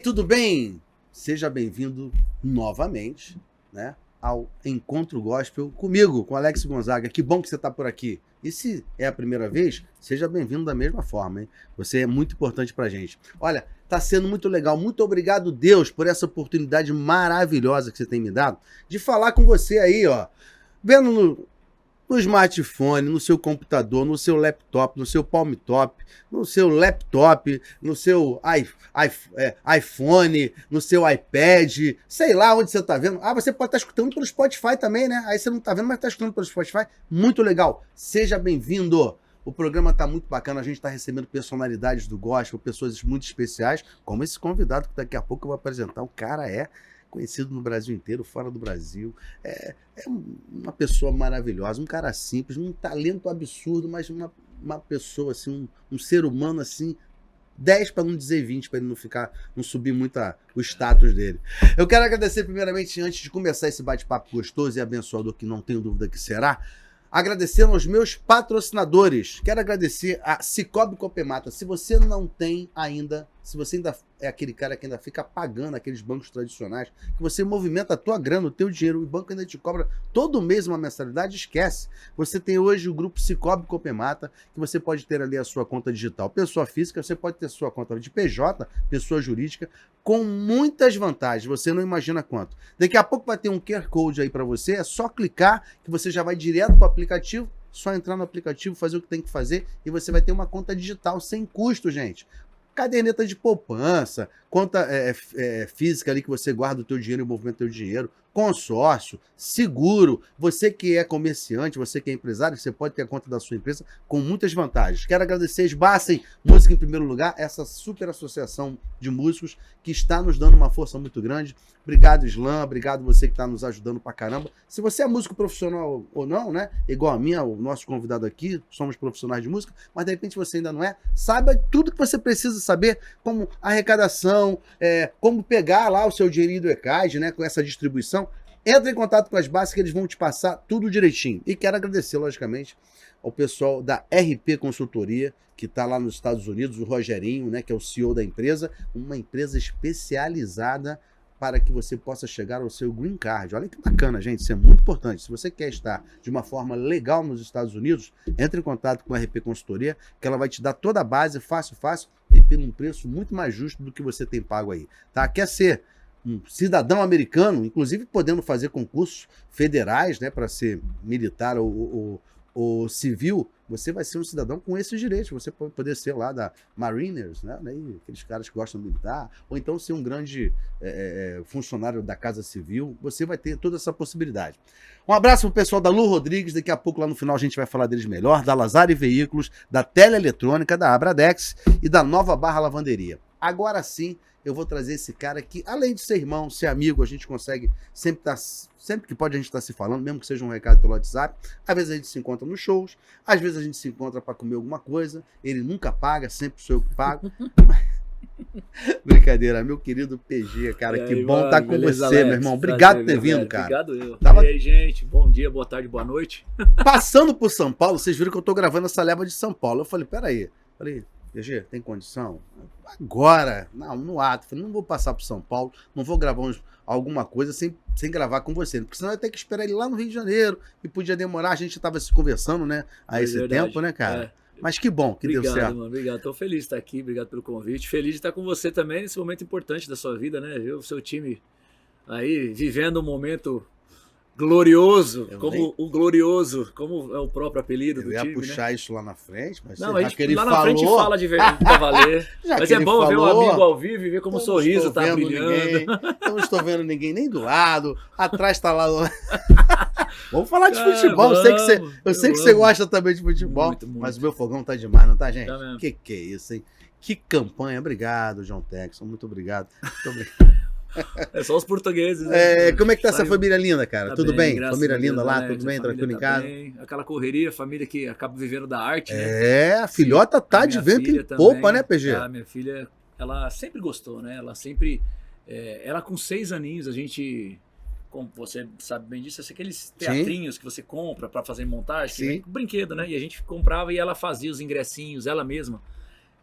Tudo bem? Seja bem-vindo novamente, né, ao Encontro Gospel comigo, com Alex Gonzaga. Que bom que você está por aqui. E se é a primeira vez, seja bem-vindo da mesma forma, hein? Você é muito importante pra gente. Olha, tá sendo muito legal. Muito obrigado, Deus, por essa oportunidade maravilhosa que você tem me dado de falar com você aí, ó. Vendo no smartphone, no seu computador, no seu laptop, no seu palm top, no seu laptop, no seu iPhone, no seu iPad, sei lá onde você está vendo. Ah, você pode estar escutando pelo Spotify também, né? Aí você não está vendo, mas está escutando pelo Spotify. Muito legal. Seja bem-vindo. O programa está muito bacana, a gente está recebendo personalidades do gospel, pessoas muito especiais, como esse convidado que daqui a pouco eu vou apresentar. O cara é conhecido no Brasil inteiro, fora do Brasil. É uma pessoa maravilhosa, um cara simples, um talento absurdo, mas uma pessoa, assim, um ser humano, assim, 10 para não dizer 20, para ele não subir muito o status dele. Eu quero agradecer primeiramente, antes de começar esse bate-papo gostoso e abençoador, que não tenho dúvida que será, agradecendo aos meus patrocinadores. Quero agradecer a Cicobi Copemata. Se você não tem ainda, se você ainda é aquele cara que ainda fica pagando aqueles bancos tradicionais, que você movimenta a tua grana, o teu dinheiro, o banco ainda te cobra todo mês uma mensalidade, esquece. Você tem hoje o grupo Cicobi Copemata, que você pode ter ali a sua conta digital. Pessoa física, você pode ter sua conta de PJ, pessoa jurídica, com muitas vantagens, você não imagina quanto. Daqui a pouco vai ter um QR Code aí para você, é só clicar que você já vai direto para o aplicativo, só entrar no aplicativo, fazer o que tem que fazer e você vai ter uma conta digital sem custo, gente. Caderneta de poupança, conta física ali que você guarda o teu dinheiro e movimenta o teu dinheiro, consórcio, seguro. Você que é comerciante, você que é empresário, você pode ter a conta da sua empresa com muitas vantagens. Quero agradecer a Esbacem Música em primeiro lugar, essa super associação de músicos que está nos dando uma força muito grande. Obrigado, Slam, obrigado você que está nos ajudando pra caramba. Se você é músico profissional ou não, né? Igual a minha, o nosso convidado aqui, somos profissionais de música, mas de repente você ainda não é, saiba tudo que você precisa saber, como arrecadação, como pegar lá o seu dinheirinho do ECAD, né? Com essa distribuição. Entra em contato com as bases que eles vão te passar tudo direitinho. E quero agradecer, logicamente, ao pessoal da RP Consultoria, que está lá nos Estados Unidos, o Rogerinho, né, que é o CEO da empresa, uma empresa especializada para que você possa chegar ao seu green card. Olha que bacana, gente, isso é muito importante. Se você quer estar de uma forma legal nos Estados Unidos, entre em contato com a RP Consultoria, que ela vai te dar toda a base, fácil, e por um preço muito mais justo do que você tem pago aí. Tá? Quer ser um cidadão americano, inclusive podendo fazer concursos federais, né, para ser militar ou civil, você vai ser um cidadão com esses direitos. Você pode poder ser lá da Mariners, né, aqueles caras que gostam de militar, ou então ser um grande funcionário da Casa Civil. Você vai ter toda essa possibilidade. Um abraço pro pessoal da Lu Rodrigues, daqui a pouco lá no final a gente vai falar deles melhor, da Lazare Veículos, da Teleeletrônica, da Abradex e da Nova Barra Lavanderia. Agora sim, eu vou trazer esse cara que, além de ser irmão, ser amigo, a gente consegue sempre que pode a gente estar se falando, mesmo que seja um recado pelo WhatsApp. Às vezes a gente se encontra nos shows, às vezes a gente se encontra para comer alguma coisa, ele nunca paga, sempre sou eu que pago. Brincadeira, meu querido PG, cara, E que aí, bom mano, estar com beleza, você, Alex? meu irmão. Obrigado por ter Prazer, vindo, velho. cara. Obrigado eu. Tava E aí, gente, bom dia, boa tarde, boa noite. passando por São Paulo, vocês viram que eu tô gravando essa leva de São Paulo. Eu falei, peraí. PG, tem condição? Agora, não, no ato. Falei, não vou passar por São Paulo, não vou gravar alguma coisa sem gravar com você, porque senão eu ia ter que esperar ele lá no Rio de Janeiro e podia demorar. A gente estava se conversando, né, há esse tempo, né, cara? Mas que bom que deu certo. Obrigado, mano, obrigado. Tô feliz de estar aqui, obrigado pelo convite. Feliz de estar com você também nesse momento importante da sua vida, né? Ver o seu time aí vivendo um momento glorioso, o glorioso, como é o próprio apelido do time. Eu ia puxar isso lá na frente, mas não, a gente lá na frente fala de verdade pra valer. Mas é bom ver um amigo ao vivo e ver como o sorriso tá brilhando. Eu não estou vendo ninguém nem do lado, atrás tá lá. Vamos falar de futebol. Eu sei que você gosta também de futebol, muito. Mas o meu fogão tá demais, não tá, gente? Tá, que é isso, hein? Que campanha. Obrigado, João Texon. Muito obrigado. Muito obrigado. É só os portugueses. Né? Como é que tá essa família linda, cara? Tá tudo bem? Família linda lá, tudo bem? Tranquilo em casa? Bem. Aquela correria, família que acaba vivendo da arte, né? A filhota tá de vento em popa, né, PG? A minha filha, ela sempre gostou, né? Ela sempre... ela com 6 aninhos, a gente... Como você sabe bem disso, aqueles teatrinhos que você compra pra fazer montagem, que vem com brinquedo, né? E a gente comprava e ela fazia os ingressinhos, ela mesma.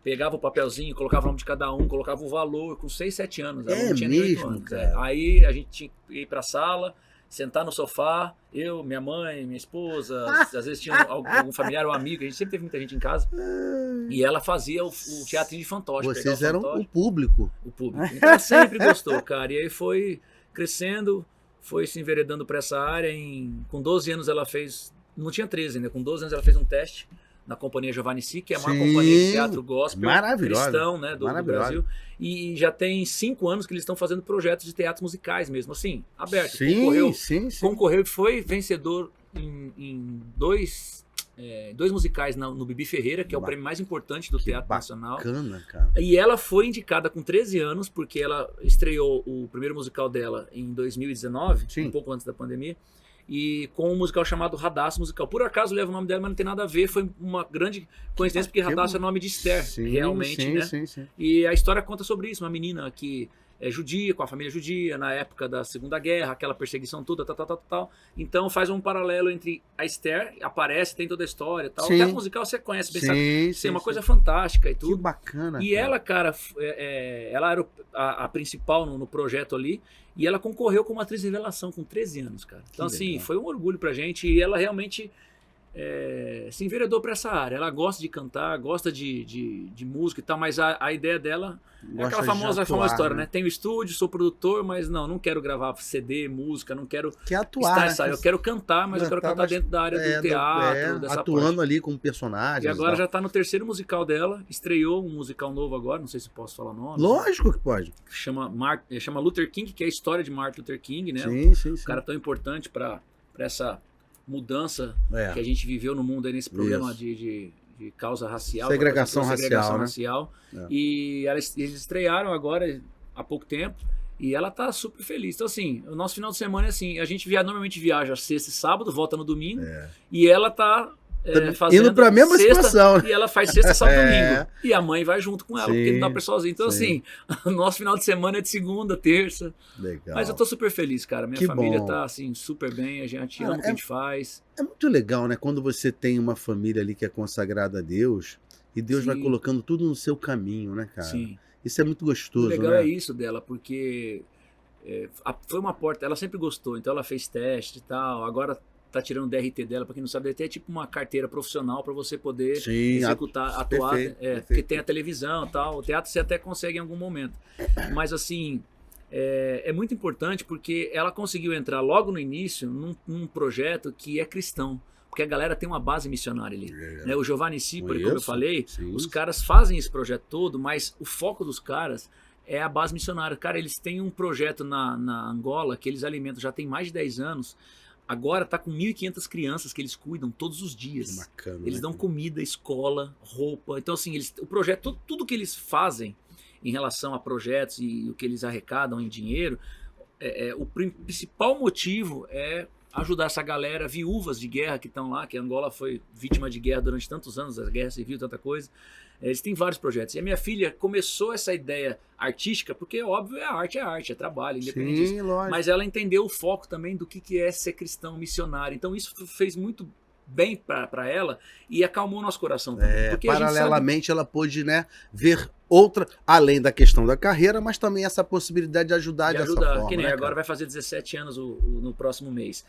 pegava o papelzinho, colocava o nome de cada um, colocava o valor com 6, 7 anos. Ela É não tinha nem 8 mesmo, anos. cara? Aí a gente tinha que ir pra sala, sentar no sofá, eu, minha mãe, minha esposa, às vezes tinha algum familiar ou amigo, a gente sempre teve muita gente em casa. E ela fazia o teatrinho de fantoche. Vocês eram fantoche, o público. o público. Então ela sempre gostou, cara. E aí foi crescendo, foi se enveredando para essa área. Com 12 anos ela fez, não tinha 13 ainda, com 12 anos ela fez um teste na Companhia Giovanni Si, que é a maior companhia de teatro gospel cristão, né, do Brasil. E já tem 5 anos que eles estão fazendo projetos de teatros musicais mesmo, assim, aberto. Concorreu e foi vencedor em dois musicais no Bibi Ferreira, que é o prêmio mais importante do Teatro Nacional. Bacana, cara. E ela foi indicada com 13 anos, porque ela estreou o primeiro musical dela em 2019, um pouco antes da pandemia, e com um musical chamado Radassa Musical. Por acaso leva o nome dela, mas não tem nada a ver, foi uma grande coincidência, porque Radassa é o nome de Esther, realmente, né? Sim. E a história conta sobre isso, uma menina que é judia, com a família judia, na época da Segunda Guerra, aquela perseguição toda, tal. Então faz um paralelo entre a Esther, aparece, tem toda a história e tal. O teatro musical você conhece bem, sabe? É uma coisa fantástica e tudo. Que bacana. E ela, cara, ela era a principal no projeto ali, e ela concorreu como atriz revelação com 13 anos, cara. Então, assim, foi um orgulho pra gente, e ela realmente se enveredou pra essa área. Ela gosta de cantar, gosta de música e tal, mas a ideia dela é aquela famosa história, né? Tenho estúdio, sou produtor, mas não quero gravar CD, música, não quero atuar, estar, eu quero cantar, mas eu quero cantar dentro da área do teatro, dessa atuando parte. ali como personagem. E agora já tá no 3º musical dela, estreou um musical novo agora, não sei se posso falar o nome. Lógico que pode. Chama Luther King, que é a história de Martin Luther King, né? Sim. O cara tão importante para essa mudança que a gente viveu no mundo aí nesse problema de causa racial. Segregação racial. E eles estrearam agora há pouco tempo e ela tá super feliz. Então, assim, o nosso final de semana é assim, a gente normalmente viaja sexta e sábado, volta no domingo, e ela tá fazendo indo pra mesma situação. E ela faz sexta, sábado e domingo. E a mãe vai junto com ela, porque não dá pra ir sozinho. Então, assim, o nosso final de semana é de segunda, terça. Legal. Mas eu tô super feliz, cara. Minha família tá, assim, super bem. A gente ama o que a gente faz. É muito legal, né? Quando você tem uma família ali que é consagrada a Deus, e Deus vai colocando tudo no seu caminho, né, cara? Sim. Isso é muito gostoso, O legal né? é isso dela, porque foi uma porta, ela sempre gostou, então ela fez teste e tal, agora tá tirando o DRT dela, pra quem não sabe, DRT é tipo uma carteira profissional para você poder executar, atuar, perfeito. Porque tem a televisão e tal, o teatro você até consegue em algum momento, mas assim, é muito importante porque ela conseguiu entrar logo no início num projeto que é cristão, porque a galera tem uma base missionária ali, né? O Giovanni Si, como eu falei, os caras fazem esse projeto todo, mas o foco dos caras é a base missionária. Cara, eles têm um projeto na Angola que eles alimentam já tem mais de 10 anos. Agora tá com 1.500 crianças que eles cuidam todos os dias. Bacana, eles dão comida, escola, roupa. Então, assim, o projeto, tudo que eles fazem em relação a projetos e o que eles arrecadam em dinheiro, o principal motivo é ajudar essa galera, viúvas de guerra que estão lá, que a Angola foi vítima de guerra durante tantos anos, a guerra civil, tanta coisa. Eles têm vários projetos. E a minha filha começou essa ideia artística, porque, óbvio, é arte, é trabalho, independente disso. Lógico. Mas ela entendeu o foco também do que é ser cristão missionário. Então isso fez muito bem para ela e acalmou nosso coração também. Porque paralelamente ela pôde, né, ver outra, além da questão da carreira, mas também essa possibilidade de ajudar dessa forma. Que nem né, agora vai fazer 17 anos no próximo mês.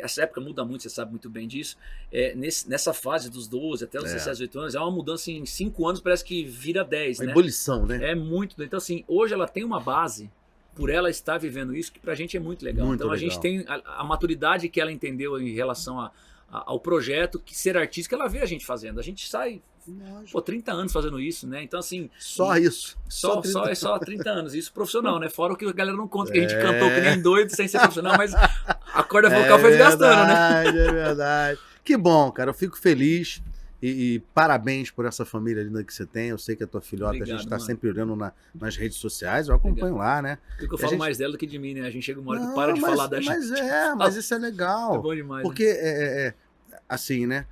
Essa época muda muito, você sabe muito bem disso. Nessa fase dos 12 até os 17, 18 anos, é uma mudança em 5 anos, parece que vira 10, né? Ebulição, né? É muito. Então, assim, hoje ela tem uma base, por ela estar vivendo isso, que pra gente é muito legal. Muito então legal. A gente tem a maturidade que ela entendeu em relação ao projeto, que ser artística, ela vê a gente fazendo. A gente sai 30 anos fazendo isso, né? Então, assim... Isso. Só 30 anos. Isso profissional, né? Fora o que a galera não conta, que a gente cantou que nem doido, sem ser profissional, mas a corda vocal foi desgastando, né? É verdade. Que bom, cara. Eu fico feliz. E parabéns por essa família linda que você tem. Eu sei que a tua filhota, a gente tá sempre olhando nas redes sociais, eu acompanho lá, né? Porque eu falo mais dela do que de mim, né? A gente chega uma hora que para de falar da gente. Mas isso é legal. É bom demais. Porque, assim, né?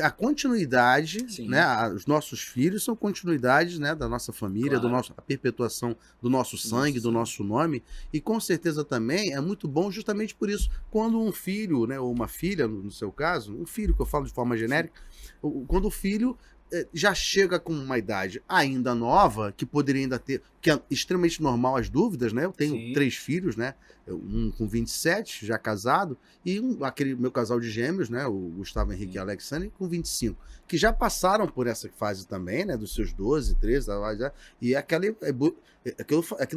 A continuidade, né? Os nossos filhos são continuidades, né? Da nossa família, a perpetuação do nosso sangue, do nosso nome. E com certeza também é muito bom justamente por isso. Quando um filho, né? Ou uma filha, no seu caso, um filho, que eu falo de forma genérica, quando o filho já chega com uma idade ainda nova, que poderia ainda ter, que é extremamente normal as dúvidas, né? Eu tenho Sim. 3 filhos, né? Um com 27, já casado, e aquele meu casal de gêmeos, né? O Gustavo Henrique e a Alexandre, com 25, que já passaram por essa fase também, né? Dos seus 12, 13, e aquilo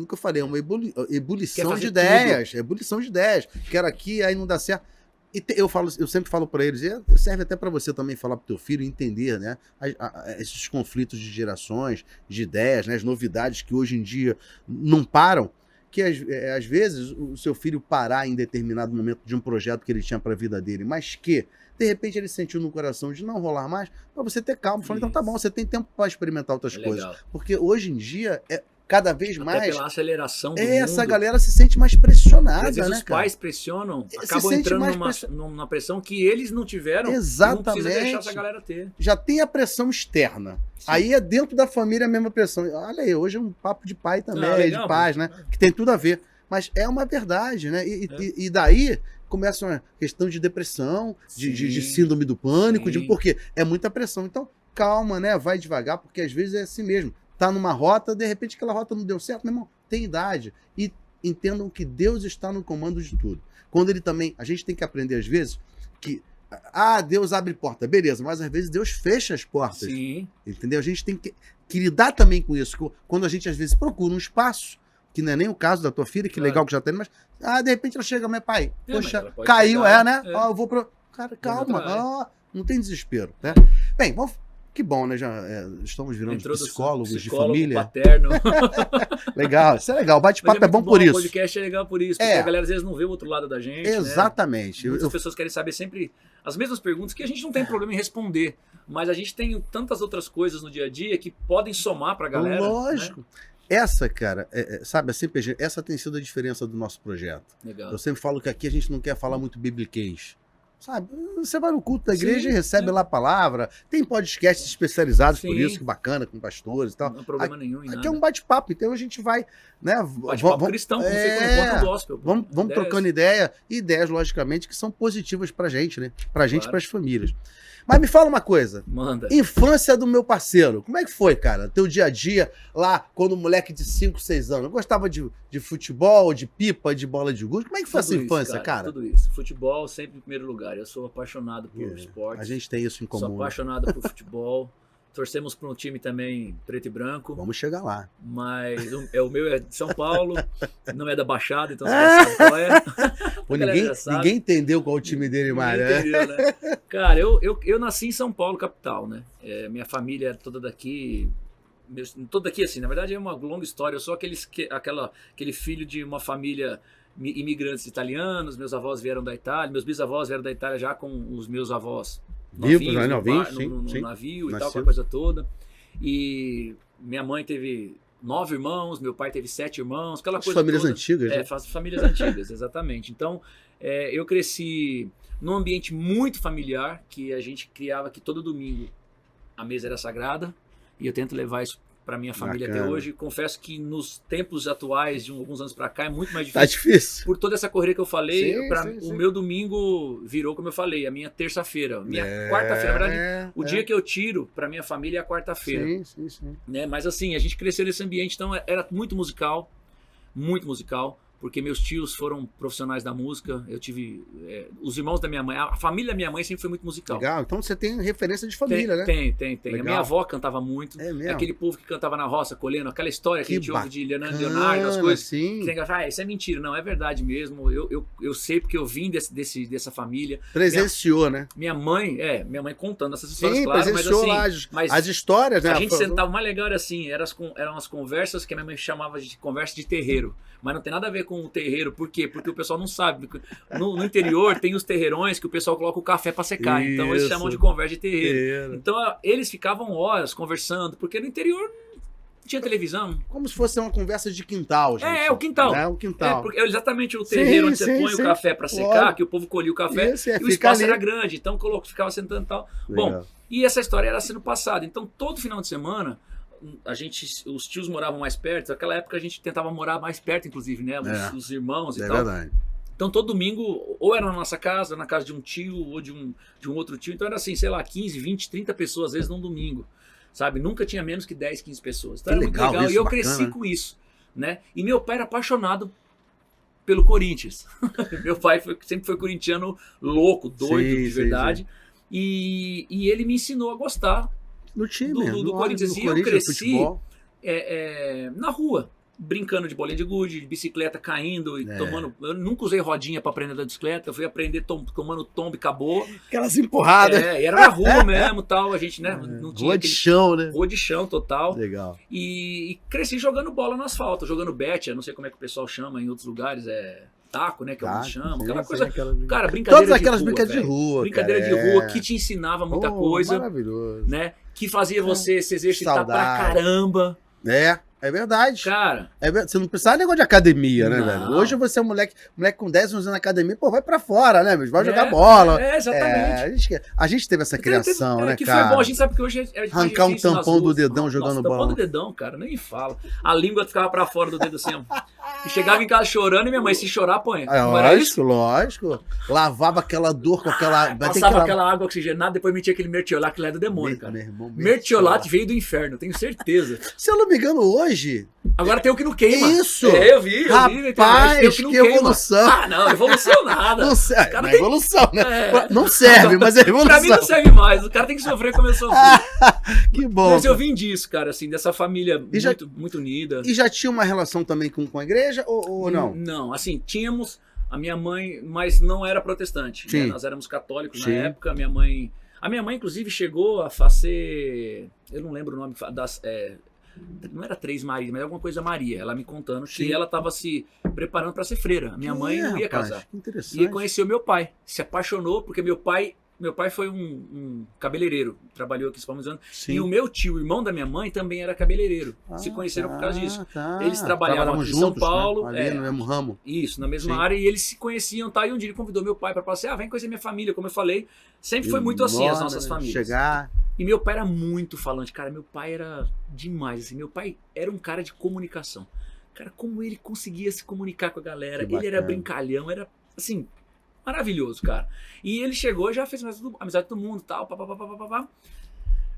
que eu falei, é uma ebulição de ideias, ebulição de ideias. Quero aqui, aí não dá certo. E eu sempre falo para eles, e serve até para você também falar para o teu filho entender, né, esses conflitos de gerações, de ideias, né, as novidades que hoje em dia não param, que às vezes o seu filho parar em determinado momento de um projeto que ele tinha para a vida dele, mas que de repente ele sentiu no coração de não rolar mais, para você ter calma, falando, então tá bom, você tem tempo para experimentar outras coisas, porque hoje em dia cada vez mais. Até pela aceleração do essa mundo. galera se sente mais pressionada, Às vezes né, os pais pressionam, se acabam sente entrando mais numa pressão que eles não tiveram. Exatamente. Não precisa deixar essa galera ter. Já tem a pressão externa. Sim. Aí é dentro da família a mesma pressão. Olha aí, hoje é um papo de pai também, de pais, né? Que tem tudo a ver. Mas é uma verdade, né? E daí começa uma questão de depressão, de síndrome do pânico, porque é muita pressão. Então, calma, né? Vai devagar, porque às vezes é assim mesmo. Tá numa rota, de repente aquela rota não deu certo, meu irmão, tem idade. E entendam que Deus está no comando de tudo. Quando ele também, a gente tem que aprender às vezes que, Deus abre porta, beleza, mas às vezes Deus fecha as portas. Sim. Entendeu? A gente tem que lidar também com isso. Quando a gente às vezes procura um espaço, que não é nem o caso da tua filha, que legal que já tem, mas de repente ela chega, meu pai, poxa, caiu, né? Eu vou pro... Cara, calma, não tem desespero, né? Bem, vamos... Que bom, né? Já estamos virando psicólogos de família. Paterno. Legal, isso é legal. O bate-papo é bom por isso. O podcast é legal por isso, porque a galera às vezes não vê o outro lado da gente. Exatamente. Né? Muitas pessoas querem saber sempre as mesmas perguntas que a gente não tem problema em responder, mas a gente tem tantas outras coisas no dia a dia que podem somar pra galera. Lógico. Né? Essa, cara, sabe, essa tem sido a diferença do nosso projeto. Legal. Eu sempre falo que aqui a gente não quer falar muito bibliquês. Sabe, você vai no culto da igreja e recebe lá a palavra. Tem podcasts especializados por isso, que bacana, com pastores e tal. Não há problema nenhum em aqui nada. é um bate-papo, então a gente vai, né? Bate-papo cristão, como você conta o gospel. Vamos trocando ideias, logicamente, que são positivas pra gente, né? Pra gente e pras famílias. Mas me fala uma coisa. Manda. Infância do meu parceiro. Como é que foi, cara? Teu dia a dia lá, quando moleque de 5, 6 anos. Gostava de futebol, de pipa, de bola de gude. Como é que foi essa infância, cara? Tudo isso. Futebol sempre em primeiro lugar. Eu sou apaixonado por esporte. A gente tem isso em comum. Sou apaixonado por futebol. Torcemos para um time também preto e branco. Vamos chegar lá. Mas o meu é de São Paulo, não é da Baixada, então você já sabe qual é. Pô, ninguém entendeu qual o time dele, Mário. Entendeu, né? Cara, eu nasci em São Paulo, capital, né? Minha família é toda daqui. Toda daqui, assim, na verdade é uma longa história. Eu sou aquele filho de uma família imigrantes italianos. Meus avós vieram da Itália, meus bisavós vieram da Itália já com os meus avós novinhos, no navio e tal, com a coisa toda. E minha mãe teve 9 irmãos, meu pai teve 7 irmãos, aquela coisa famílias toda. Antigas, né? Famílias antigas, exatamente. Então, eu cresci num ambiente muito familiar, que a gente criava que todo domingo a mesa era sagrada, e eu tento levar isso para minha família até hoje. Confesso que nos tempos atuais, de alguns anos para cá, é muito mais difícil. Tá difícil. Por toda essa correria que eu falei, sim. O meu domingo virou, como eu falei, a minha terça-feira. Minha quarta-feira, na verdade, o dia que eu tiro para minha família é a quarta-feira. Sim. Né? Mas assim, a gente cresceu nesse ambiente, então era muito musical, porque meus tios foram profissionais da música, eu tive os irmãos da minha mãe, a família da minha mãe sempre foi muito musical. Legal, então você tem referência de família, né? Tem. Legal. A minha avó cantava muito, aquele povo que cantava na roça, colhendo, aquela história que a gente ouve de Leonardo, as coisas, sim. Que isso é mentira, não, é verdade mesmo, eu sei porque eu vim dessa família. Presenciou, né? Minha mãe contando essas histórias, claro, presenciou mas as histórias, né? A gente sentava, o mais legal era assim, eram as conversas que a minha mãe chamava de conversa de terreiro, mas não tem nada a ver com o terreiro. Por quê? Porque o pessoal não sabe. No interior tem os terreirões que o pessoal coloca o café para secar. Então eles chamam de conversa de terreiro. Então eles ficavam horas conversando, porque no interior não tinha televisão. Como se fosse uma conversa de quintal, gente. O quintal. O quintal. Porque exatamente o terreiro onde você põe o café para secar, que o povo colhia o café, e o espaço era grande. Então ficava sentando e tal. Legal. Bom, e essa história era sendo passada. Então todo final de semana os tios moravam mais perto. Naquela época a gente tentava morar mais perto, inclusive, né? Os irmãos e tal. É verdade. Então todo domingo, ou era na nossa casa, na casa de um tio, ou de um outro tio. Então era assim, sei lá, 15, 20, 30 pessoas, às vezes, num domingo. Sabe? Nunca tinha menos que 10, 15 pessoas. Então Que era muito legal legal. isso, E eu bacana. cresci com isso, né? E meu pai era apaixonado pelo Corinthians. Meu pai sempre foi corintiano louco, doido, Sim, de sim, verdade. E ele me ensinou a gostar No time, do Corinthians. E eu Corinthians, cresci futebol. na rua, brincando de bolinha de gude, de bicicleta, caindo e tomando. Eu nunca usei rodinha para aprender da bicicleta, eu fui aprender tomando tombo e acabou. Aquelas empurradas. E era na rua mesmo, tal, a gente, né, não tinha Rua de chão, né? rua de chão total. Legal. E cresci jogando bola no asfalto, jogando bet, eu não sei como é que o pessoal chama em outros lugares, taco, né, que alguns chamam, aquela coisa. Cara, brincadeira Todas aquelas de rua, brincadeiras de velho. rua. Brincadeira cara, de rua que te ensinava muita coisa, Maravilhoso. né? Que fazia você se exercitar Saudade. pra caramba. É verdade. Cara, Você não precisa de negócio de academia, né, Não. velho? Hoje você é um moleque com 10 anos na academia, pô, vai pra fora, né, meu? Vai jogar É, bola. exatamente. A gente teve essa criação, né, que cara? foi bom, a gente sabe que hoje é mais Arrancar um difícil nas tampão do ruas. dedão jogando Nossa, tampão bola. do dedão, cara, nem fala. A língua ficava pra fora do dedo assim, ó. E chegava em casa chorando e minha mãe, se chorar, põe. Não era isso? Lógico. Lavava aquela dor com aquela... Passava aquela água oxigenada, depois metia aquele mertiolate que lá é do demônio, cara. Meu irmão, Mertiolate veio do inferno, tenho certeza. Se eu não me engano, hoje... Agora tem o que não queima. Isso! Eu vi na internet, tem o Rapaz, não que queima. evolução! Ah, não, evolução nada. Não serve, Os cara não é tem- evolução, né? É. Não serve, mas é evolução. Pra mim não serve mais, o cara tem que sofrer como eu sofri. Que bom. Mas eu cara. vim disso, cara, assim, dessa família E já- muito unida. E já tinha uma relação também com a igreja ou não? Não, assim, tínhamos a minha mãe, mas não era protestante. Né? Sim. Nós éramos católicos Sim. na época. A minha mãe, inclusive, chegou a fazer. Eu não lembro o nome das. Não era Três Marias, mas alguma coisa Maria. Ela me contando que Sim. ela estava se preparando para ser freira. A minha mãe não ia rapaz, casar. Que interessante. E conheceu meu pai. Se apaixonou, porque meu pai foi um cabeleireiro. Trabalhou aqui em Palmas anos. Sim. E o meu tio, o irmão da minha mãe, também era cabeleireiro. Se conheceram por causa disso. Tá. Eles trabalhavam aqui em São Paulo, Né? Ali no mesmo ramo. Isso, na mesma Sim. área, e eles se conheciam, tá? E um dia ele convidou meu pai para passear, vem conhecer minha família, como eu falei. Sempre foi muito assim, as Enorme, nossas né? famílias. Chegar. E meu pai era muito falante, cara, meu pai era demais, assim, meu pai era um cara de comunicação. Cara, como ele conseguia se comunicar com a galera, Que ele era bacana. brincalhão, era, assim, maravilhoso, cara. E ele chegou, já fez amizade com todo mundo, tal, pá.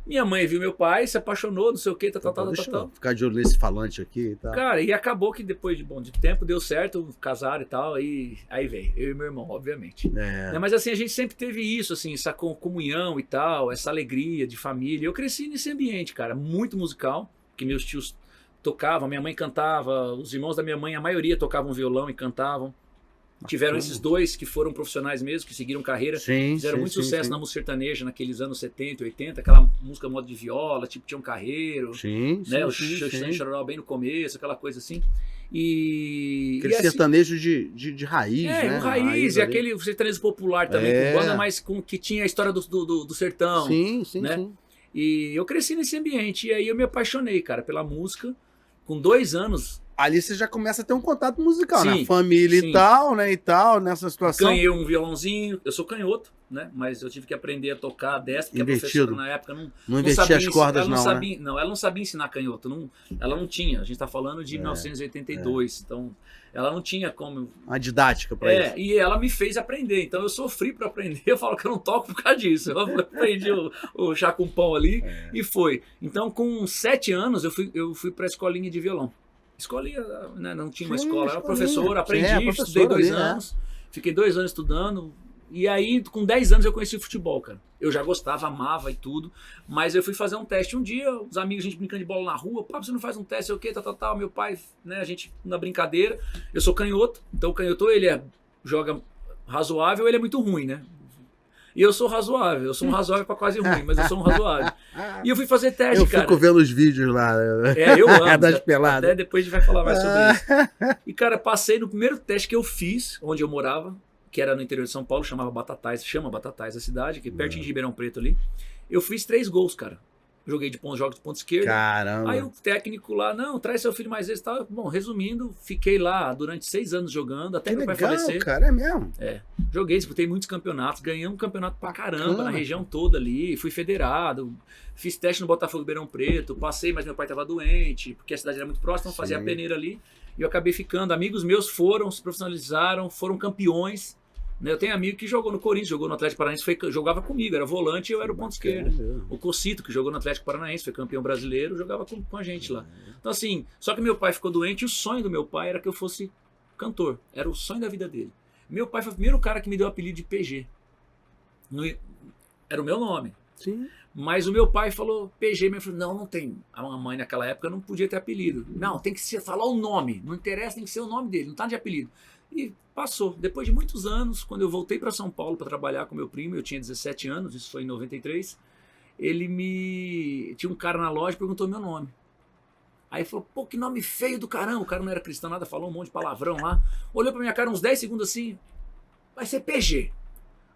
Minha mãe viu meu pai, se apaixonou, não sei o que, tal. Deixa eu ficar de olho nesse falante aqui e tal. Cara, e acabou que depois de tempo deu certo, casaram e tal, aí veio, eu e meu irmão, obviamente. É. Né, mas assim, a gente sempre teve isso, assim, essa comunhão e tal, essa alegria de família. Eu cresci nesse ambiente, cara, muito musical, que meus tios tocavam, minha mãe cantava, os irmãos da minha mãe, a maioria tocavam violão e cantavam. Tiveram esses dois que foram profissionais mesmo, que seguiram carreira. Sim, Fizeram sim, muito sim, sucesso sim. na música sertaneja naqueles anos 70, 80, aquela música modo de viola, tipo Tião Carreiro, Sim, né? sim, O sim, Xuxa sim. e Chororó bem no começo, aquela coisa assim. E Aquele assim, sertanejo de raiz, né? o raiz, e ali. aquele sertanejo popular também, É. com banda, mas que tinha a história do sertão. Sim, sim, né? sim. E eu cresci nesse ambiente, e aí eu me apaixonei, cara, pela música. Com 2 anos, Ali você já começa a ter um contato musical, Sim, né? Família sim. e tal, né? E tal, nessa situação. ganhei um violãozinho. Eu sou canhoto, né? Mas eu tive que aprender a tocar destro, porque Invertido. a professora na época Não investia as cordas, ela não, né? sabia, ela não sabia ensinar canhoto. Ela não tinha. A gente está falando de 1982. Então, ela não tinha como. Uma didática pra isso. E ela me fez aprender. Então, eu sofri para aprender. Eu falo que eu não toco por causa disso. Eu aprendi o chá com pão ali e foi. Então, com 7 anos, eu fui para a escolinha de violão. Escolinha, né, não tinha uma Sim, escola, era escolinha. professor, aprendi, Professora estudei 2 ali, né? anos, fiquei 2 anos estudando, e aí com 10 anos eu conheci o futebol, cara. Eu já gostava, amava e tudo, mas eu fui fazer um teste um dia, os amigos, a gente brincando de bola na rua, pá, você não faz um teste, sei o quê, tal, meu pai, né, a gente na brincadeira, eu sou canhoto, então o canhoto ele joga razoável, ele é muito ruim, né? E eu sou razoável, eu sou um razoável pra quase ruim, mas eu sou um razoável. E eu fui fazer teste, Eu cara. fico vendo os vídeos lá. Eu amo. Das peladas. Até depois a gente vai falar mais sobre isso. E, cara, passei no primeiro teste que eu fiz, onde eu morava, que era no interior de São Paulo, chama Batatais a cidade, que é perto de Ribeirão Preto ali. Eu fiz 3 gols, cara. Joguei jogo de ponta esquerda. Caramba. Aí o técnico lá, não, traz seu filho mais vezes e tal. Bom, resumindo, fiquei lá durante 6 anos jogando, até Que meu pai legal, falecer. cara, é mesmo. Joguei, disputei muitos campeonatos, ganhei um campeonato pra caramba Bacana. na região toda ali, fui federado, fiz teste no Botafogo Ribeirão Preto, passei, mas meu pai tava doente, porque a cidade era muito próxima, então fazia a Sim. peneira ali. E eu acabei ficando. Amigos meus foram, se profissionalizaram, foram campeões. Né? Eu tenho amigo que jogou no Corinthians, jogou no Atlético Paranaense, jogava comigo, era volante e eu era o ponto esquerdo. O Cocito, que jogou no Atlético Paranaense, foi campeão brasileiro, jogava com a gente lá. Então assim, só que meu pai ficou doente e o sonho do meu pai era que eu fosse cantor. Era o sonho da vida dele. Meu pai foi o primeiro cara que me deu o apelido de PG. Era o meu nome. Sim. Mas o meu pai falou PG, mas falou, não tem. A mamãe naquela época não podia ter apelido. Não, tem que falar o nome. Não interessa, tem que ser o nome dele, não tá de apelido. E passou. Depois de muitos anos, quando eu voltei para São Paulo para trabalhar com meu primo, eu tinha 17 anos, isso foi em 93, tinha um cara na loja e perguntou meu nome. Aí falou, pô, que nome feio do caramba. O cara não era cristão, nada, falou um monte de palavrão lá. Olhou pra minha cara uns 10 segundos assim, vai ser PG.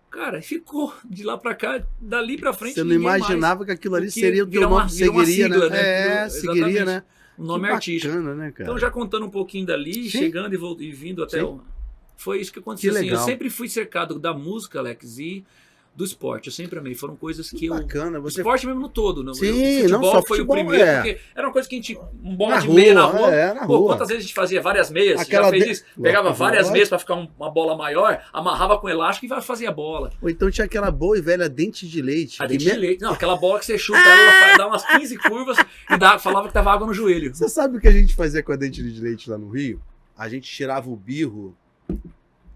Cara, ficou de lá pra cá, dali pra frente. Você não imaginava que aquilo ali seria o teu nome, seguiria, sigla, né? Seguiria, né? O nome artístico. Bacana, né, cara? Então, já contando um pouquinho dali, Sim. chegando e vindo até foi isso que aconteceu. Que assim, eu legal. sempre fui cercado da música, Alex, e do esporte. Eu sempre amei. Foram coisas que bacana. O esporte mesmo no todo. Não? Sim, o futebol não só foi futebol, o primeiro, porque era uma coisa que a gente... bola na de meia na rua, rua. na Pô, rua. quantas vezes a gente fazia várias meias? Aquela Já fez isso? Pegava Lógico. várias meias pra ficar uma bola maior, amarrava com elástico e fazia a bola. Ou então tinha aquela boa e velha dente de leite. A dente de leite. Não, aquela bola que você chuta, ela dá umas 15 curvas e falava que tava água no joelho. Você sabe o que a gente fazia com a dente de leite lá no Rio? A gente tirava o birro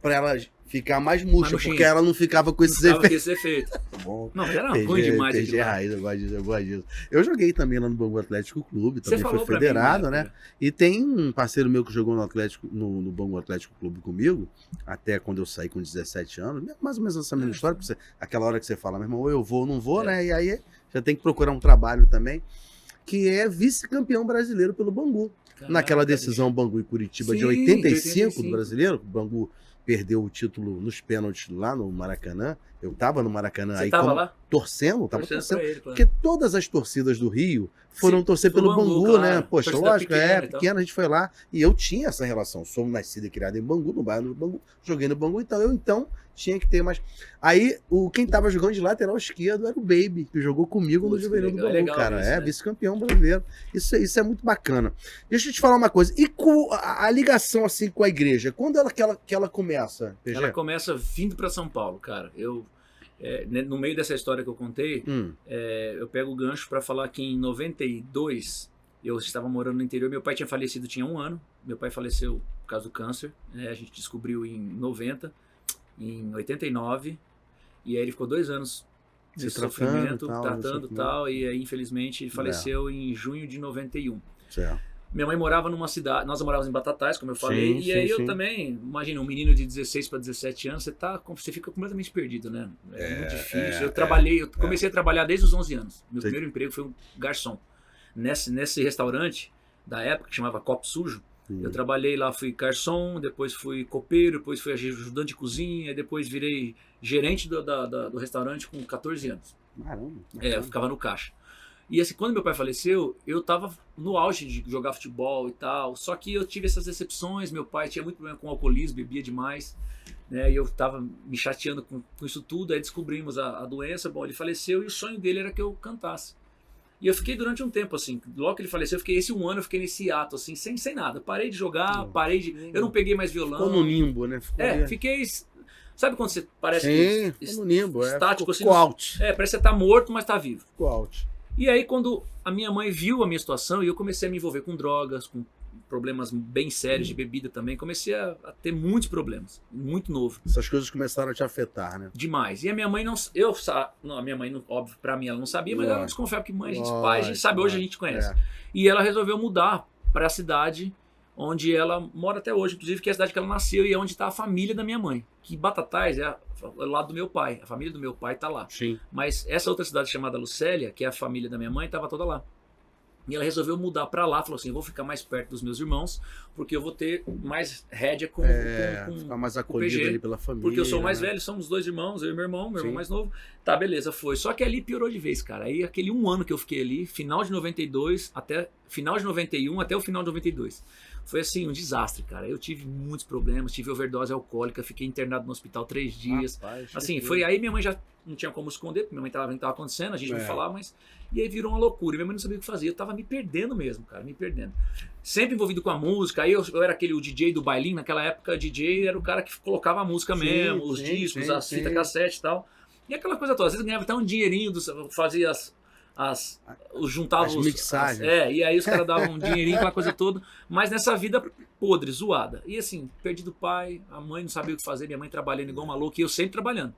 pra ela ficar mais murcha, porque ela não ficava com esses efeitos. Esse efeito. Bom, Não, era ruim demais. PG raiz, eu gosto disso. Eu joguei também lá no Bangu Atlético Clube, também fui Você falou pra federado, mim, né? E tem um parceiro meu que jogou no Bangu Atlético Clube comigo, até quando eu saí com 17 anos, mais ou menos essa mesma história, porque aquela hora que você fala, meu irmão, ou eu vou ou não vou, né? E aí já tem que procurar um trabalho também, que é vice-campeão brasileiro pelo Bangu. Caraca, naquela decisão Bangu e Curitiba de 85 do brasileiro, o Bangu perdeu o título nos pênaltis lá no Maracanã. Eu tava no Maracanã. Você aí tava lá? Torcendo. Ele, claro. Porque todas as torcidas do Rio foram torcer pelo Bangu, claro. Né? Poxa, lógico, pequena, a gente foi lá e eu tinha essa relação. Sou nascido e criado em Bangu, no bairro do Bangu, joguei no Bangu, então eu tinha que ter mais. Aí, quem tava jogando de lateral esquerdo era o Baby, que jogou comigo no Juvenil do Bangu, legal cara. Isso, né? Vice-campeão brasileiro. Isso é muito bacana. Deixa eu te falar uma coisa. E com a ligação assim com a igreja, quando ela começa? PG? Ela começa vindo para São Paulo, cara. No meio dessa história que eu contei, eu pego o gancho para falar que em 92 eu estava morando no interior. Meu pai tinha falecido, tinha 1 ano. Meu pai faleceu por causa do câncer. A gente descobriu em 90, em 89. E aí ele ficou 2 anos de sofrimento, tratando e tal. E aí, infelizmente, ele faleceu em junho de 91. Certo. Minha mãe morava numa cidade, nós morávamos em Batatais, como eu falei, e aí eu também, imagina, um menino de 16 para 17 anos, você fica completamente perdido, né? É muito difícil. Eu comecei a trabalhar desde os 11 anos. Meu primeiro emprego foi um garçom. Nesse restaurante da época, que chamava Copo Sujo, eu trabalhei lá, fui garçom, depois fui copeiro, depois fui ajudante de cozinha, depois virei gerente do restaurante com 14 anos. Caramba. Eu ficava no caixa. E assim, quando meu pai faleceu, eu tava no auge de jogar futebol e tal, só que eu tive essas decepções, meu pai tinha muito problema com alcoolismo, bebia demais, né, e eu tava me chateando com isso tudo, aí descobrimos a doença, bom, ele faleceu e o sonho dele era que eu cantasse. E eu fiquei durante um tempo, assim, logo que ele faleceu, eu fiquei esse 1 ano, eu fiquei nesse ato, assim, sem nada, parei de jogar, eu não peguei mais violão. Ficou no limbo, né? Fiquei... Sabe quando você parece que no limbo, estático, ficou assim, out. Parece que você tá morto, mas tá vivo. Ficou out. E aí, quando a minha mãe viu a minha situação e eu comecei a me envolver com drogas, com problemas bem sérios de bebida também, comecei a ter muitos problemas, muito novo. Essas coisas começaram a te afetar, né? Demais. E a minha mãe a minha mãe, óbvio, pra mim ela não sabia, mas ela desconfiava que mãe, pai, a gente sabe, hoje a gente conhece. E ela resolveu mudar para a cidade onde ela mora até hoje, inclusive, que é a cidade que ela nasceu e é onde está a família da minha mãe. Que Batatais é o lado do meu pai, a família do meu pai está lá. Sim. Mas essa outra cidade chamada Lucélia, que é a família da minha mãe, estava toda lá. E ela resolveu mudar para lá, falou assim, eu vou ficar mais perto dos meus irmãos, porque eu vou ter mais rédea com ficar mais acolhido ali pela família. Porque eu sou mais velho, somos 2 irmãos, eu e meu irmão mais novo. Tá, beleza, foi. Só que ali piorou de vez, cara. Aí aquele 1 ano que eu fiquei ali, final de 92 até final de 91 até o final de 92. Foi assim, um desastre, cara. Eu tive muitos problemas, tive overdose alcoólica, fiquei internado no hospital 3 dias. Rapaz, assim, foi aí minha mãe já não tinha como esconder, porque minha mãe tava vendo o que tava acontecendo, a gente não falava, mas... E aí virou uma loucura, minha mãe não sabia o que fazer, eu tava me perdendo mesmo, cara, me perdendo. Sempre envolvido com a música, aí eu era o DJ do bailinho, naquela época DJ era o cara que colocava a música mesmo, os discos, as fitas cassete e tal. E aquela coisa toda, às vezes ganhava até um dinheirinho, fazia juntava as mixagens. E aí os caras davam um dinheirinho, aquela coisa toda, mas nessa vida podre, zoada. E assim, perdi do pai, a mãe não sabia o que fazer, minha mãe trabalhando igual maluco, e eu sempre trabalhando.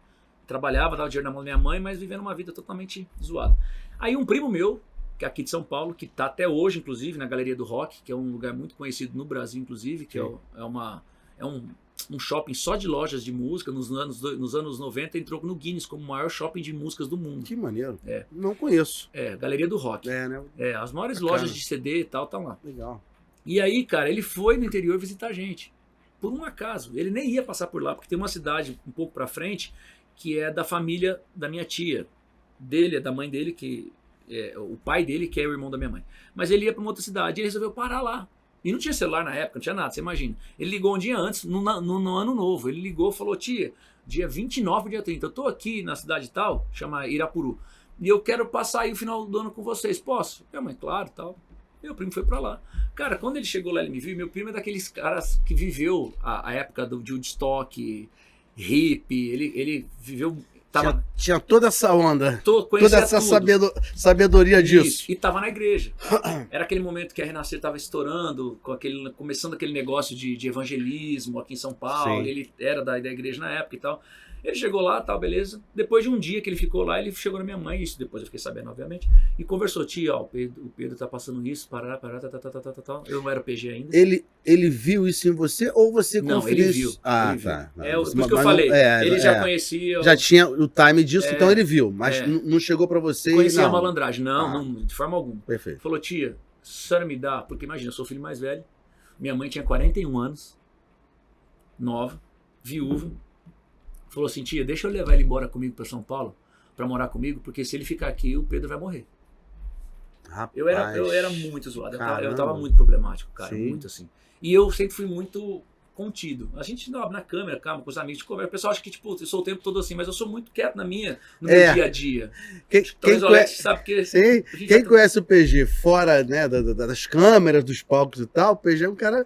Trabalhava, dava dinheiro na mão da minha mãe, mas vivendo uma vida totalmente zoada. Aí um primo meu, que é aqui de São Paulo, que tá até hoje, inclusive, na Galeria do Rock, que é um lugar muito conhecido no Brasil, inclusive, que é um shopping só de lojas de música, nos anos 90 entrou no Guinness como o maior shopping de músicas do mundo. Que maneiro. Não conheço. Galeria do Rock. Né? As maiores lojas de CD e tal estão lá. Legal. E aí, cara, ele foi no interior visitar a gente. Por um acaso. Ele nem ia passar por lá, porque tem uma cidade um pouco pra frente que é da família da minha tia. Dele, é da mãe dele, que é o pai dele, que é o irmão da minha mãe. Mas ele ia pra uma outra cidade e ele resolveu parar lá. E não tinha celular na época, não tinha nada, você imagina. Ele ligou um dia antes, no ano novo. Ele ligou e falou: tia, dia 29, dia 30, eu tô aqui na cidade tal, chama Irapuru, e eu quero passar aí o final do ano com vocês, posso? Minha mãe, claro, tal. Meu primo foi pra lá. Cara, quando ele chegou lá, ele me viu, meu primo é daqueles caras que viveu a época de Woodstock, hippie, ele viveu... Tinha toda essa onda, toda essa sabedoria disso. E tava na igreja. Era aquele momento que a Renascer estava estourando, começando aquele negócio de evangelismo aqui em São Paulo. Sim. Ele era da igreja na época e tal. Ele chegou lá, tal, beleza. Depois de um dia que ele ficou lá, ele chegou na minha mãe, isso depois eu fiquei sabendo, obviamente, e conversou: tia, ó, o Pedro tá passando isso, parará, tal. Eu não era PG ainda. Ele viu isso em você ou você conferiu? Não, ele viu. Ah, ele tá. Viu. Por isso que eu falei, ele já conhecia... Já tinha o time disso, então ele viu, mas não chegou pra você... Conhecia a malandragem, não, de forma alguma. Perfeito. Falou: tia, a senhora me dá, porque imagina, eu sou o filho mais velho, minha mãe tinha 41 anos, nova, viúva. Falou assim: tia, deixa eu levar ele embora comigo para São Paulo, para morar comigo, porque se ele ficar aqui, o Pedro vai morrer. Rapaz, eu era muito zoado, eu tava muito problemático, cara, sim. Muito assim. E eu sempre fui muito contido. A gente na câmera, calma, com os amigos, conversa. O pessoal acha que, tipo, eu sou o tempo todo assim, mas eu sou muito quieto no meu dia a dia. Quem conhece o PG fora, né, das câmeras, dos palcos e tal, o PG é um cara...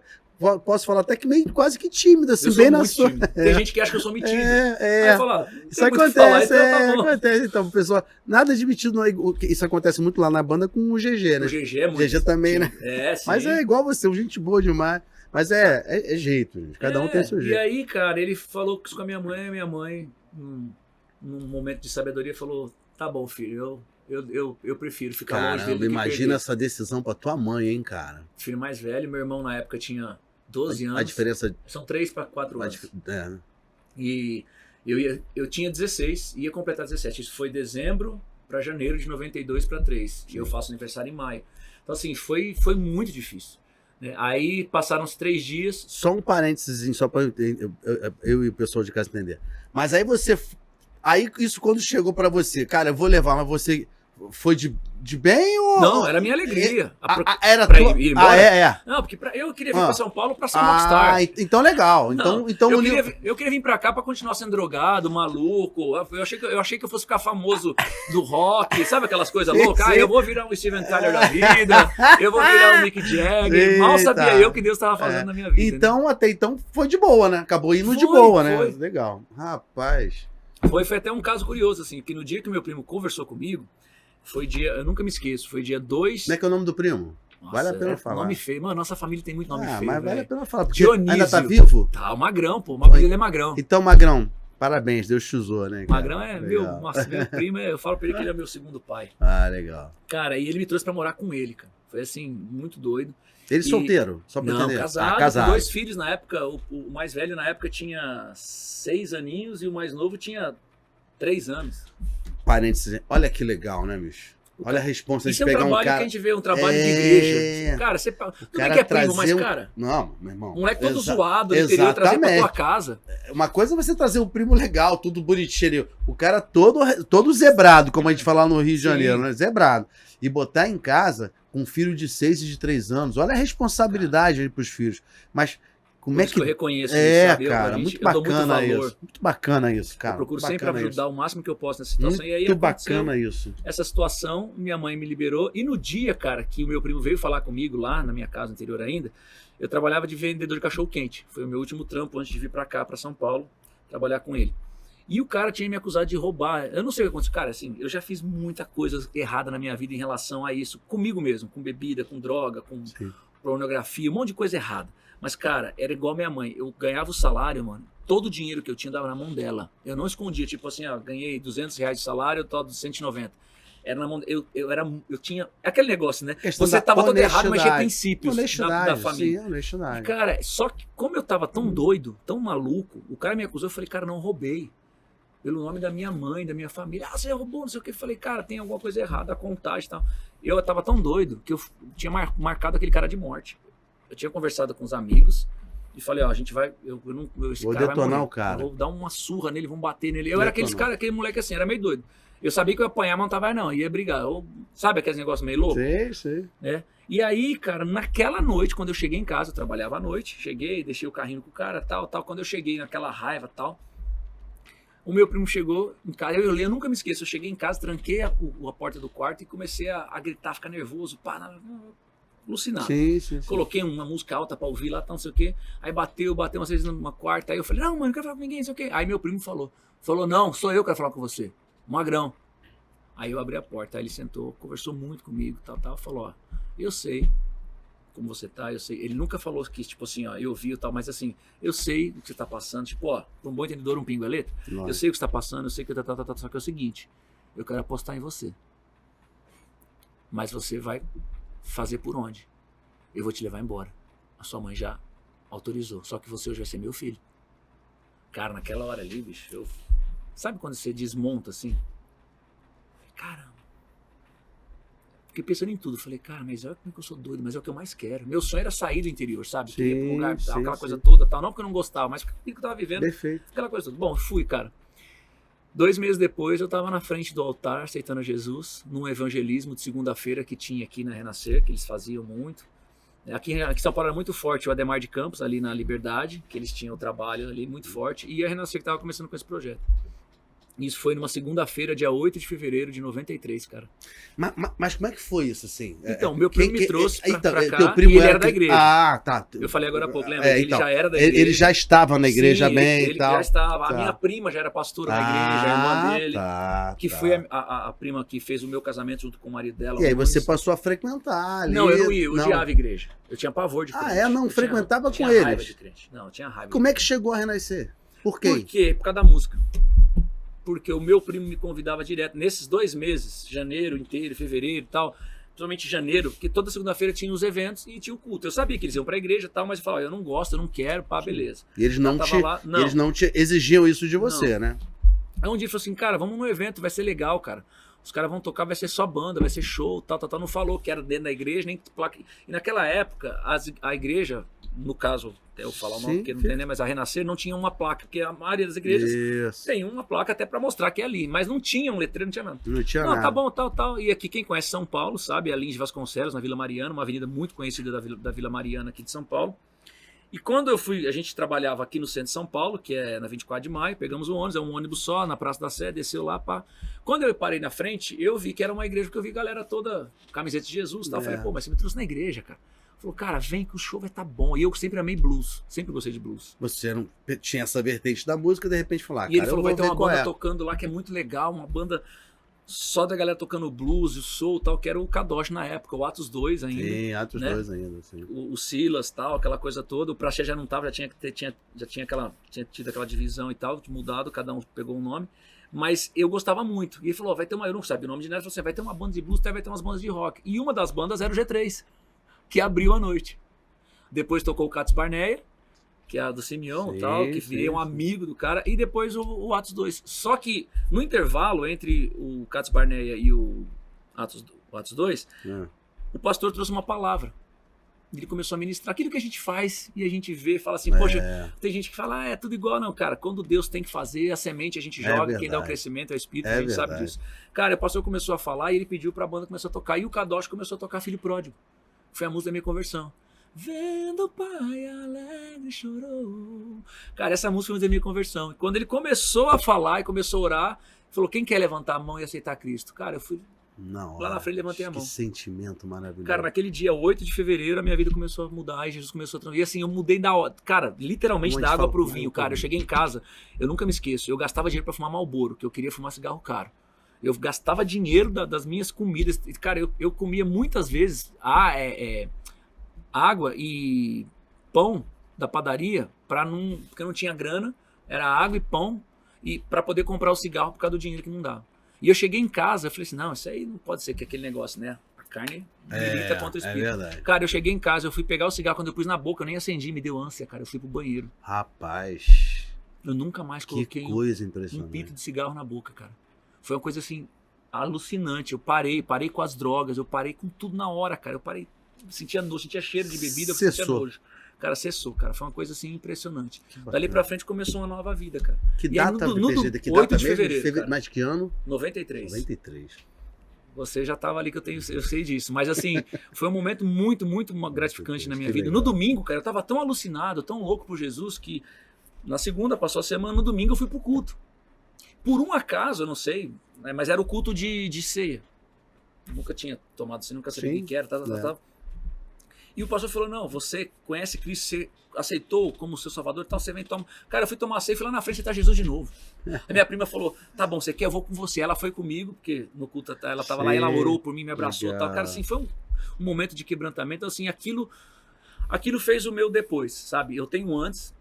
Posso falar até que meio quase que tímido, assim, bem na sua... Tem gente que acha que eu sou metido. Aí eu falo: isso acontece, acontece. Então, pessoal, nada de metido. Isso acontece muito lá na banda com o GG, né? O GG é muito. O GG também, né? Sim. Mas é igual você, gente boa demais. Mas é jeito, gente. Cada um tem seu jeito. E aí, cara, ele falou isso com a minha mãe, num momento de sabedoria, falou: tá bom, filho, eu prefiro ficar longe dele do que imagina essa decisão pra tua mãe, hein, cara? Filho mais velho, meu irmão na época tinha 12 anos. A diferença... São 3 para 4 anos. E eu tinha 16, ia completar 17. Isso foi dezembro para janeiro de 92 para 3. E eu faço aniversário em maio. Então, assim, foi muito difícil. Aí passaram uns 3 dias. Só um parênteses, só para eu e o pessoal de casa entender. Mas aí você... Aí isso quando chegou para você, cara, eu vou levar, mas você... Foi de bem ou... Não, era a minha alegria. Era pra ir embora. Ah, Não, porque eu queria vir pra São Paulo pra ser um rockstar. Então legal. Então eu queria vir pra cá pra continuar sendo drogado, maluco. Eu achei que eu fosse ficar famoso do rock, sabe aquelas coisas loucas? Eu vou virar um Steven Tyler da vida, eu vou virar um Mick Jagger. Mal sabia eu que Deus estava fazendo na minha vida. Então, até então, foi de boa, né? Acabou indo de boa, né? Legal. Rapaz. Foi até um caso curioso, assim, que no dia que meu primo conversou comigo, eu nunca me esqueço, foi dia 2... Como é que é o nome do primo? Nossa, vale a pena falar. Nome feio. Mano, nossa família tem muito nome feio, mas vale a pena falar, porque Dionísio. Ainda tá vivo? Tá, o Magrão, pô. O Magrão dele é Magrão. Então, Magrão, parabéns, Deus te usou, né, cara? Magrão é meu primo, eu falo pra ele que ele é meu segundo pai. Legal. Cara, e ele me trouxe pra morar com ele, cara. Foi assim, muito doido. Ele solteiro? Só pra entender. Casado, com 2 filhos na época. O mais velho na época tinha 6 aninhos e o mais novo tinha 3 anos. Parênteses, olha que legal, né, bicho? Olha a responsa de Isso é um pegar trabalho um cara... que a gente vê, um trabalho de igreja. Cara, você... Tudo bem que é primo, mas, cara... Não, meu irmão. Moleque todo zoado no interior, trazer pra tua casa. Uma coisa é você trazer um primo legal, tudo bonitinho ali. O cara todo zebrado, como a gente fala no Rio de Janeiro, né? Zebrado. E botar em casa com um filho de 6 e de 3 anos. Olha a responsabilidade aí pros filhos. Mas... Como é que eu reconheço isso, sabe? Cara, muito bacana isso. Muito bacana isso, cara. Eu procuro sempre ajudar o máximo que eu posso nessa situação. Muito e aí bacana isso. Essa situação, minha mãe me liberou. E no dia, cara, que o meu primo veio falar comigo lá na minha casa anterior ainda, eu trabalhava de vendedor de cachorro-quente. Foi o meu último trampo antes de vir pra cá, pra São Paulo, trabalhar com ele. E o cara tinha me acusado de roubar. Eu não sei o que aconteceu. Cara, assim, eu já fiz muita coisa errada na minha vida em relação a isso. Comigo mesmo, com bebida, com droga, com pornografia, um monte de coisa errada. Mas, cara, era igual minha mãe. Eu ganhava o salário, mano. Todo o dinheiro que eu tinha dava na mão dela. Eu não escondia. Tipo assim, ó, ganhei R$200 de salário, eu tô de 190. Era na mão... Eu tinha... Aquele negócio, né? Você tava todo errado, mas tinha princípios da família. Sim, honestidade. E, cara, só que como eu tava tão doido, tão maluco, o cara me acusou, eu falei, cara, não roubei. Pelo nome da minha mãe, da minha família. Ah, você roubou, não sei o que. Eu falei, cara, tem alguma coisa errada, a contagem e tal. Eu tava tão doido que eu tinha marcado aquele cara de morte. Eu tinha conversado com os amigos e falei, ó, a gente vai... Vou detonar o cara. Vou dar uma surra nele, vamos bater nele. Eu era aquele moleque assim, era meio doido. Eu sabia que eu ia apanhar, mas não tava não, ia brigar. Sabe aqueles negócios meio loucos? Sei. É. E aí, cara, naquela noite, quando eu cheguei em casa, eu trabalhava à noite, cheguei, deixei o carrinho com o cara, tal. Quando eu cheguei naquela raiva, tal, o meu primo chegou em casa, eu nunca me esqueço, eu cheguei em casa, tranquei a porta do quarto e comecei a gritar, ficar nervoso, alucinado. Sim. Coloquei uma música alta pra ouvir lá, não sei o quê. Aí bateu umas vezes numa quarta. Aí eu falei, não, mano, não quero falar com ninguém, não sei o quê. Aí meu primo falou, não, sou eu que quero falar com você. Magrão. Aí eu abri a porta, aí ele sentou, conversou muito comigo, tal. Falou, ó, eu sei como você tá, eu sei. Ele nunca falou que, tipo assim, ó, eu vi e tal, mas assim, eu sei o que você tá passando. Tipo, ó, pra um bom entendedor, um pingo é letra. Eu sei o que você tá passando, eu sei que só que é o seguinte, eu quero apostar em você. Mas você vai fazer por onde? Eu vou te levar embora. A sua mãe já autorizou. Só que você hoje vai ser meu filho. Cara, naquela hora ali, bicho, sabe quando você desmonta assim? Caramba. Fiquei pensando em tudo. Falei, cara, mas olha como é que eu sou doido, mas é o que eu mais quero. Meu sonho era sair do interior, sabe? Sim, ir pra um lugar, aquela coisa toda, tal. Não porque eu não gostava, mas porque eu tava vivendo. Perfeito. Aquela coisa toda. Bom, fui, cara. 2 meses depois, eu estava na frente do altar, aceitando Jesus, num evangelismo de segunda-feira que tinha aqui na Renascer, que eles faziam muito. Aqui em São Paulo era muito forte o Ademar de Campos, ali na Liberdade, que eles tinham o trabalho ali muito forte, e a Renascer que estava começando com esse projeto. Isso foi numa segunda-feira, dia 8 de fevereiro de 93, cara. Mas como é que foi isso, assim? Então, meu primo me trouxe pra cá, teu primo e ele era da igreja. Ah, tá. Eu falei agora há pouco, lembra? Ele já era da igreja. Ele já estava na igreja. Sim, bem ele e tal. Já estava. Tá. A minha prima já era pastora na igreja, a irmã dele. Que foi a prima que fez o meu casamento junto com o marido dela. E aí você passou a frequentar ali. Não, eu não ia, eu odiava a igreja. Eu tinha pavor de crente. Não frequentava com tinha eles? Raiva de crente. Não, eu tinha raiva. Como é que chegou a renascer? Por quê? Por quê? Por causa da música. Porque o meu primo me convidava direto. Nesses 2 meses, janeiro inteiro, fevereiro e tal, principalmente janeiro, porque toda segunda-feira tinha os eventos e tinha o culto. Eu sabia que eles iam pra igreja e tal, mas eu falava, eu não gosto, eu não quero, pá, beleza. E eles não te exigiam isso de você, né? Aí um dia ele falou assim, cara, vamos no evento, vai ser legal, cara. Os caras vão tocar, vai ser só banda, vai ser show, tal. Não falou que era dentro da igreja, nem placa. E naquela época, a igreja, no caso, eu vou falar o nome porque não tem, né? Mas a Renascer não tinha uma placa, porque a maioria das igrejas tem uma placa até pra mostrar que é ali, mas não tinha um letreiro, não tinha nada. Não tinha nada. Tá bom, tal. E aqui quem conhece São Paulo, sabe? A Lins de Vasconcelos, na Vila Mariana, uma avenida muito conhecida da Vila Mariana aqui de São Paulo. E quando eu fui, a gente trabalhava aqui no centro de São Paulo, que é na 24 de maio, pegamos o ônibus, é um ônibus só, na Praça da Sé, desceu lá, pá. Quando eu parei na frente, eu vi que era uma igreja, porque eu vi galera toda, camiseta de Jesus e tal. Eu falei, pô, mas você me trouxe na igreja, cara. Falou, cara, vem que o show vai estar bom. E eu sempre amei blues, sempre gostei de blues. Você não tinha essa vertente da música, de repente falou, e ele falou, vai ter uma banda tocando lá que é muito legal, uma banda só da galera tocando blues, o soul e tal, que era o Kadosh na época, o Atos 2 ainda. Sim, Atos 2 ainda, sim. O Silas tal, aquela coisa toda. O Praxé já não tava, já tinha tido aquela divisão e tal, mudado, cada um pegou um nome. Mas eu gostava muito. E ele falou, vai ter uma, eu não sabia o nome de nada, ele falou assim, vai ter uma banda de blues, vai ter umas bandas de rock. E uma das bandas era o G3, que abriu a noite. Depois tocou o Cats Barneia, que é a do Simeão e tal, que virei um amigo do cara, e depois o Atos 2. Só que no intervalo entre o Cats Barneia e o Atos 2, o pastor trouxe uma palavra. Ele começou a ministrar aquilo que a gente faz e a gente vê, fala assim, poxa, tem gente que fala, é tudo igual. Não, cara, quando Deus tem que fazer, a semente a gente joga, quem dá o crescimento é o Espírito, a gente sabe disso. Cara, o pastor começou a falar e ele pediu pra banda começar a tocar, e o Kadosh começou a tocar Filho Pródigo. Foi a música da minha conversão. Vendo o pai alegre chorou. Cara, essa música foi a música da minha conversão. E quando ele começou a falar e começou a orar, falou, quem quer levantar a mão e aceitar Cristo? Cara, eu fui... lá na frente levantei a mão. Que sentimento maravilhoso. Cara, naquele dia 8 de fevereiro a minha vida começou a mudar e Jesus começou a transformar. E assim, eu mudei cara, literalmente da água pro vinho, cara. Eu cheguei em casa, eu nunca me esqueço, eu gastava dinheiro pra fumar Marlboro, que eu queria fumar cigarro caro. Eu gastava dinheiro das minhas comidas. Cara, eu comia muitas vezes água e pão da padaria porque eu não tinha grana, era água e pão e para poder comprar o cigarro por causa do dinheiro que não dava. E eu cheguei em casa, eu falei assim, não, isso aí não pode ser que aquele negócio, né? A carne milita contra o espírito. Verdade. Cara, eu cheguei em casa, eu fui pegar o cigarro, quando eu pus na boca, eu nem acendi, me deu ânsia, cara, eu fui pro banheiro. Rapaz. Eu nunca mais coloquei um pito de cigarro na boca, cara. Foi uma coisa assim, alucinante. Eu parei com as drogas, eu parei com tudo na hora, cara. Eu parei, sentia nojo, sentia cheiro de bebida, eu sentia nojo. Cara, cessou, cara. Foi uma coisa assim impressionante. Dali pra frente começou uma nova vida, cara. Que data, PG? Que 8 data de fevereiro. Mais de que ano? 93. 93. Você já tava ali que eu sei disso. Mas assim, foi um momento muito, muito gratificante na minha vida. No domingo, cara, eu tava tão alucinado, tão louco por Jesus, que na segunda passou a semana, no domingo eu fui pro culto. Por um acaso, eu não sei, né, mas era o culto de ceia. Nunca tinha tomado ceia, nunca sabia o que era, tal. E o pastor falou, não, você conhece Cristo, você aceitou como seu salvador, tal, você vem tomar. Cara, eu fui tomar ceia e fui lá na frente e tá Jesus de novo. A minha prima falou, tá bom, você quer, eu vou com você. Ela foi comigo, porque no culto ela tava lá, ela orou por mim, me abraçou e tal. Cara, assim, foi um momento de quebrantamento. Então, assim, aquilo fez o meu depois, sabe? Eu tenho antes,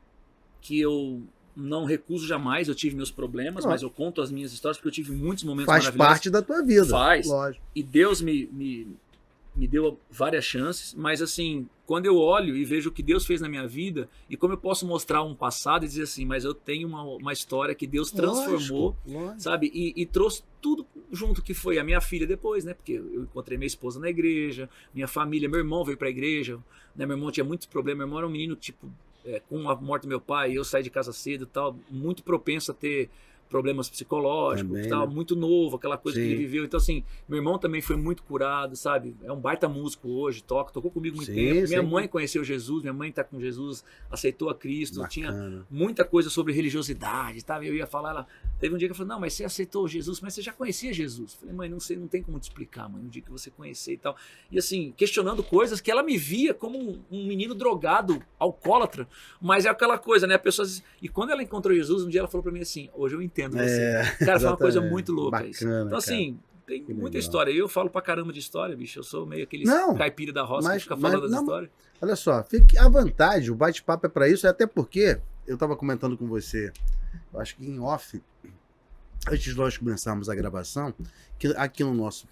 que eu não recuso jamais, eu tive meus problemas, mas eu conto as minhas histórias, porque eu tive muitos momentos maravilhosos. Faz parte da tua vida. Faz. Lógico. E Deus me deu várias chances, mas assim, quando eu olho e vejo o que Deus fez na minha vida, e como eu posso mostrar um passado e dizer assim, mas eu tenho uma história que Deus transformou, lógico. Sabe? E trouxe tudo junto, que foi a minha filha depois, né? Porque eu encontrei minha esposa na igreja, minha família, meu irmão veio pra igreja, né? Meu irmão tinha muitos problemas, meu irmão era um menino, tipo, com a morte do meu pai, eu saí de casa cedo e tal, muito propenso a ter problemas psicológicos, também, tal, né? Muito novo, aquela coisa que ele viveu. Então, assim, meu irmão também foi muito curado, sabe? É um baita músico hoje, tocou comigo muito tempo. Minha mãe conheceu Jesus, minha mãe tá com Jesus, aceitou a Cristo. Bacana. Tinha muita coisa sobre religiosidade, tá? Eu ia falar, ela teve um dia que eu falei, não, mas você aceitou Jesus, mas você já conhecia Jesus. Eu falei, mãe, não sei, não tem como te explicar, mãe, um dia que você conhecer e tal. E assim, questionando coisas que ela me via como um menino drogado, alcoólatra, mas é aquela coisa, né? A pessoa, e quando ela encontrou Jesus, um dia ela falou pra mim assim, hoje eu entendo você. Cara, foi uma coisa muito louca. Bacana, isso. Então, assim, tem muita história. Eu falo pra caramba de história, bicho. Eu sou meio aquele caipira da roça que fica falando das histórias. Olha só, fique à vontade, o bate-papo é pra isso, até porque eu tava comentando com você, eu acho que em off, antes de nós começarmos a gravação, que aqui no nosso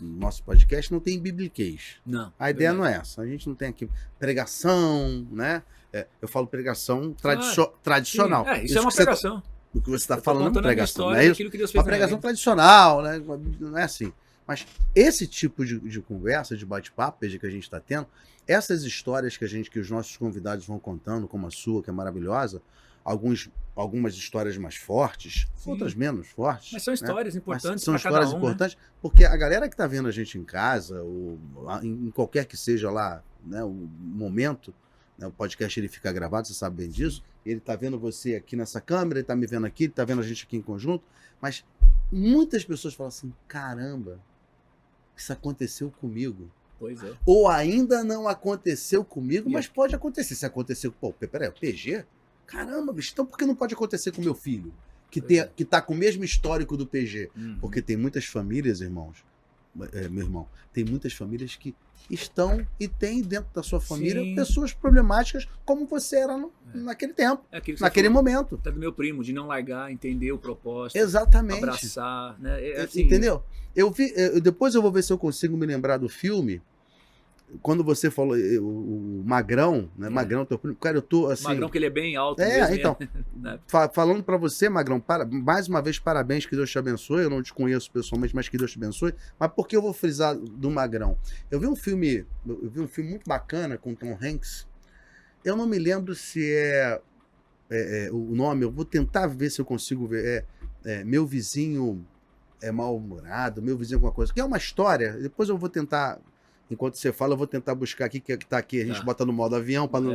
podcast não tem bibliquês. Não. A ideia não é essa. A gente não tem aqui pregação, né? Eu falo pregação tradicional. Isso é uma pregação. O que você está falando é pregação, não é isso? Que Deus fez uma pregação tradicional, né? Não é assim. Mas esse tipo de conversa, de bate-papo que a gente está tendo, essas histórias que os nossos convidados vão contando, como a sua, que é maravilhosa, algumas histórias mais fortes, outras menos fortes. Mas são histórias importantes. São histórias importantes, né? Porque a galera que está vendo a gente em casa, ou em qualquer que seja lá, né, o momento, né, o podcast ele fica gravado, você sabe bem disso. Ele tá vendo você aqui nessa câmera, ele tá me vendo aqui, ele tá vendo a gente aqui em conjunto, mas muitas pessoas falam assim, caramba, isso aconteceu comigo. Pois é. Ou ainda não aconteceu comigo, mas pode acontecer. Se aconteceu, peraí, o PG? Caramba, bicho, então por que não pode acontecer com meu filho? Que tá com o mesmo histórico do PG? Porque tem muitas famílias, meu irmão, tem muitas famílias que estão e tem dentro da sua família pessoas problemáticas como você era naquele tempo, naquele momento. Até do meu primo, de não largar, entender o propósito. Exatamente. Abraçar, né? Assim, entendeu? Depois eu vou ver se eu consigo me lembrar do filme quando você falou o Magrão, né? Magrão, teu primo, cara, eu tô assim. Magrão, que ele é bem alto mesmo. Então, falando pra você, Magrão, mais uma vez, parabéns, que Deus te abençoe. Eu não te conheço pessoalmente, mas que Deus te abençoe. Mas por que eu vou frisar do Magrão? Eu vi um filme muito bacana com Tom Hanks. Eu não me lembro se o nome, eu vou tentar ver se eu consigo ver. Meu Vizinho é Mal-Humorado, Meu Vizinho alguma coisa. Que é uma história, depois eu vou tentar. Enquanto você fala, eu vou tentar buscar aqui, que tá aqui, a gente bota no modo avião, para não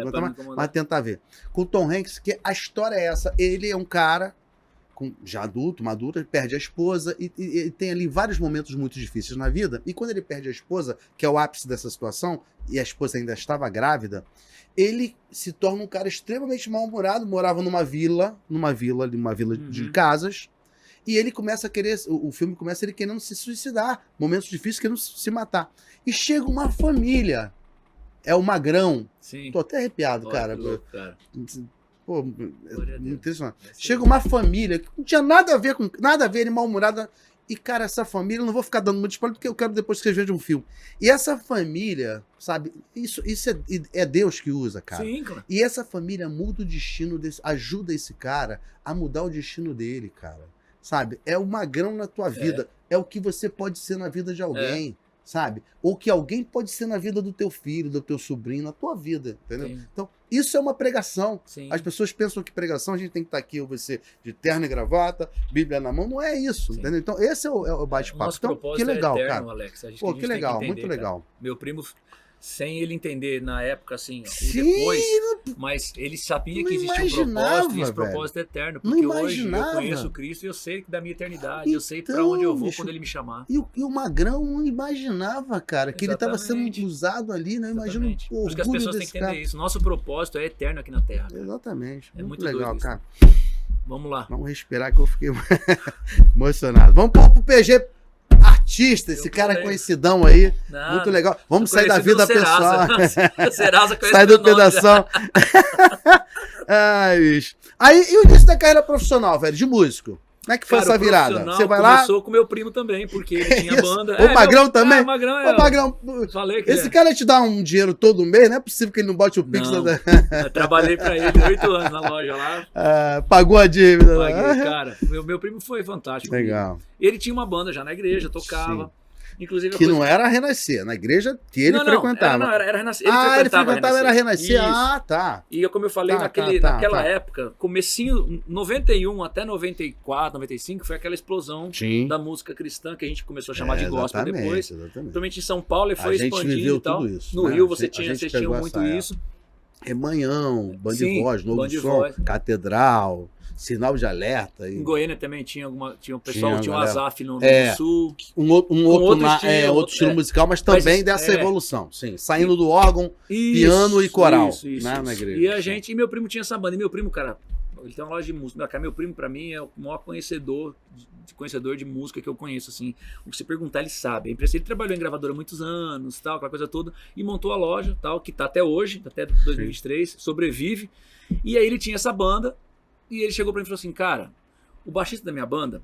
mas tentar ver. Com o Tom Hanks, que a história é essa, ele é um cara, já adulto, maduro, ele perde a esposa, e tem ali vários momentos muito difíceis na vida, e quando ele perde a esposa, que é o ápice dessa situação, e a esposa ainda estava grávida, ele se torna um cara extremamente mal-humorado, morava numa vila de casas, e ele começa a querer, o filme começa ele querendo se suicidar, momentos difíceis, querendo se matar. E chega uma família, é o Magrão. Sim. Tô até arrepiado, cara. Louco, cara. Pô, impressionante. Chega uma família que não tinha nada a ver, ele mal-humorado. E, cara, essa família, eu não vou ficar dando muito spoiler, porque eu quero depois que vocês vejam um filme. E essa família, sabe, isso é Deus que usa, cara. Sim, claro. E essa família muda o destino ajuda esse cara a mudar o destino dele, cara. Sabe? É o Magrão na tua vida. É o que você pode ser na vida de alguém, sabe? Ou que alguém pode ser na vida do teu filho, do teu sobrinho, na tua vida, entendeu? Sim. Então, isso é uma pregação. Sim. As pessoas pensam que pregação a gente tem que estar aqui, ou você de terno e gravata, Bíblia na mão. Não é isso, entendeu? Então, esse é o bate-papo. Nosso então, propósito que legal, é eterno, cara. Alex. Pô, que legal, entender, muito legal. Cara. Meu primo, sem ele entender na época, assim, Sim, e depois, mas ele sabia que existia um propósito, e esse propósito é eterno. Porque hoje eu conheço Cristo e eu sei da minha eternidade, então, eu sei pra onde eu vou quando ele me chamar. E o Magrão não imaginava, cara, que ele estava sendo usado ali, né? Imagina o Por isso que as pessoas têm que entender isso. Nosso propósito é eterno aqui na Terra. Cara. Exatamente. É muito legal, doido cara. Vamos lá. Vamos respirar que eu fiquei emocionado. Vamos pro PG artista, esse cara conhecidão aí. Nada. Muito legal. Vamos sair da vida pessoal. Serasa sai do pedação. Ai, bicho. Aí, e o início da carreira profissional, velho, de músico? Como é que foi essa virada? Você vai lá? Começou com meu primo também, porque ele tinha banda. O Magrão também? O Magrão Ô, Magrão, falei que esse cara te dá um dinheiro todo mês? Não é possível que ele não bote o Pix. Eu trabalhei pra ele 8 anos na loja lá. Pagou a dívida. Paguei, cara. Meu primo foi fantástico. Legal. Ele tinha uma banda já na igreja, tocava. Sim. Inclusive, que não era Renascer, na igreja que ele frequentava. Era Renascer. Ele frequentava, era Renascer. Ah, tá. E como eu falei, naquela época, comecinho, 91 até 94, 95, foi aquela explosão da música cristã que a gente começou a chamar de gospel depois. Principalmente em São Paulo, e foi expandindo e tal. Isso, no Rio vocês tinham muito isso. Remanhão, Band de Voz, Novo Som, Catedral. Sinal de alerta. Em Goiânia também tinha um pessoal, tinha um Azaf no Sul. Um outro estilo musical, mas também dessa evolução. Sim, saindo do órgão, piano e coral. Na igreja. E meu primo tinha essa banda. E meu primo, cara, ele tem uma loja de música. Meu primo, pra mim, é o maior conhecedor de música que eu conheço, assim. O que você perguntar, ele sabe. Ele trabalhou em gravadora há muitos anos, tal, aquela coisa toda, e montou a loja, tal, que tá até hoje, até 2023, sobrevive. E aí ele tinha essa banda. E ele chegou pra mim e falou assim, cara, o baixista da minha banda,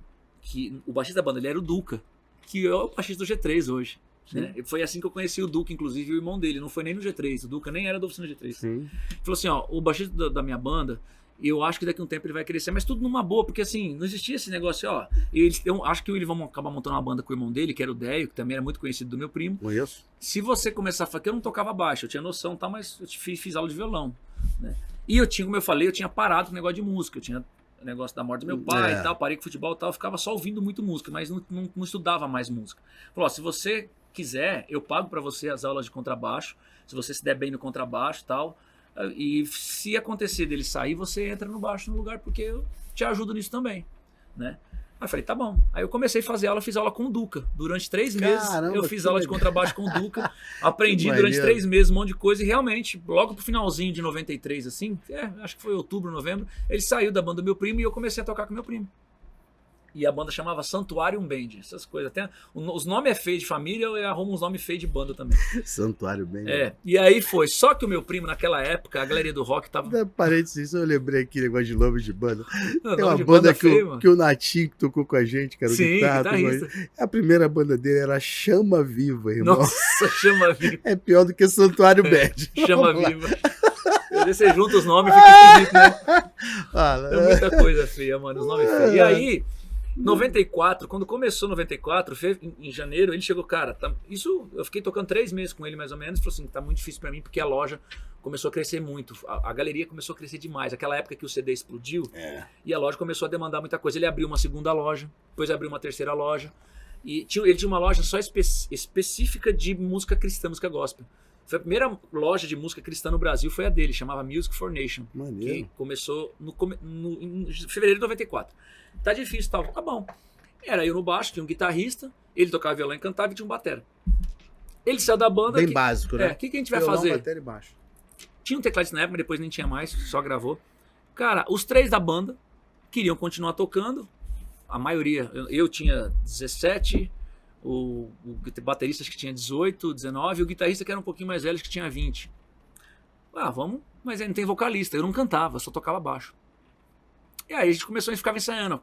o baixista da banda, ele era o Duca, que é o baixista do G3 hoje. Né? Foi assim que eu conheci o Duca, inclusive, e o irmão dele. Não foi nem no G3, o Duca nem era da oficina G3. Sim. Ele falou assim, ó, o baixista da minha banda, eu acho que daqui a um tempo ele vai crescer, mas tudo numa boa, porque assim, não existia esse negócio, ó. Eu acho que eles vão acabar montando uma banda com o irmão dele, que era o Deio, que também era muito conhecido do meu primo. Conheço. Se você começar a falar, que eu não tocava baixo, eu tinha noção, tá, mas eu fiz aula de violão, né? E eu tinha, como eu falei, eu tinha parado com o negócio de música. Eu tinha o negócio da morte do meu pai e tal, parei com futebol e tal, eu ficava só ouvindo muito música, mas não estudava mais música. Falou, ó, se você quiser, eu pago pra você as aulas de contrabaixo, se você se der bem no contrabaixo e tal, e se acontecer dele sair, você entra no baixo no lugar, porque eu te ajudo nisso também, né? Aí eu falei, tá bom. Aí eu comecei a fazer aula, fiz aula com o Duca. Durante 3 meses eu fiz aula de contrabaixo com o Duca. Aprendi durante 3 meses um monte de coisa. E realmente, logo pro finalzinho de 93, assim, acho que foi outubro, novembro, ele saiu da banda do meu primo e eu comecei a tocar com meu primo. E a banda chamava Santuarium Band, essas coisas. Até, os nomes é feio de família, eu arrumo uns nomes feios de banda também. Santuário Band. E aí foi. Só que o meu primo, naquela época, a galeria do rock tava... Parênteses, eu lembrei aqui, negócio de nome de banda. Não, tem uma de banda feio, que o Natinho que tocou com a gente, cara. Sim, guitarrista. A primeira banda dele era Chama Viva, irmão. Nossa, Chama Viva. É pior do que Santuário Band. Chama Viva. Você junta os nomes, fica esquisito, né? Tem muita coisa feia, mano, os nomes feios. E aí, 94, quando começou 94, em janeiro, ele chegou, cara, isso eu fiquei tocando 3 meses com ele mais ou menos, falou assim, tá muito difícil pra mim, porque a loja começou a crescer muito, a galeria começou a crescer demais, aquela época que o CD explodiu, e a loja começou a demandar muita coisa. Ele abriu uma segunda loja, depois abriu uma terceira loja, e ele tinha uma loja só específica de música cristã, música gospel. Foi a primeira loja de música cristã no Brasil, foi a dele, chamava Music for Nation. Maneiro. Que começou em fevereiro de 94. Tá difícil, tá bom. Era eu no baixo, tinha um guitarrista, ele tocava violão e cantava e tinha um batera. Ele saiu da banda... Bem básico, né? O que a gente vai violão, fazer? Batera e baixo. Tinha um tecladista na época, mas depois nem tinha mais, só gravou. Cara, os 3 da banda queriam continuar tocando, a maioria, eu tinha 17... O baterista acho que tinha 18, 19, e o guitarrista que era um pouquinho mais velho, acho que tinha 20. Vamos, mas ele não tem vocalista, eu não cantava, só tocava baixo. E aí a gente começou a ficar ensaiando.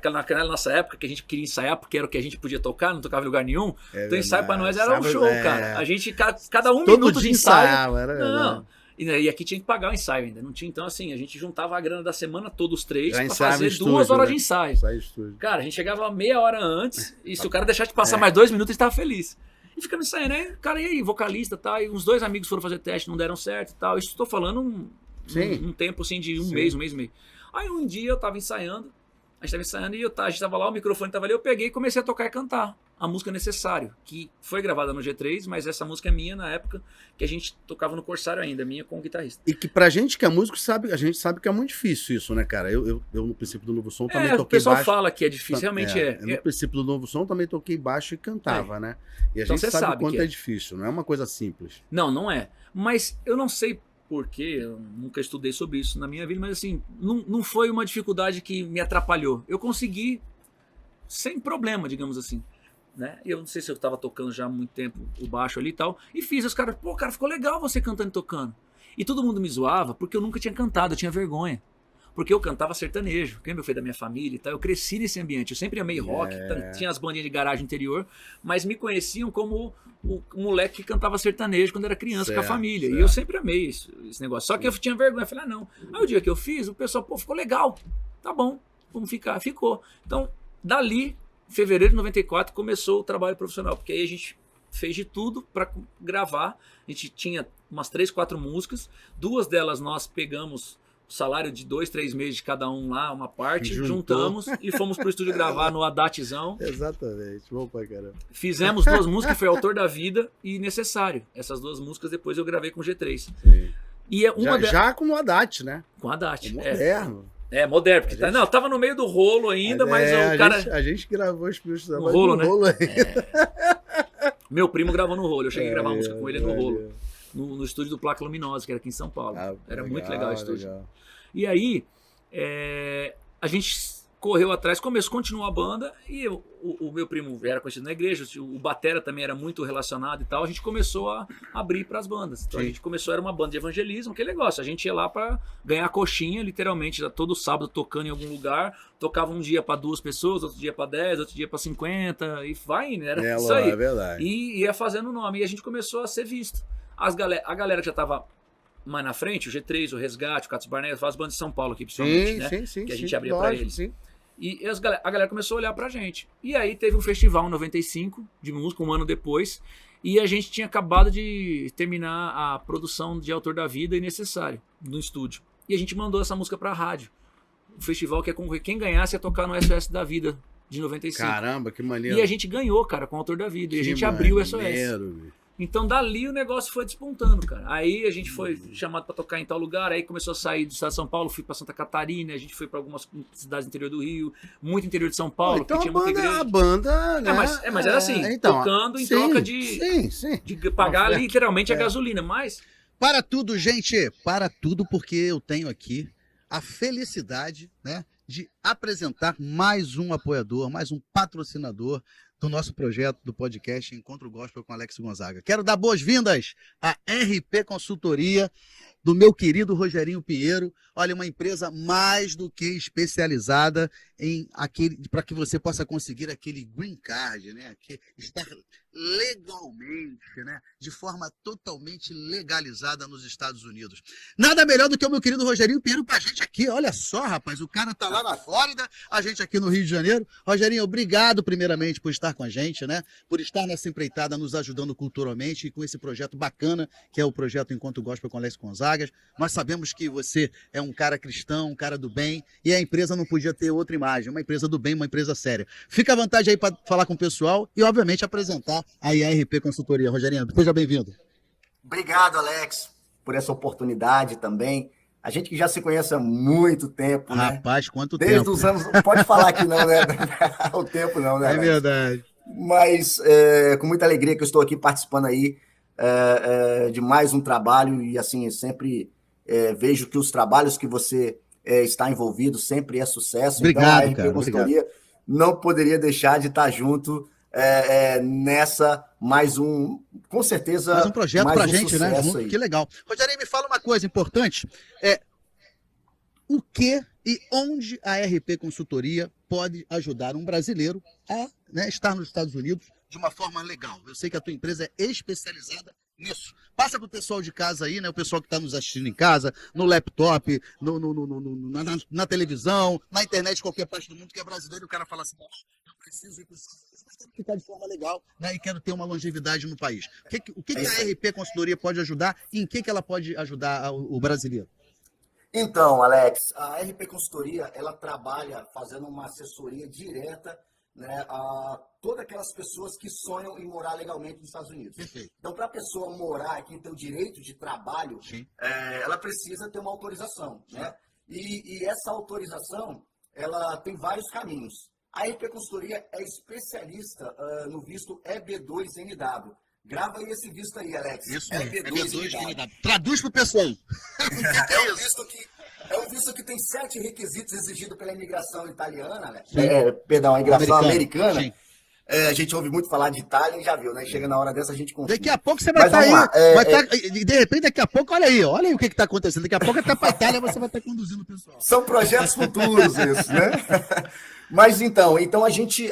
Naquela nossa época que a gente queria ensaiar porque era o que a gente podia tocar, não tocava em lugar nenhum. Então ensaio pra nós era um show, cara. A gente, cada um todo minuto de ensaio. Ensaiava, não. E aqui tinha que pagar o ensaio ainda, não tinha. Então, assim, a gente juntava a grana da semana, todos os 3, pra fazer estúdio, 2 horas né? de ensaio. Estúdio. Cara, a gente chegava meia hora antes, e se o cara deixasse de passar mais 2 minutos, ele tava feliz. E ficando ensaiando, né? Cara, e aí, vocalista, tá? E uns 2 amigos foram fazer teste, não deram certo e tal. Isso estou falando um tempo, assim, de um mês e meio. Aí um dia eu tava ensaiando, a gente tava ensaiando e a gente tava lá, o microfone tava ali, eu peguei e comecei a tocar e cantar a música Necessário, que foi gravada no G3, mas essa música é minha na época que a gente tocava no Corsário ainda, minha com o guitarrista. E que pra gente que é músico, a gente sabe que é muito difícil isso, né, cara? Eu no princípio do Novo Som também toquei baixo. O pessoal fala que é difícil, realmente No princípio do Novo Som também toquei baixo e cantava, né? E a então gente sabe o quanto é difícil, não é uma coisa simples. Não é. Mas eu não sei porquê, eu nunca estudei sobre isso na minha vida, mas assim, não foi uma dificuldade que me atrapalhou. Eu consegui sem problema, digamos assim. Né? Eu não sei se eu estava tocando já há muito tempo o baixo ali e tal, e fiz, os caras, pô, cara, ficou legal você cantando e tocando. E todo mundo me zoava porque eu nunca tinha cantado, eu tinha vergonha. Porque eu cantava sertanejo, que foi da minha família e tal, eu cresci nesse ambiente, eu sempre amei rock, tinha as bandinhas de garagem interior, mas me conheciam como o moleque que cantava sertanejo quando era criança com a família, e eu sempre amei esse negócio, só que eu tinha vergonha, eu falei, não. Aí o dia que eu fiz, o pessoal, pô, ficou legal, tá bom, vamos ficar, ficou. Então, dali, em fevereiro de 94, começou o trabalho profissional, porque aí a gente fez de tudo para gravar, a gente tinha umas 3, 4 músicas, 2 delas nós pegamos o salário de 2, 3 meses de cada um lá, uma parte, juntamos e fomos pro estúdio gravar no Haddadzão. Exatamente, bom pra caramba. Fizemos 2 músicas, foi Autor da Vida e Necessário. Essas 2 músicas depois eu gravei com o G3. Sim. E é uma já com o Haddad, né? Com o Haddad. Moderno. Moderno, porque tava no meio do rolo ainda, mas o cara... A gente gravou os primeiros trabalhos no rolo ainda. Meu primo gravou no rolo, eu cheguei a gravar uma música com ele no rolo. No estúdio do Placa Luminosa, que era aqui em São Paulo. Era muito legal o estúdio. Legal. E aí, a gente correu atrás, continuou a banda, e o meu primo era conhecido na igreja, o batera também era muito relacionado e tal, a gente começou a abrir para as bandas. Então a gente começou, era uma banda de evangelismo, que negócio, a gente ia lá para ganhar coxinha, literalmente, todo sábado tocando em algum lugar, tocava um dia para 2 pessoas, outro dia para 10, outro dia para 50, e vai indo, era isso aí. É verdade. E ia fazendo o nome, e a gente começou a ser visto. A galera que já estava mais na frente, o G3, o Resgate, o Catos Barnett, faz bandas de São Paulo aqui, principalmente, né? Sim, que a gente abria para eles. Sim. E a galera começou a olhar pra gente. E aí teve um festival em 95 de música, um ano depois, e a gente tinha acabado de terminar a produção de Autor da Vida e Necessário no estúdio. E a gente mandou essa música pra rádio. O festival que quem ganhasse ia tocar no SOS da Vida de 95. Caramba, que maneiro. E a gente ganhou, cara, com o Autor da Vida. E a gente abriu o SOS. Então dali o negócio foi despontando, cara. Aí a gente foi chamado para tocar em tal lugar, aí começou a sair do estado de São Paulo, fui para Santa Catarina, a gente foi para algumas cidades do interior do Rio, muito interior de São Paulo, então que tinha muita igreja. A banda, né? Mas era assim, então, tocando em troca de pagar literalmente a gasolina, mas... Para tudo, gente, para tudo, porque eu tenho aqui a felicidade, né, de apresentar mais um apoiador, mais um patrocinador do nosso projeto do podcast Encontro Gospel com Alex Gonzaga. Quero dar boas-vindas à RP Consultoria, do meu querido Rogerinho Pinheiro. Olha, uma empresa mais do que especializada para que você possa conseguir aquele green card, né? Estar legalmente, né? De forma totalmente legalizada nos Estados Unidos. Nada melhor do que o meu querido Rogerinho Pinheiro pra gente aqui. Olha só, rapaz, o cara tá lá na Flórida, a gente aqui no Rio de Janeiro. Rogerinho, obrigado primeiramente por estar com a gente, né? Por estar nessa empreitada nos ajudando culturalmente e com esse projeto bacana, que é o projeto Encontro Gospel com Alex Gonzaga. Nós sabemos que você é um cara cristão, um cara do bem, e a empresa não podia ter outra imagem, uma empresa do bem, uma empresa séria. Fica à vontade aí para falar com o pessoal e, obviamente, apresentar aí a RP Consultoria. Rogerinho, seja bem-vindo. Obrigado, Alex, por essa oportunidade também. A gente que já se conhece há muito tempo, né? Rapaz, quanto tempo. Desde os anos... Pode falar que não, né? O tempo não, né, Alex? É verdade. Mas com muita alegria que eu estou aqui participando aí de mais um trabalho e, assim, sempre vejo que os trabalhos que você está envolvido sempre é sucesso. Obrigado, então, a RP Consultoria não poderia deixar de estar junto nessa mais um, com certeza, mais um projeto pra gente, né? Junto, que legal. Rogerinho, me fala uma coisa importante, o que e onde a RP Consultoria pode ajudar um brasileiro a, né, estar nos Estados Unidos de uma forma legal? Eu sei que a tua empresa é especializada nisso. Passa para o pessoal de casa aí, né? O pessoal que está nos assistindo em casa, no laptop, na televisão, na internet, qualquer parte do mundo que é brasileiro, o cara fala assim, eu preciso ir para ficar de forma legal, né? E quero ter uma longevidade no país. O que a RP Consultoria pode ajudar e em que ela pode ajudar o brasileiro? Então, Alex, a RP Consultoria, ela trabalha fazendo uma assessoria direta, né, a todas aquelas pessoas que sonham em morar legalmente nos Estados Unidos. Perfeito. Então, para a pessoa morar aqui e ter o direito de trabalho, ela precisa ter uma autorização, né? E essa autorização, ela tem vários caminhos. A RP Consultoria é especialista no visto EB2NW. Grava aí esse visto aí, Alex. Isso aí, EB2NW. Traduz para o pessoal. É um visto que tem 7 requisitos exigidos pela imigração italiana, né? Perdão, a imigração americana. A gente ouve muito falar de Itália e já viu, né? Chega na hora dessa, a gente confia. Daqui a pouco você vai estar aí. De repente, daqui a pouco, olha aí o que está acontecendo. Daqui a pouco até para a Itália você vai estar conduzindo o pessoal. São projetos futuros esses, né? Mas então a gente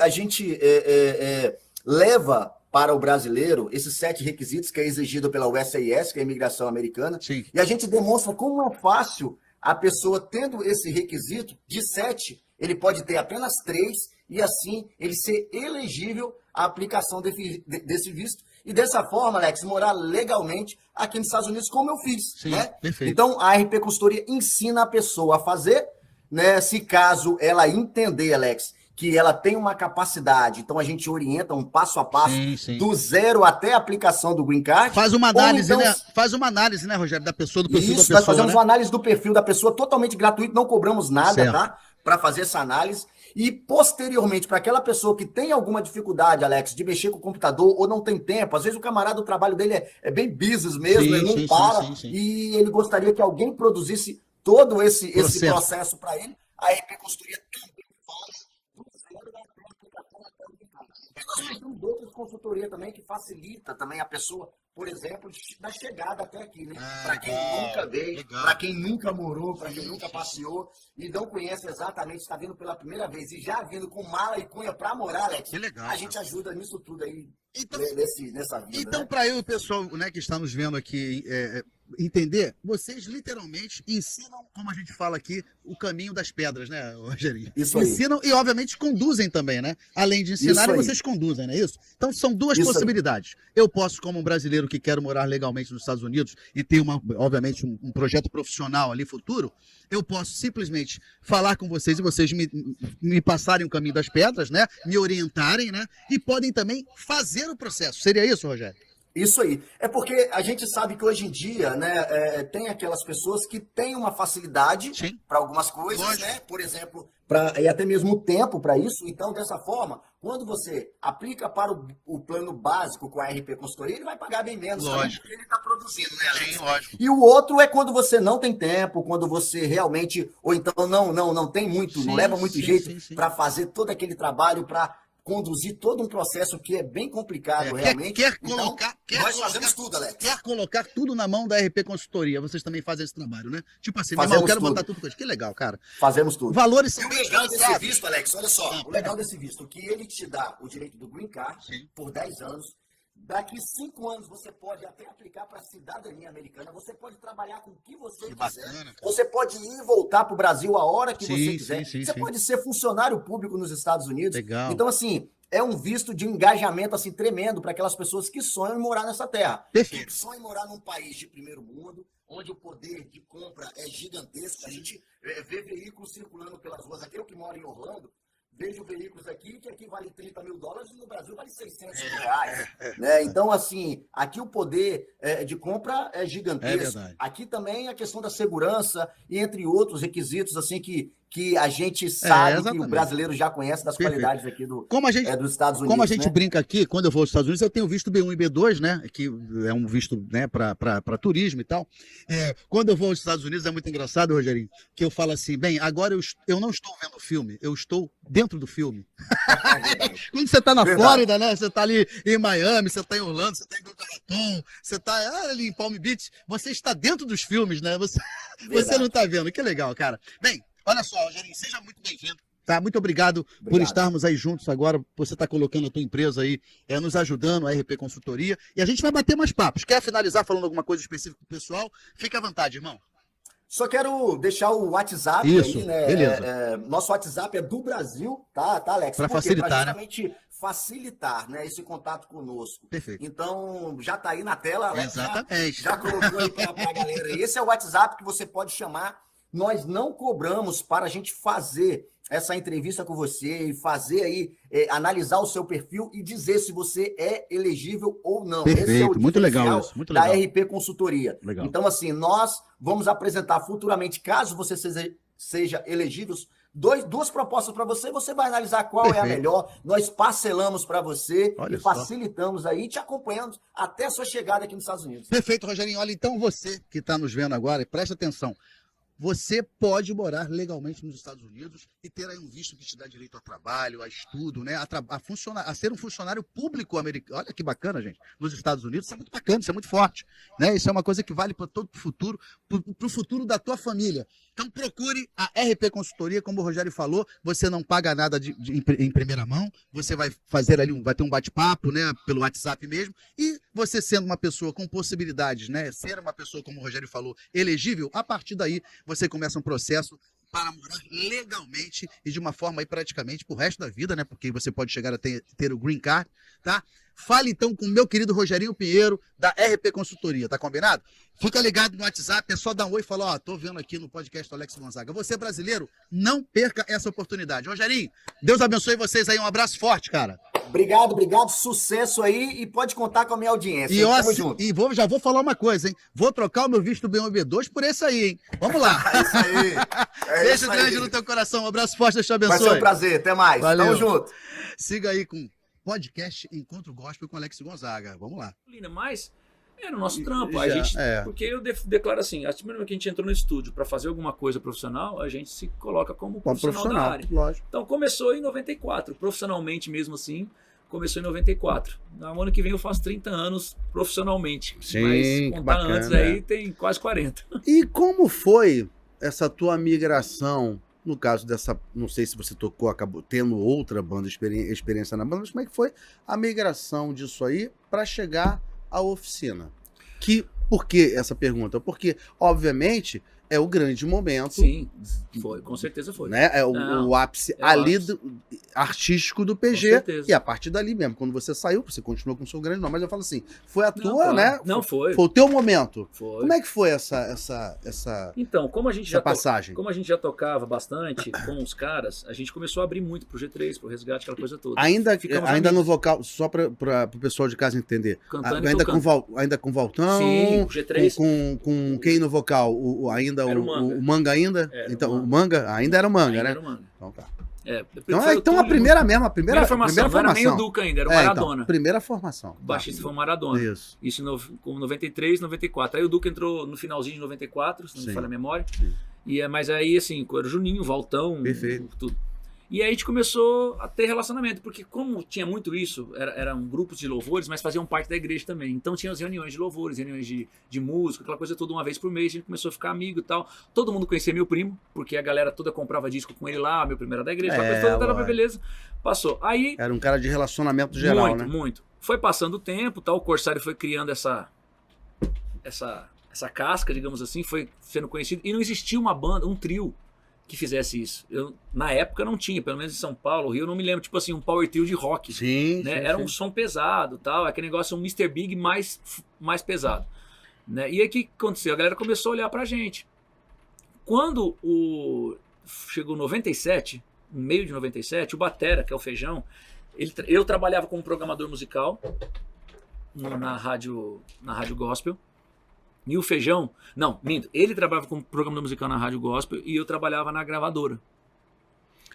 leva para o brasileiro esses 7 requisitos que é exigido pela USCIS, que é a imigração americana. Sim. E a gente demonstra como é fácil a pessoa tendo esse requisito de 7, ele pode ter apenas 3 e assim ele ser elegível à aplicação desse visto. E dessa forma, Alex, morar legalmente aqui nos Estados Unidos, como eu fiz. Sim, né? Perfeito. Então, a RP Consultoria ensina a pessoa a fazer, né? Se caso ela entender, Alex, que ela tem uma capacidade, então a gente orienta um passo a passo, do zero até a aplicação do Green Card. Faz uma análise, então, né? Faz uma análise, né, Rogério, do perfil da pessoa. Nós fazemos uma análise do perfil da pessoa totalmente gratuito, não cobramos nada, tá? Para fazer essa análise. E, posteriormente, para aquela pessoa que tem alguma dificuldade, Alex, de mexer com o computador ou não tem tempo, às vezes o camarada, o trabalho dele é bem business mesmo, ele não para, e ele gostaria que alguém produzisse todo esse processo para ele, a RP Consultoria também faz do zero da aplicação até o Green Card. Nós temos outras consultoria também que facilita também a pessoa, por exemplo, da chegada até aqui, né? Para quem nunca veio, para quem nunca morou, para quem nunca passeou e não conhece exatamente, está vindo pela primeira vez e já vindo com mala e cunha para morar, Alex, a gente ajuda nisso tudo aí, então, nessa vida. Então, né? para eu e o pessoal, né, que está nos vendo aqui entender, vocês literalmente ensinam, como a gente fala aqui, o caminho das pedras, né, Rogerinho? Isso aí. Ensinam e, obviamente, conduzem também, né? Além de ensinar, vocês conduzem, não é isso? Então, são duas possibilidades. Eu posso, como um brasileiro que quero morar legalmente nos Estados Unidos e ter, obviamente, um projeto profissional ali futuro, eu posso simplesmente falar com vocês e vocês me passarem o caminho das pedras, né? Me orientarem, né? E podem também fazer o processo. Seria isso, Rogério? Isso aí. É porque a gente sabe que hoje em dia, né, tem aquelas pessoas que têm uma facilidade para algumas coisas, né? Por exemplo, e até mesmo o tempo para isso. Então, dessa forma, quando você aplica para o plano básico com a RP Consultoria, ele vai pagar bem menos, Lógico. porque ele está produzindo, né, Alex? Sim, lógico. E o outro é quando você não tem tempo, quando você realmente, ou então não tem muito, não leva muito jeito para fazer todo aquele trabalho, para conduzir todo um processo que é bem complicado, realmente. Nós fazemos tudo, Alex. Quer colocar tudo na mão da RP Consultoria. Vocês também fazem esse trabalho, né? Tipo assim, eu quero botar tudo coisa. Que legal, cara. Fazemos tudo. Valores são. E o legal desse visto, Alex, olha só. O legal desse visto, que ele te dá o direito do Green Card por 10 anos. Daqui 5 anos você pode até aplicar para a cidadania americana, você pode trabalhar com o que você quiser, bacana, você pode ir e voltar para o Brasil a hora que você quiser, você pode ser funcionário público nos Estados Unidos. Legal. Então, assim, é um visto de engajamento assim, tremendo para aquelas pessoas que sonham em morar nessa terra. Perfeito. Que sonham em morar num país de primeiro mundo, onde o poder de compra é gigantesco. A gente vê veículos circulando pelas ruas. Aqui eu que moro em Orlando, vejo veículos aqui que aqui vale $30 mil e no Brasil vale $600 reais. Né? Então, assim, aqui o poder de compra é gigantesco. Aqui também a questão da segurança e entre outros requisitos assim que a gente sabe que o brasileiro já conhece das qualidades aqui dos Estados Unidos. Como a gente brinca aqui, quando eu vou aos Estados Unidos, eu tenho visto B1 e B2, né? Que é um visto, né, para turismo e tal. Quando eu vou aos Estados Unidos é muito engraçado, Rogerinho, que eu falo assim, bem, agora eu não estou vendo o filme, eu estou dentro do filme. Quando você está na Flórida, né? Você está ali em Miami, você está em Orlando, você está em Boca Raton, você está ali em Palm Beach, você está dentro dos filmes, né? Você não está vendo. Que legal, cara. Bem, olha só, Rogerinho, seja muito bem-vindo. Tá, muito obrigado por estarmos aí juntos agora. Você está colocando a tua empresa aí, nos ajudando, a RP Consultoria. E a gente vai bater mais papos. Quer finalizar falando alguma coisa específica pro pessoal? Fique à vontade, irmão. Só quero deixar o WhatsApp aí, né? Beleza. Nosso WhatsApp é do Brasil, tá Alex? Para facilitar, pra justamente facilitar, né, esse contato conosco. Perfeito. Então, já tá aí na tela, Alex. Exatamente. Já colocou aí pra galera. Esse é o WhatsApp que você pode chamar. Nós não cobramos para a gente fazer essa entrevista com você e fazer aí, analisar o seu perfil e dizer se você é elegível ou não. Perfeito, esse é o muito legal isso, muito legal. Da RP Consultoria. Legal. Então, assim, nós vamos apresentar futuramente, caso você seja elegível, duas propostas para você, você vai analisar qual é a melhor, nós parcelamos para você e facilitamos aí, te acompanhamos até a sua chegada aqui nos Estados Unidos. Perfeito, Rogerinho. Olha, então você que está nos vendo agora, presta atenção. Você pode morar legalmente nos Estados Unidos e ter aí um visto que te dá direito a trabalho, a estudo, né? A ser um funcionário público americano. Olha que bacana, gente. Nos Estados Unidos, isso é muito bacana, isso é muito forte, né? Isso é uma coisa que vale para todo o futuro, para o futuro da tua família. Então procure a RP Consultoria, como o Rogério falou, você não paga nada em primeira mão, você vai fazer ali, vai ter um bate-papo, né? Pelo WhatsApp mesmo, e você sendo uma pessoa com possibilidades, né? Ser uma pessoa, como o Rogério falou, elegível, a partir daí você começa um processo para morar legalmente e de uma forma aí praticamente pro resto da vida, né? Porque você pode chegar a ter o Green Card, tá? Fale então com o meu querido Rogerinho Pinheiro, da RP Consultoria, tá combinado? Fica ligado no WhatsApp, é só dar um oi e falar, ó, tô vendo aqui no podcast do Alex Gonzaga. Você brasileiro, não perca essa oportunidade. Rogerinho, Deus abençoe vocês aí, um abraço forte, cara. Obrigado, sucesso aí e pode contar com a minha audiência. Já vou falar uma coisa, hein? Vou trocar o meu visto B1 e B2 por esse aí, hein? Vamos lá. É isso aí. Beijo grande no teu coração, um abraço forte, Deus te abençoe. Vai ser um prazer, até mais. Valeu. Tamo junto. Siga aí com podcast Encontro Gospel com Alex Gonzaga. Vamos lá. Mas era o nosso trampo. A gente, porque eu declaro assim, a primeira vez que a gente entrou no estúdio para fazer alguma coisa profissional, a gente se coloca como profissional da área. Lógico. Então começou em 94, profissionalmente mesmo assim, começou em 94. No ano que vem eu faço 30 anos profissionalmente. Sim, mas contar bacana, antes aí tem quase 40. E como foi essa tua migração? No caso dessa, não sei se você tocou, acabou tendo outra banda, experiência na banda, mas como é que foi a migração disso aí para chegar à oficina? Por que essa pergunta? Porque, obviamente, é o grande momento. Sim, foi, com certeza foi. Né? É o ápice ali artístico do PG. E a partir dali mesmo, quando você saiu, você continuou com o seu grande nome. Mas eu falo assim, foi a tua, claro. né? Não, foi. Foi o teu momento. Foi. Como é que foi essa Então, como a gente passagem? Como a gente já tocava bastante com os caras, a gente começou a abrir muito pro G3, pro Resgate, aquela coisa toda. Ainda no vocal, só para o pessoal de casa entender. Cantando ainda com Valtão? Sim, o G3. Com quem no vocal? O Manga ainda? Então, o Manga ainda era o Manga, né? Era o Manga. Então tá. Então a primeira formação. Não era nem o Duca ainda, era o Maradona. Então, primeira formação. O baixista foi o Maradona. Isso em 93, 94. Aí o Duca entrou no finalzinho de 94, se não me falha a memória. Mas aí, assim, era o Juninho, o Valtão, tudo. E aí a gente começou a ter relacionamento, porque como tinha muito isso, eram grupos de louvores, mas faziam parte da igreja também. Então tinha as reuniões de louvores, reuniões de música, aquela coisa toda uma vez por mês, a gente começou a ficar amigo e tal. Todo mundo conhecia meu primo, porque a galera toda comprava disco com ele lá, meu primo era da igreja, aquela coisa toda, beleza. Passou. Aí, era um cara de relacionamento geral, né? Muito. Foi passando o tempo, tal, o Corsário foi criando essa casca, digamos assim, foi sendo conhecido, e não existia uma banda, um trio, que fizesse isso. Na época não tinha, pelo menos em São Paulo, Rio, eu não me lembro, tipo assim, um power trio de rock. Sim, né? Era um som pesado, tal, aquele negócio, um Mr. Big mais pesado. Né? E aí o que aconteceu? A galera começou a olhar pra gente. Quando chegou 97, no meio de 97, o Batera, que é o Feijão, eu trabalhava como programador musical na rádio Gospel. E o Feijão, não, minto, ele trabalhava como programador musical na Rádio Gospel e eu trabalhava na gravadora,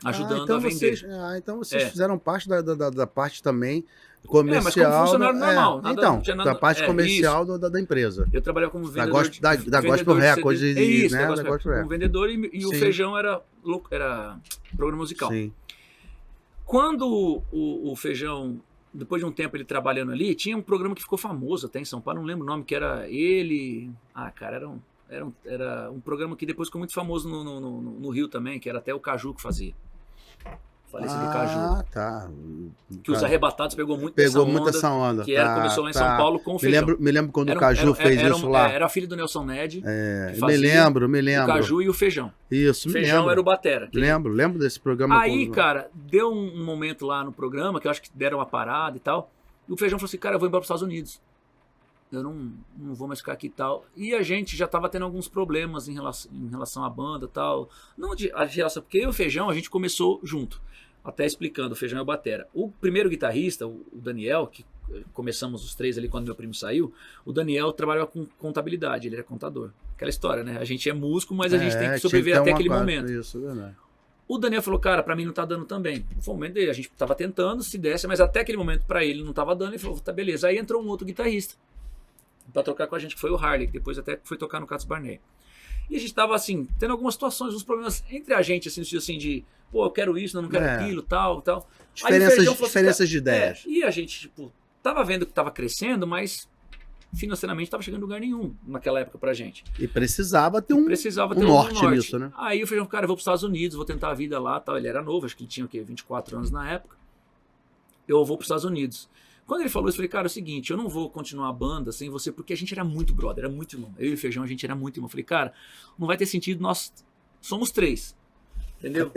ajudando a vender. Então vocês fizeram parte da parte também comercial. Mas como funcionário normal. Da parte comercial da empresa. Eu trabalhava como vendedor. Da Gospel Records. Né, como vendedor e o Feijão era programa musical. Sim. Quando o Feijão... Depois de um tempo ele trabalhando ali, tinha um programa que ficou famoso até em São Paulo, não lembro o nome, que era ele... cara, era um programa que depois ficou muito famoso no Rio também, que era até o Caju que fazia. Falecido Caju. Tá. Que os Arrebatados pegou muito essa onda. Que começou lá em São Paulo com o Feijão. Me lembro quando o Caju fez isso lá. Era filho do Nelson Ned. Me lembro. O Caju e o Feijão. Isso, o Feijão era o batera. Lembro desse programa. Aí, cara, deu um momento lá no programa, que eu acho que deram uma parada e tal, e o Feijão falou assim, cara, eu vou embora para os Estados Unidos. Eu não vou mais ficar aqui e tal. E a gente já tava tendo alguns problemas em relação à banda e tal. Não a relação, porque eu e o Feijão, a gente começou junto. Até explicando, o Feijão é o batera. O primeiro guitarrista, o Daniel, que começamos os três ali quando meu primo saiu, o Daniel trabalhava com contabilidade, ele era contador. Aquela história, né? A gente é músico, mas a gente tem que sobreviver até aquele momento. Isso, verdade. O Daniel falou, cara, pra mim não tá dando também. Foi o momento dele, a gente tava tentando, se desse, mas até aquele momento pra ele não tava dando, ele falou, tá beleza. Aí entrou um outro guitarrista pra tocar com a gente, que foi o Harley, que depois até foi tocar no Cats Barney. E a gente tava, assim, tendo algumas situações, uns problemas entre a gente, assim de, pô, eu quero isso, não quero aquilo, tal. Diferenças de ideias. E a gente, tipo, tava vendo que tava crescendo, mas financeiramente tava chegando em lugar nenhum naquela época pra gente. E precisava ter um norte nisso, né? Aí eu falei, cara, eu vou pros Estados Unidos, vou tentar a vida lá, tal. Ele era novo, acho que ele tinha, 24 anos na época. Eu vou pros Estados Unidos. Quando ele falou isso, eu falei, cara, é o seguinte, eu não vou continuar a banda sem você, porque a gente era muito brother, era muito irmão. Eu e o Feijão, a gente era muito irmão. Eu falei, cara, não vai ter sentido, nós somos três. Entendeu?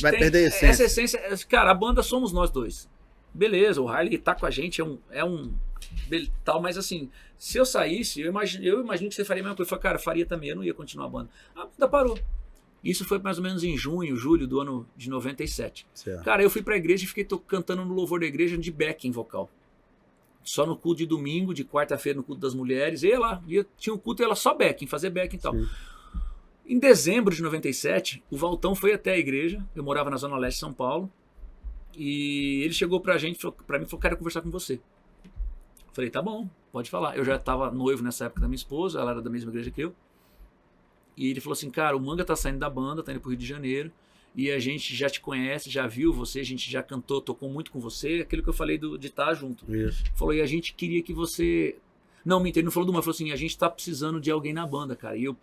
Vai perder a essência. Essa essência, cara, a banda somos nós dois. Beleza, o Harley tá com a gente, tal, mas assim, se eu saísse, eu imagino que você faria a mesma coisa. Eu falei, cara, faria também, eu não ia continuar a banda. A banda parou. Isso foi mais ou menos em julho do ano de 97. Certo. Cara, eu fui pra igreja e fiquei cantando no louvor da igreja de backing vocal. Só no culto de domingo, de quarta-feira no culto das mulheres. Tinha um culto e ela só backing, fazer backing e tal. Sim. Em dezembro de 97, o Valtão foi até a igreja. Eu morava na Zona Leste de São Paulo. E ele chegou pra mim e falou, quero conversar com você. Falei, tá bom, pode falar. Eu já tava noivo nessa época da minha esposa, ela era da mesma igreja que eu. E ele falou assim, cara, o Manga tá saindo da banda, tá indo pro Rio de Janeiro. E a gente já te conhece, já viu você, a gente já cantou, tocou muito com você. Aquilo que eu falei de estar junto. Isso. Falou, e a gente queria que você... Não, ele não falou do Manga, falou assim, a gente tá precisando de alguém na banda, cara. E eu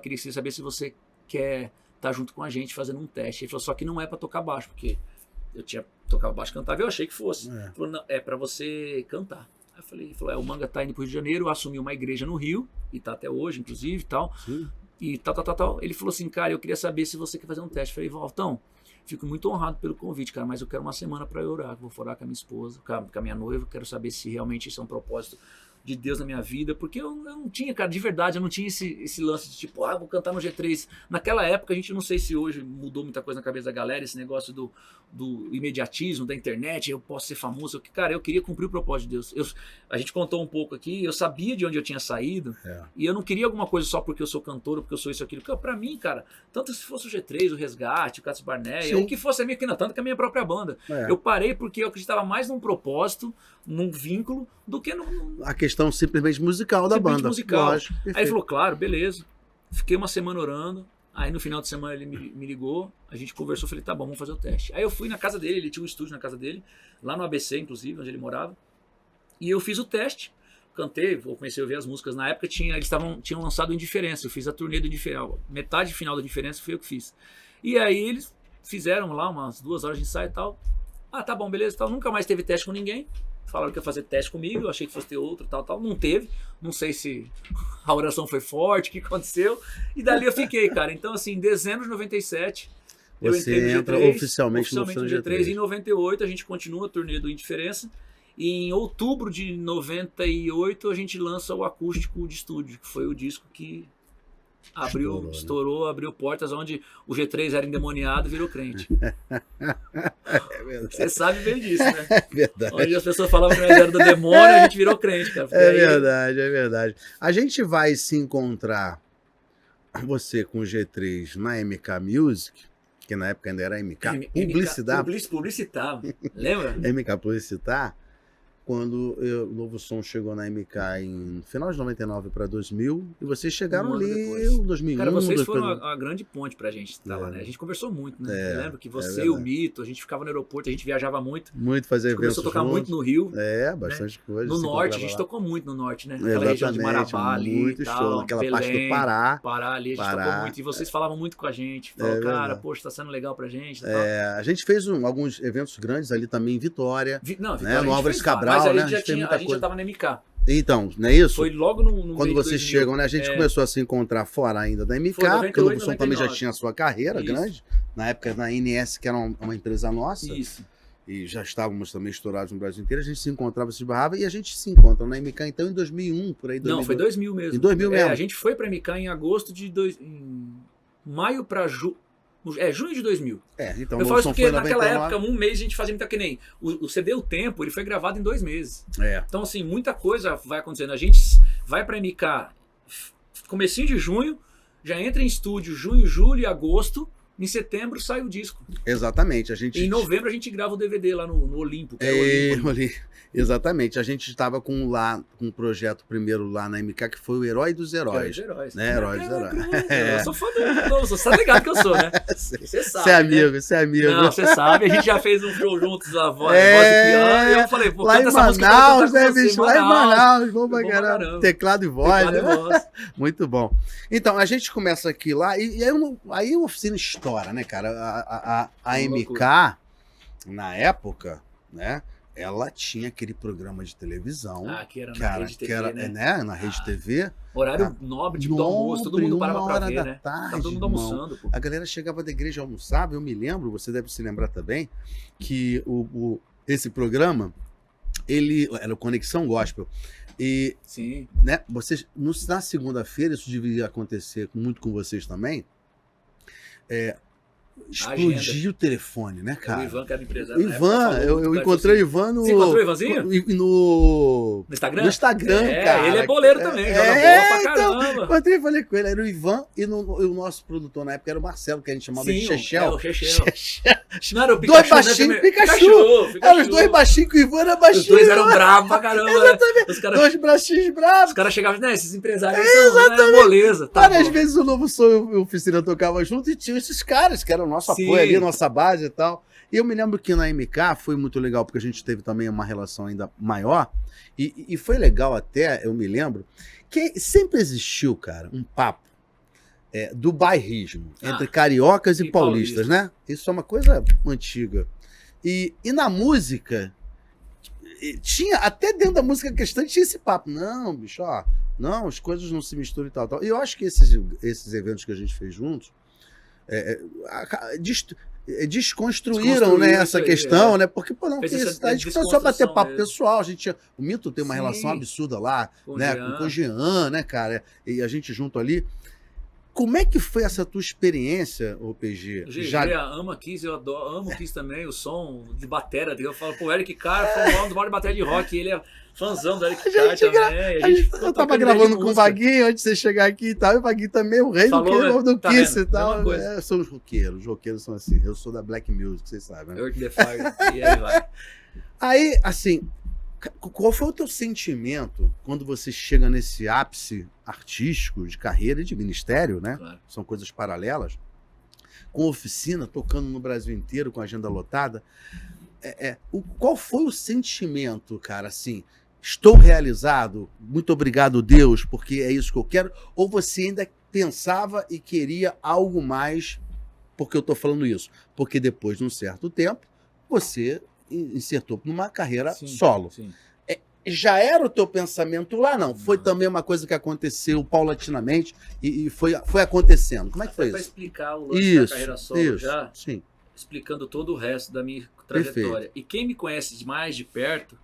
queria saber se você quer estar junto com a gente fazendo um teste. Ele falou, só que não é pra tocar baixo, porque eu tocava baixo, cantava, eu achei que fosse. Ele falou, não, é pra você cantar. Aí eu falei, ele falou, o Manga tá indo pro Rio de Janeiro, assumiu uma igreja no Rio, e tá até hoje, inclusive, e tal. Sim. e tal. Ele falou assim, cara, eu queria saber se você quer fazer um teste. Eu falei, Valtão, fico muito honrado pelo convite, cara, mas eu quero uma semana para eu orar. Vou orar com a minha esposa, com a minha noiva, quero saber se realmente isso é um propósito de Deus na minha vida, porque eu não tinha, cara, de verdade, eu não tinha esse lance de tipo, vou cantar no G3. Naquela época, a gente não sei se hoje mudou muita coisa na cabeça da galera, esse negócio do imediatismo, da internet, eu posso ser famoso. Cara, eu queria cumprir o propósito de Deus. A gente contou um pouco aqui, eu sabia de onde eu tinha saído, e eu não queria alguma coisa só porque eu sou cantor, ou porque eu sou isso, aquilo. Porque, pra mim, cara, tanto se fosse o G3, o Resgate, o Catos Barneia, ou o que fosse a minha, que não, tanto que a minha própria banda. Eu parei porque eu acreditava mais num propósito, num vínculo, do que a questão simplesmente musical da banda. Musical. Lógico, aí ele falou, claro, beleza. Fiquei uma semana orando. Aí no final de semana ele me ligou, a gente conversou, falei, tá bom, vamos fazer o teste. Aí eu fui na casa dele, ele tinha um estúdio na casa dele, lá no ABC, inclusive, onde ele morava. E eu fiz o teste, cantei, comecei a ouvir as músicas. Na época eles tinham lançado o Indiferença, eu fiz a turnê do Indiferença, metade final do Indiferença foi eu que fiz. E aí eles fizeram lá umas 2 horas de ensaio e tal. Tá bom, beleza, tal. Nunca mais teve teste com ninguém. Falaram que ia fazer teste comigo, eu achei que fosse ter outro, tal. Não teve. Não sei se a oração foi forte, o que aconteceu. E dali eu fiquei, cara. Então, assim, em dezembro de 97, eu entrei no entra G3, oficialmente no G3. Em 98, a gente continua a turnê do Indiferença. E em outubro de 98, a gente lança o Acústico de Estúdio, que foi o disco que estourou, abriu portas onde o G3 era endemoniado e virou crente. Você sabe bem disso, né? É verdade. Onde as pessoas falavam que nós era do demônio, a gente virou crente, cara. É verdade. A gente vai se encontrar, você com o G3 na MK Music, que na época ainda era MK Publicitar, lembra? MK Publicitar, quando o Novo Som chegou na MK em final de 99 para 2000, e vocês chegaram ali em 2001. Cara, vocês foram a grande ponte pra gente estar lá, né? A gente conversou muito, né? Eu lembro que você, o Mito, a gente ficava no aeroporto, a gente viajava muito. Muito, fazer eventos começou a tocar muito no Rio. Bastante coisa. No norte, a gente tocou muito no norte, né? Aquela região de Marabá ali muito e tal. Show. Aquela Belém, parte do Pará. Pará ali, a gente tocou muito. E vocês falavam muito com a gente. Falaram, cara, poxa, tá sendo legal pra gente. A gente fez alguns eventos grandes ali também em Vitória. Vitória, no Álvares Cabral, né? A gente já tava na MK. Então, não é isso? Foi logo no quando vocês chegam, né? A gente começou a se encontrar fora ainda da MK, porque o Novo Som também já tinha a sua carreira grande. Na época, na NS, que era uma empresa nossa. Isso. E já estávamos também estourados no Brasil inteiro. A gente se encontrava, se esbarrava, e a gente se encontra na MK, então, em 2001, por aí. Não, foi 2000 mesmo. Em 2000 mesmo. A gente foi pra MK em agosto de... em maio pra junho de 2000. Então eu falo isso porque naquela época, um mês, a gente fazia muita que nem... O CD O Tempo, ele foi gravado em 2 meses. Então, assim, muita coisa vai acontecendo. A gente vai pra MK comecinho de junho, já entra em estúdio junho, julho e agosto. Em setembro sai o disco. Exatamente. Em novembro a gente grava o DVD lá no Olimpo. Que é o Olimpo. Exatamente. A gente estava com um projeto primeiro lá na MK, que foi o Herói dos Heróis. Né? Herói dos Heróis. Eu sou fã do... Você tá ligado que eu sou, né? Você sabe. Você é amigo. Não, você sabe. A gente já fez um show juntos, a voz e piano. E eu falei, pô, lá canta em essa música. Manaus, né, bicho? Lá em Manaus. Bom pra caramba. Teclado e voz. Muito bom. Então, a gente começa aqui lá, e aí a oficina estoura, né, cara? A MK, na época, né? Ela tinha aquele programa de televisão. Que era na Rede TV, né? Na Rede TV. Horário nobre, tipo do almoço, todo mundo parava pra ver, né? Tarde, tava todo mundo almoçando, pô. A galera chegava da igreja e almoçava. Eu me lembro, você deve se lembrar também, que esse programa, ele era o Conexão Gospel. E, sim, né, vocês, na segunda-feira, isso devia acontecer muito com vocês também, explodir o telefone, né, cara? O Ivan, que era empresário. O Ivan, eu encontrei o Ivan no... Você encontrou o Ivanzinho? No Instagram? No Instagram, cara. Ele é boleiro também, joga bola pra caramba. Então, encontrei e falei com ele, era o Ivan, e o nosso produtor na época era o Marcelo, que a gente chamava de Chechel. O Chechel. Não era o Pikachu, dois baixinhos, Pikachu. Eram os dois baixinhos, que o Ivan era baixinho. Os dois eram bravos pra caramba. Exatamente. Dois baixinhos bravos. Os caras chegavam, né, esses empresários são moleza. Várias vezes o Novo Som e o Oficina tocava junto, e tinha esses caras, que eram o nosso apoio ali, nossa base e tal. E eu me lembro que na MK foi muito legal, porque a gente teve também uma relação ainda maior, e foi legal até, eu me lembro, que sempre existiu, cara, um papo do bairrismo, entre cariocas e paulistas, né? Isso é uma coisa antiga. E na música, tinha, até dentro da música cristã tinha esse papo. Não, bicho, ó, Não, as coisas não se misturam e tal. E eu acho que esses eventos que a gente fez juntos desconstruíram, né, essa questão, né? Porque, pô, não, que isso, a gente começou a bater papo mesmo. Pessoal, a gente tinha, o Mito tem uma Sim. relação absurda lá, Com né, com o Jean, né, cara? E a gente junto ali. Como é que foi essa tua experiência, ô PG? O GG ama Kiss, eu adoro, amo Kiss também, o som de batera. Eu falo, pô, o Eric Carr foi um dos maiores de bateria de rock, ele é fãzão do Eric Carr também. Eu tava gravando com o Vaguinho antes de você chegar aqui e tal, e o Vaguinho também é o rei do Kiss e tal. São os roqueiros são assim. Eu sou da Black Music, vocês sabem, né? Earth the Fire, e aí vai. Aí, assim, qual foi o teu sentimento quando você chega nesse ápice artístico, de carreira e de ministério, né? Claro. São coisas paralelas. Com oficina, tocando no Brasil inteiro, com a agenda lotada. Qual foi o sentimento, cara, assim? Estou realizado? Muito obrigado, Deus, porque é isso que eu quero? Ou você ainda pensava e queria algo mais? Porque eu tô falando isso? Porque depois de um certo tempo, você insertou numa carreira solo. Sim. Já era o teu pensamento lá, não? Foi também uma coisa que aconteceu paulatinamente e foi acontecendo. Como é que foi Para isso? explicar o lance da carreira solo já, sim. Explicando todo o resto da minha trajetória. Perfeito. E quem me conhece mais de perto,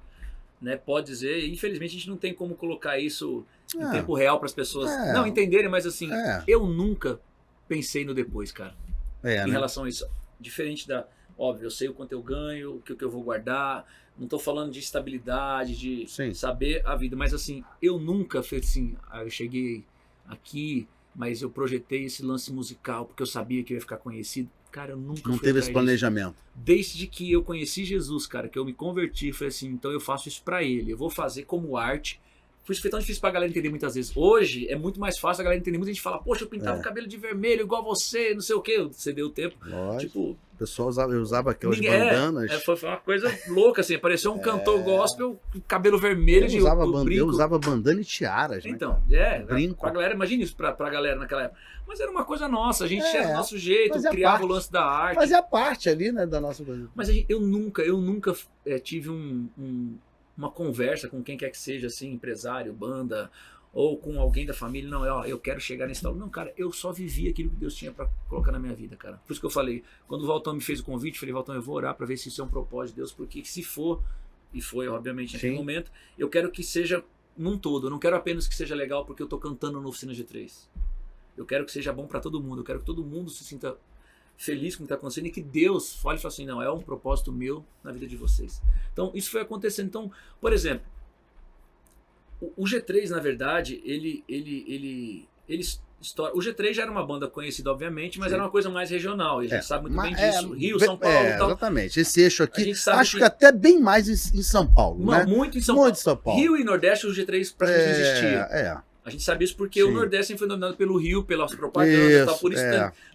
né, pode dizer, e infelizmente a gente não tem como colocar isso em tempo real para as pessoas não entenderem, mas assim, eu nunca pensei no depois, cara. Em relação a isso. Diferente da... Óbvio, eu sei o quanto eu ganho, o que eu vou guardar. Não estou falando de estabilidade, de saber a vida. Mas assim, eu nunca fiz assim, eu cheguei aqui, mas eu projetei esse lance musical porque eu sabia que eu ia ficar conhecido. Cara, eu nunca Não teve esse planejamento. Desde que eu conheci Jesus, cara, que eu me converti, falei assim, então eu faço isso pra ele. Eu vou fazer como arte. Foi tão difícil pra galera entender muitas vezes. Hoje é muito mais fácil a galera entender. Muita gente fala, poxa, eu pintava o cabelo de vermelho igual você, não sei o quê. Você deu o tempo. Lógico. Tipo, o pessoal usava aquelas bandanas. Foi uma coisa louca, assim. Apareceu um cantor gospel, cabelo vermelho eu usava bandana e tiaras, né? Então, brinco. Pra galera, imagina isso pra galera naquela época. Mas era uma coisa nossa, a gente era do nosso jeito, criava o lance da arte. Fazia parte ali, né, da nossa coisa. Mas eu nunca tive uma conversa com quem quer que seja, assim, empresário, banda, ou com alguém da família, não, eu quero chegar nesse tal. Não, cara, eu só vivi aquilo que Deus tinha pra colocar na minha vida, cara. Por isso que eu falei, quando o Valtão me fez o convite, eu falei, Valtão, eu vou orar pra ver se isso é um propósito de Deus, porque se for, e foi, obviamente, naquele momento, eu quero que seja num todo, eu não quero apenas que seja legal porque eu tô cantando no Oficina G3. Eu quero que seja bom pra todo mundo, eu quero que todo mundo se sinta feliz com o que está acontecendo e que Deus fale e fale assim, não, é um propósito meu na vida de vocês. Então, isso foi acontecendo. Então, por exemplo, o G3, na verdade, ele o G3 já era uma banda conhecida, obviamente, mas era uma coisa mais regional, e a gente sabe muito bem disso. Rio, São Paulo e tal. Exatamente, esse eixo aqui, acho que até bem mais em São Paulo, né? Muito em São Paulo. Rio e Nordeste, o G3 praticamente não existia. A gente sabe isso porque o Nordeste sempre foi dominado pelo Rio, pelas propagandas e tal. Por isso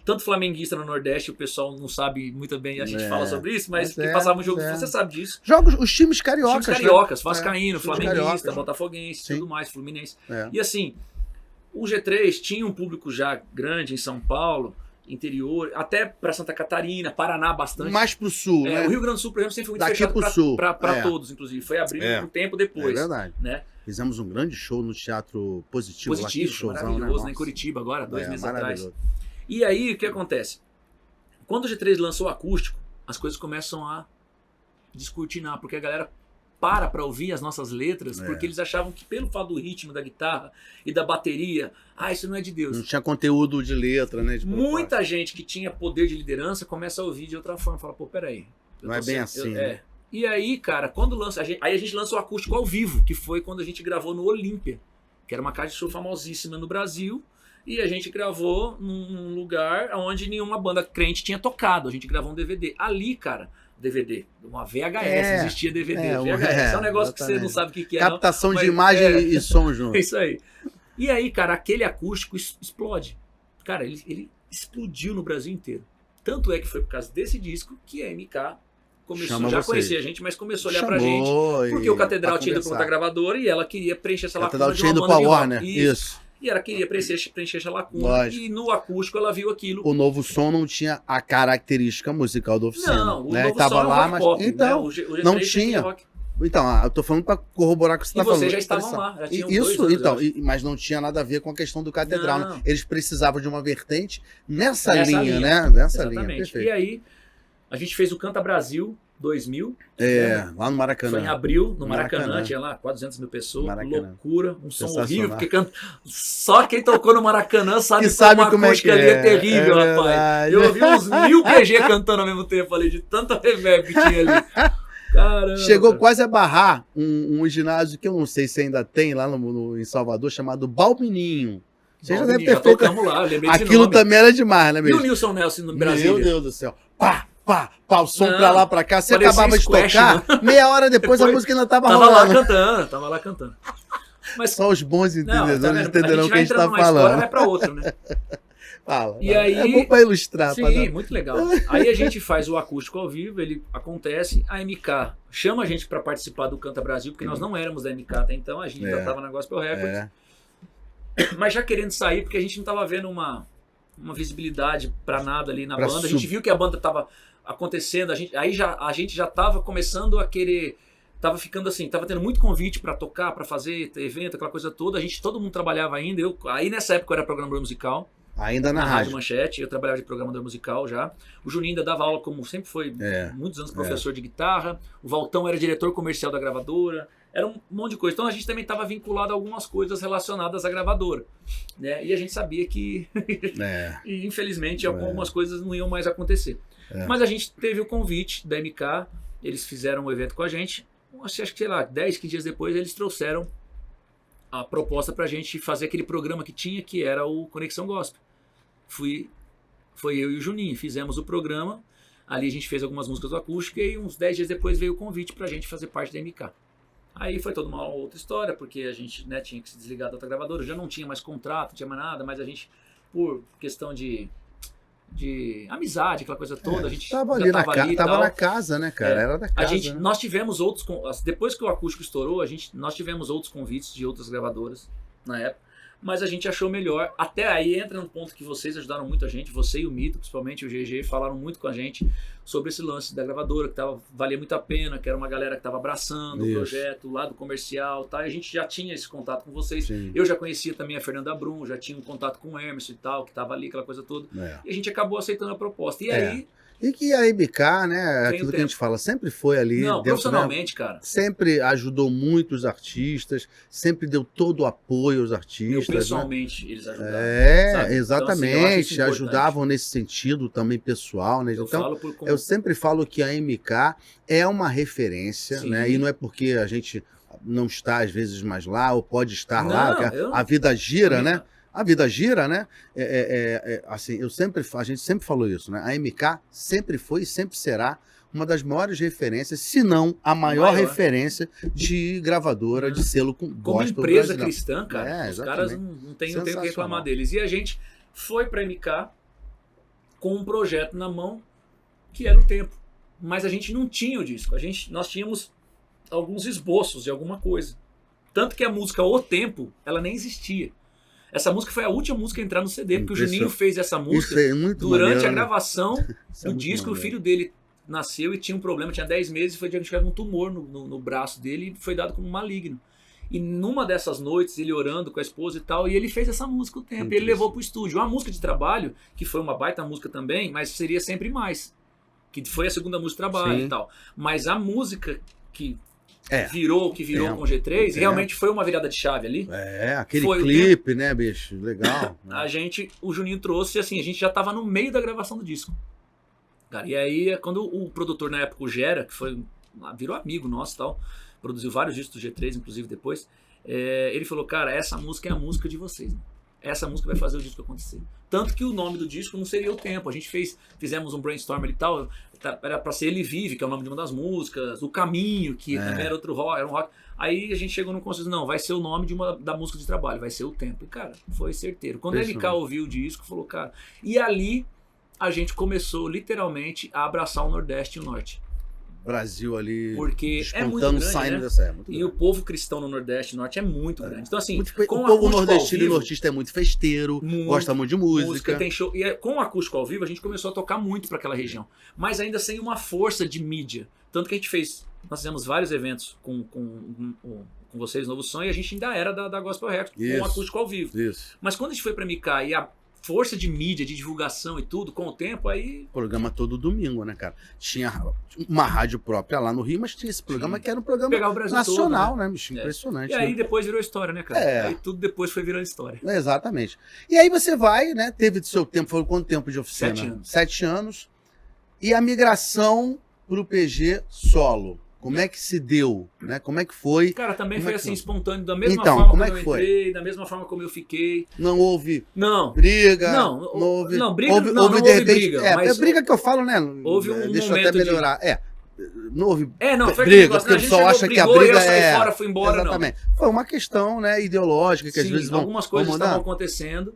tanto flamenguista no Nordeste, o pessoal não sabe muito bem, a gente fala sobre isso, mas quem passava um jogo, você sabe disso. Os times cariocas. Vascaíno, flamenguista, botafoguense, tudo mais, fluminense. E assim, o G3 tinha um público já grande em São Paulo, interior, até para Santa Catarina, Paraná bastante. Mais pro sul, né? O Rio Grande do Sul, por exemplo, sempre foi muito fechado para todos, inclusive. Foi abrindo um tempo depois. É verdade. Né? Fizemos um grande show no Teatro Positivo. Maravilhoso, né? Em Curitiba agora, 2 meses atrás. E aí, o que acontece? Quando o G3 lançou o acústico, as coisas começam a descortinar, porque a galera para ouvir as nossas letras, porque eles achavam que pelo fato do ritmo da guitarra e da bateria, isso não é de Deus. Não tinha conteúdo de letra, né? Muita gente que tinha poder de liderança começa a ouvir de outra forma, fala, pô, peraí. Não é bem assim, né? E aí, cara, quando lança, a gente lança o acústico ao vivo, que foi quando a gente gravou no Olímpia, que era uma casa de show famosíssima no Brasil, e a gente gravou num lugar onde nenhuma banda crente tinha tocado. A gente gravou um DVD. Ali, cara, DVD, uma VHS, existia DVD. VHS é um negócio que você não sabe o que é. Captação de imagem e som junto. É isso aí. E aí, cara, aquele acústico explode. Cara, ele explodiu no Brasil inteiro. Tanto é que foi por causa desse disco que a MK começou, já conhecia a gente, mas começou a olhar pra gente. Porque o Catedral tinha ido pra outra gravadora e ela queria preencher essa lacuna de uma banda de rock. Isso. E ela queria preencher essa lacuna. Lógico. E no acústico ela viu aquilo. O Novo Som não tinha a característica musical da Oficina. Não, o né? Novo Tava Som lá, mas pop, então né? O não tinha. Então, eu tô falando pra corroborar com o que você E tá falando. vocês já estavam lá, já tinham Isso, 2 anos, então, eu acho. mas não tinha nada a ver com a questão do catedral, Não. né? Eles precisavam de uma vertente nessa Nessa linha, linha. né? Nessa Exatamente. linha, E perfeito. aí, a gente fez o Canta Brasil 2000. Lá no Maracanã. Foi em abril, no Maracanã, Maracanã. tinha lá 400 mil pessoas, Maracanã. loucura, um som Sensacional. horrível, porque só quem tocou no Maracanã sabe, Que sabe como como a é acústica que ali é. é terrível, É rapaz. verdade. Eu ouvi uns 1000 QG cantando ao mesmo tempo ali, de tanta reverb que tinha ali. Caramba. Chegou cara. quase a barrar um ginásio que eu não sei se ainda tem lá em Salvador, chamado Balmininho. Você já deve ter Já feito. tocamos lá, eu lembrei de Aquilo nome. também era demais, né, E o mesmo? Nilson Nelson no Brasília? Meu Deus do céu. Pá, o som Não, pra lá, pra cá. Você parecia acabava de squash, tocar, meia hora depois a Depois, música ainda tava Tava rolando. lá cantando. Mas Só os bons não, entendedores tá vendo? entenderão o que a gente tá entrando numa história, falando. vai pra outra, né? Fala. E aí- É bom pra ilustrar. pra Sim, dar- muito legal. Aí a gente faz o acústico ao vivo, ele acontece, a MK chama a gente para participar do Canta Brasil, porque nós não éramos da MK até então, a gente já estava na Gospel Records, É. mas já querendo sair, porque a gente não estava vendo uma visibilidade para nada ali na Pra banda. A gente viu que a banda estava acontecendo, a gente já estava começando a querer, tava ficando assim, tava tendo muito convite para tocar, para fazer evento, aquela coisa toda. Todo mundo trabalhava ainda. Aí nessa época eu era programador musical. Ainda na Rádio rádio. Manchete, eu trabalhava de programador musical já. O Juninho ainda dava aula, como sempre foi, muitos anos professor de guitarra. O Valtão era diretor comercial da gravadora. Era um monte de coisa. Então a gente também estava vinculado a algumas coisas relacionadas à gravadora. Né? E a gente sabia que, e, infelizmente, algumas coisas não iam mais acontecer. Mas a gente teve o convite da MK, eles fizeram um evento com a gente. Acho que, sei lá, 10, 15 dias depois, eles trouxeram a proposta pra gente fazer aquele programa que tinha, que era o Conexão Gospel. Foi eu e o Juninho, fizemos o programa, ali a gente fez algumas músicas do acústico e uns 10 dias depois veio o convite pra gente fazer parte da MK. Aí foi toda uma outra história, porque a gente, né, tinha que se desligar da outra gravadora, já não tinha mais contrato, não tinha mais nada, mas a gente, por questão de amizade, aquela coisa toda, a gente Tava já ali e tava tal. na casa, né, cara? Era da casa. né? Nós tivemos outros, depois que o acústico estourou, nós tivemos outros convites de outras gravadoras na época, mas a gente achou melhor. Até aí entra no ponto que vocês ajudaram muito a gente, você e o Mito, principalmente o GG, falaram muito com a gente sobre esse lance da gravadora, que valia muito a pena, que era uma galera que estava abraçando o projeto, o lado comercial, tá? E a gente já tinha esse contato com vocês. Sim. Eu já conhecia também a Fernanda Brum, já tinha um contato com o Emerson e tal, que estava ali, aquela coisa toda. E a gente acabou aceitando a proposta. E aí... E que a MK, né, aquilo que a gente fala, sempre foi ali. Não, dentro, profissionalmente, cara. Sempre ajudou muito os artistas, sempre deu todo o apoio aos artistas. Pessoalmente, eles ajudaram. sabe? Exatamente. Então, assim, eu acho isso importante. Ajudavam nesse sentido também pessoal, né? Eu Então, falo por conta. eu sempre falo que a MK é uma referência, Sim. né? E não é porque a gente não está às vezes mais lá ou pode estar Não, lá, eu- a vida gira, Também né? A vida gira, né? Assim, a gente sempre falou isso, né? A MK sempre foi e sempre será uma das maiores referências, se não a maior referência de gravadora, de selo com Como gospel empresa brasileiro. cristã, cara, os exatamente. caras não tem o que Sensacional. reclamar deles. E a gente foi pra MK com um projeto na mão que era o Tempo. Mas a gente não tinha o disco. Nós tínhamos alguns esboços de alguma coisa. Tanto que a música O Tempo, ela nem existia. Essa música foi a última música a entrar no CD, porque o Juninho fez essa música Isso é muito durante maneiro, a né? gravação Isso é do muito disco. O maneiro. filho dele nasceu e tinha um problema, tinha 10 meses, e foi diagnosticado um tumor no braço dele e foi dado como maligno. E numa dessas noites, ele orando com a esposa e tal, e ele fez essa música O Tempo, e ele levou pro estúdio. Uma música de trabalho, que foi uma baita música também, mas seria Sempre Mais, que foi a segunda música de trabalho Sim. e tal. Mas a música que Virou virou com o G3, realmente foi uma virada de chave ali. Aquele Foi o clipe, né, bicho? Legal. O Juninho trouxe, assim, a gente já tava no meio da gravação do disco. Cara, e aí, quando o produtor na época, o Gera, que virou amigo nosso e tal, produziu vários discos do G3, inclusive depois, ele falou, cara, essa música é a música de vocês, né? Essa música vai fazer o disco acontecer. Tanto que o nome do disco não seria O Tempo. A gente fizemos um brainstorm e tal, era pra ser Ele Vive, que é o nome de uma das músicas, O Caminho, que também era outro rock, era um rock. Aí a gente chegou no consenso, não, vai ser o nome da música de trabalho, vai ser O Tempo. E, cara, foi certeiro. Quando a MK ouviu o disco, falou, cara... E ali a gente começou, literalmente, a abraçar o Nordeste e o Norte. Brasil ali Porque é muito despontando, grande, saindo né? dessa muito E grande. o povo cristão no Nordeste e Norte é muito grande. Então, assim, O com povo acústico ao nordestino e vivo, nortista é muito festeiro, gosta muito de música. tem show. E com o acústico ao vivo, a gente começou a tocar muito para aquela região. Mas ainda sem uma força de mídia. Tanto que a gente fez nós fizemos vários eventos com vocês, Novo Som, e a gente ainda era da Gospel Records, com um acústico ao vivo. Isso. Mas quando a gente foi pra MK e a força de mídia, de divulgação e tudo, com o tempo, aí... Programa todo domingo, né, cara? Tinha uma rádio própria lá no Rio, mas tinha esse programa que era um programa Pegar o Brasil nacional, todo, né, bicho? Impressionante. E aí né? depois virou história, né, cara? Aí tudo depois foi virando história. Exatamente. E aí você vai, né? Teve do seu tempo, foi quanto tempo de oficina? 7 anos. 7 anos. E a migração pro PG solo. Como é que se deu? Né? Como é que foi? Cara, também Como foi é que assim, foi? espontâneo, da mesma Então, forma como é como que eu foi? entrei, da mesma forma como eu fiquei. Não houve Não. briga? Não, houve, não, briga houve, não, houve não de houve repente, briga, mas é briga que eu falo, né? houve um Deixa eu momento até melhorar. Não houve não, foi briga, aquele porque o negócio, pessoal acha que a brigou, briga eu saí é... fora, fui embora, Exatamente. Foi uma questão, né, ideológica, que Sim, às vezes vão algumas coisas vão mudar. estavam acontecendo.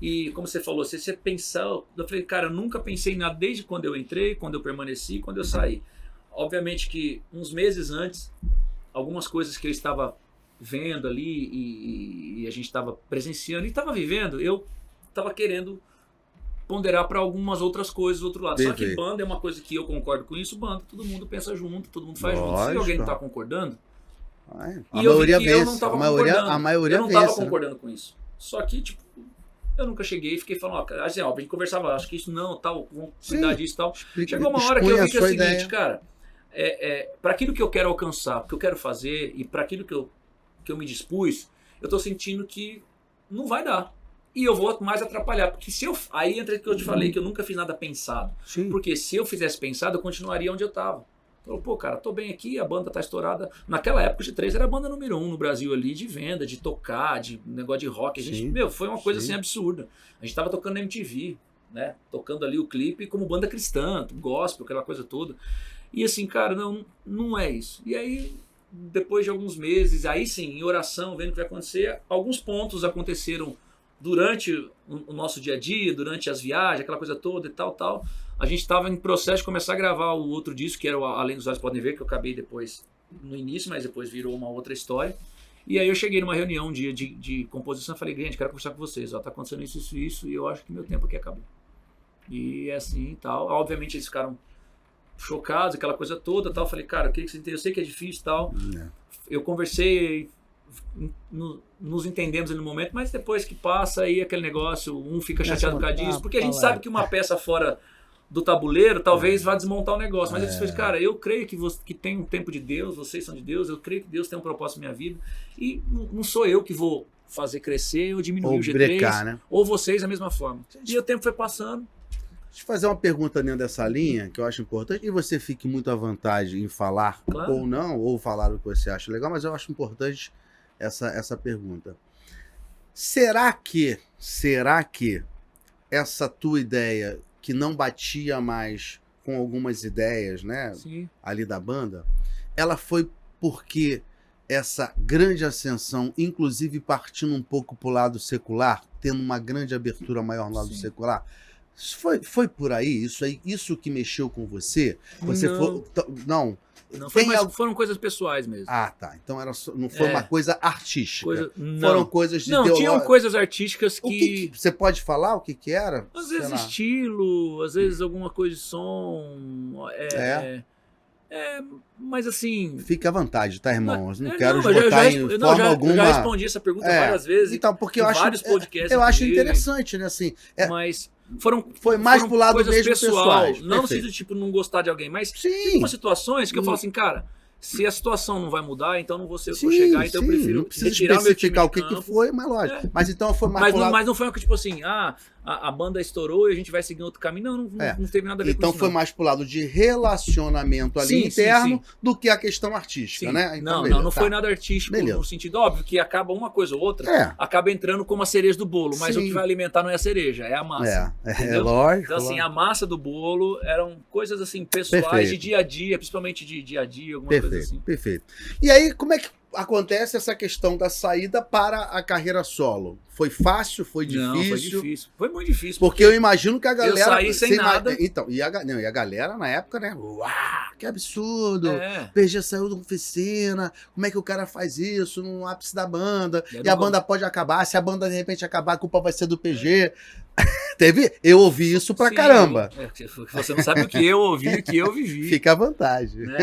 E como você falou, se você pensar, eu falei, cara, eu nunca pensei em nada desde quando eu entrei, quando eu permaneci, quando eu saí. Obviamente que uns meses antes, algumas coisas que eu estava vendo ali e a gente estava presenciando e estava vivendo, eu estava querendo ponderar para algumas outras coisas do outro lado. Só que Perfeito. banda é uma coisa que eu concordo com isso, banda, todo mundo pensa junto, todo mundo faz junto. Se Lógico. alguém não está concordando, A e eu vi maioria que eu não vence. estava A maioria concordando. Eu não vence, estava né? concordando com isso. Só que, tipo, eu nunca cheguei e fiquei falando, ó, assim, ó, a gente conversava, acho que isso não, tal, vamos cuidar Sim. disso e tal. Explica- Chegou uma hora que eu expunha vi que é a o sua seguinte, ideia. cara, para aquilo que eu quero alcançar, que eu quero fazer e para aquilo que eu me dispus, eu tô sentindo que não vai dar. E eu vou mais atrapalhar, porque se eu... Aí entra o que eu te falei, que eu nunca fiz nada pensado. Sim. Porque se eu fizesse pensado, eu continuaria onde eu tava. Falou, pô, cara, tô bem aqui, a banda tá estourada. Naquela época, o G3 era a banda número 1 no Brasil ali, de venda, de tocar, de negócio de rock. A gente, Sim. meu, foi uma coisa Sim. assim absurda. A gente tava tocando na MTV, né? Tocando ali o clipe como banda cristã, gospel, aquela coisa toda. E assim, cara, não é isso. E aí, depois de alguns meses, aí sim, em oração, vendo o que vai acontecer, alguns pontos aconteceram durante o nosso dia a dia, durante as viagens, aquela coisa toda e tal. A gente estava em processo de começar a gravar o outro disco, que era o Além dos Olhos Podem Ver, que eu acabei depois, no início, mas depois virou uma outra história. E aí eu cheguei numa reunião um dia de composição e falei, gente, quero conversar com vocês, ó, tá acontecendo isso, e eu acho que meu tempo aqui acabou. E é assim e tal. Obviamente eles ficaram chocados, aquela coisa toda, tal. Falei, cara, o que você entende? Eu sei que é difícil, tal. Eu conversei, nos entendemos no momento, mas depois que passa aí aquele negócio, um fica chateado por causa disso, porque a gente sabe que uma peça fora do tabuleiro talvez vá desmontar o negócio, mas eu disse, cara, eu creio que tem um tempo de Deus, vocês são de Deus, eu creio que Deus tem um propósito na minha vida, e não sou eu que vou fazer crescer ou diminuir Ou o G3, brecar, né? ou vocês da mesma forma. E o tempo foi passando. Deixa eu fazer uma pergunta dentro dessa linha, que eu acho importante, e você fique muito à vontade em falar Claro. ou não, ou falar o que você acha legal, mas eu acho importante essa pergunta. Será que essa tua ideia, que não batia mais com algumas ideias, né, Sim. ali da banda, ela foi porque essa grande ascensão, inclusive partindo um pouco para o lado secular, tendo uma grande abertura maior no lado Sim. secular, foi por aí? Isso que mexeu com você? Você Não. não. Não, foi Tem mais- algo- foram coisas pessoais mesmo. Ah, tá. Então não foi É. uma coisa artística. Não. Foram coisas de Não, teolo- tinham coisas artísticas O que você pode falar o que era? Às Sei vezes lá. estilo, às vezes alguma coisa de som. Mas assim. Fique à vontade, tá, irmão? Eu não quero mas eu botar em eu forma alguma. Eu já respondi essa pergunta várias vezes. Então, porque em eu acho, vários podcasts, eu acho inclusive. interessante, né? Assim, Mas foi foi mais pro lado coisas mesmo pessoais. Não no Perfeito. sentido de tipo, não gostar de alguém, mas Sim. tem umas situações que eu falo assim, cara, se a situação não vai mudar, então não vou ser eu que vou Sim, chegar, então eu sim, prefiro não precisa retirar meu time especificar de o que campo. foi, mas lógico. É. Mas então foi mais Mas pro lado... não foi uma que tipo assim, a banda estourou e a gente vai seguir outro caminho. Não teve nada a ver com Então isso. foi não. mais pro lado de relacionamento ali Sim, sim, interno sim. do que a questão artística, Sim. né? Então, não, beleza, não tá. foi nada artístico Beleza. no sentido óbvio que acaba uma coisa ou outra, É. acaba entrando como a cereja do bolo, mas Sim. o que vai alimentar não é a cereja, é a massa. É entendeu? lógico. Então assim, lógico. a massa do bolo eram coisas assim pessoais Perfeito. de dia a dia, principalmente de dia a dia, alguma coisa Perfeito, assim. perfeito. E aí, como é que acontece essa questão da saída para a carreira solo? Foi fácil, foi difícil? Não, foi difícil. Foi muito difícil. Porque eu imagino que a galera... Eu saí sem nada. Então, e a galera na época, né? Uau, que absurdo. É. PG saiu da oficina. Como é que o cara faz isso no ápice da banda? É E a banda pode acabar. Se a banda de repente acabar, a culpa vai ser do PG. Teve? Eu ouvi isso pra caramba. Você não sabe o que eu ouvi, o que eu vivi. Fica à vontade. Né?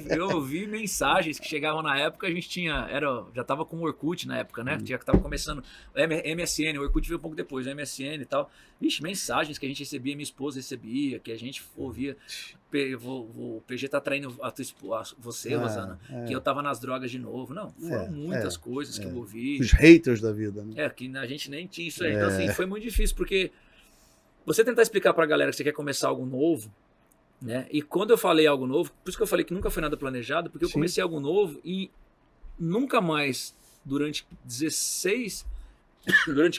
Eu ouvi mensagens que chegavam na época, a gente tinha, já tava com o Orkut na época, né? Já tava começando MSN, o Orkut veio um pouco depois, o MSN e tal. Vixe, mensagens que a gente recebia, minha esposa recebia, que a gente ouvia. O PG tá traindo você, Rosana, que eu tava nas drogas de novo. Não, foram muitas coisas que eu ouvi. Os haters da vida, né? Que a gente nem tinha isso aí. Então, assim, foi muito difícil, porque você tentar explicar pra galera que você quer começar algo novo, né? E quando eu falei algo novo, por isso que eu falei que nunca foi nada planejado, porque eu comecei algo novo e nunca mais, durante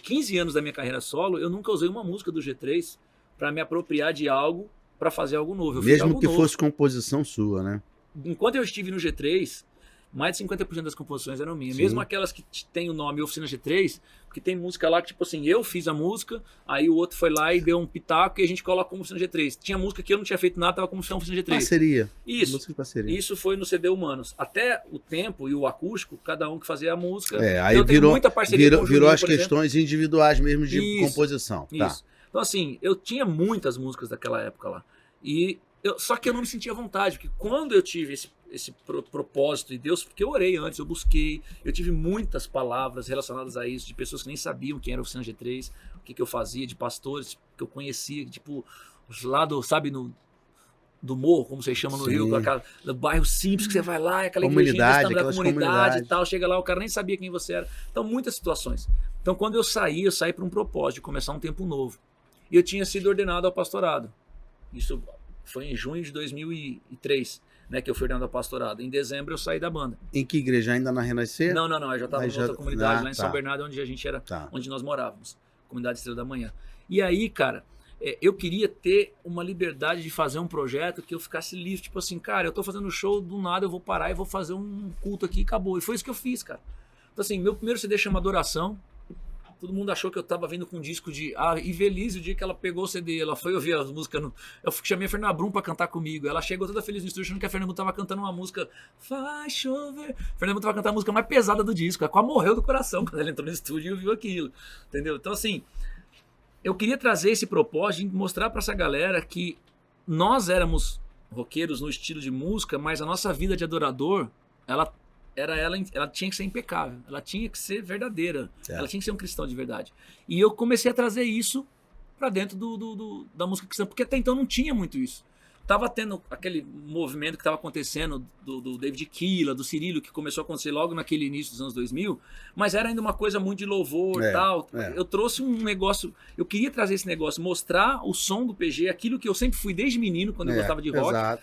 15 anos da minha carreira solo, eu nunca usei uma música do G3 pra me apropriar de algo, pra fazer algo novo. Mesmo que fosse composição sua, né? Enquanto eu estive no G3, mais de 50% das composições eram minhas. Sim. Mesmo aquelas que tem o nome Oficina G3, porque tem música lá que, tipo assim, eu fiz a música, aí o outro foi lá e deu um pitaco e a gente coloca como Oficina G3. Tinha música que eu não tinha feito nada, tava como Oficina G3. Parceria. Isso. Música de parceria. Isso foi no CD Humanos. Até o tempo e o acústico, cada um que fazia a música. Aí então, virou, muita parceria com o virou Juninho, as questões individuais mesmo de composição. Isso. Tá. Então, assim, eu tinha muitas músicas daquela época lá. Só que eu não me sentia vontade, porque quando eu tive esse propósito de Deus, porque eu orei antes, eu busquei, eu tive muitas palavras relacionadas a isso, de pessoas que nem sabiam quem era o Oficina G3, o que eu fazia, de pastores que eu conhecia, tipo, lá do, sabe, do morro, como vocês chamam no Rio, do bairro simples, que você vai lá, aquela igrejinha da comunidade e tal, chega lá, o cara nem sabia quem você era. Então, muitas situações. Então, quando eu saí para um propósito de começar um tempo novo. E eu tinha sido ordenado ao pastorado. Isso foi em junho de 2003, né, que eu fui ordenado ao pastorado. Em dezembro eu saí da banda. Em que igreja? Ainda na Renascer? Não, eu já estava em outra comunidade, lá em São Bernardo, onde a gente era, onde nós morávamos. Comunidade Estrela da Manhã. E aí, cara, eu queria ter uma liberdade de fazer um projeto que eu ficasse livre. Tipo assim, cara, eu tô fazendo show, do nada eu vou parar e vou fazer um culto aqui e acabou. E foi isso que eu fiz, cara. Então assim, meu primeiro CD chama Adoração. Todo mundo achou que eu tava vindo com um disco de... Ivelise, o dia que ela pegou o CD, ela foi ouvir as músicas... Eu chamei a Fernanda Brum pra cantar comigo. Ela chegou toda feliz no estúdio, achando que a Fernanda Brum tava cantando uma música... Vai chover... A Fernanda Brum tava cantando a música mais pesada do disco. Ela quase morreu do coração quando ela entrou no estúdio e ouviu aquilo. Entendeu? Então, assim... Eu queria trazer esse propósito de mostrar pra essa galera que nós éramos roqueiros no estilo de música, mas a nossa vida de adorador, ela tinha que ser impecável, ela tinha que ser verdadeira, ela tinha que ser um cristão de verdade. E eu comecei a trazer isso pra dentro da música cristã, porque até então não tinha muito isso. Tava tendo aquele movimento que estava acontecendo do David Keelan, do Cirilo, que começou a acontecer logo naquele início dos anos 2000, mas era ainda uma coisa muito de louvor e tal. Eu trouxe um negócio, eu queria trazer esse negócio, mostrar o som do PG, aquilo que eu sempre fui desde menino, quando eu gostava de rock,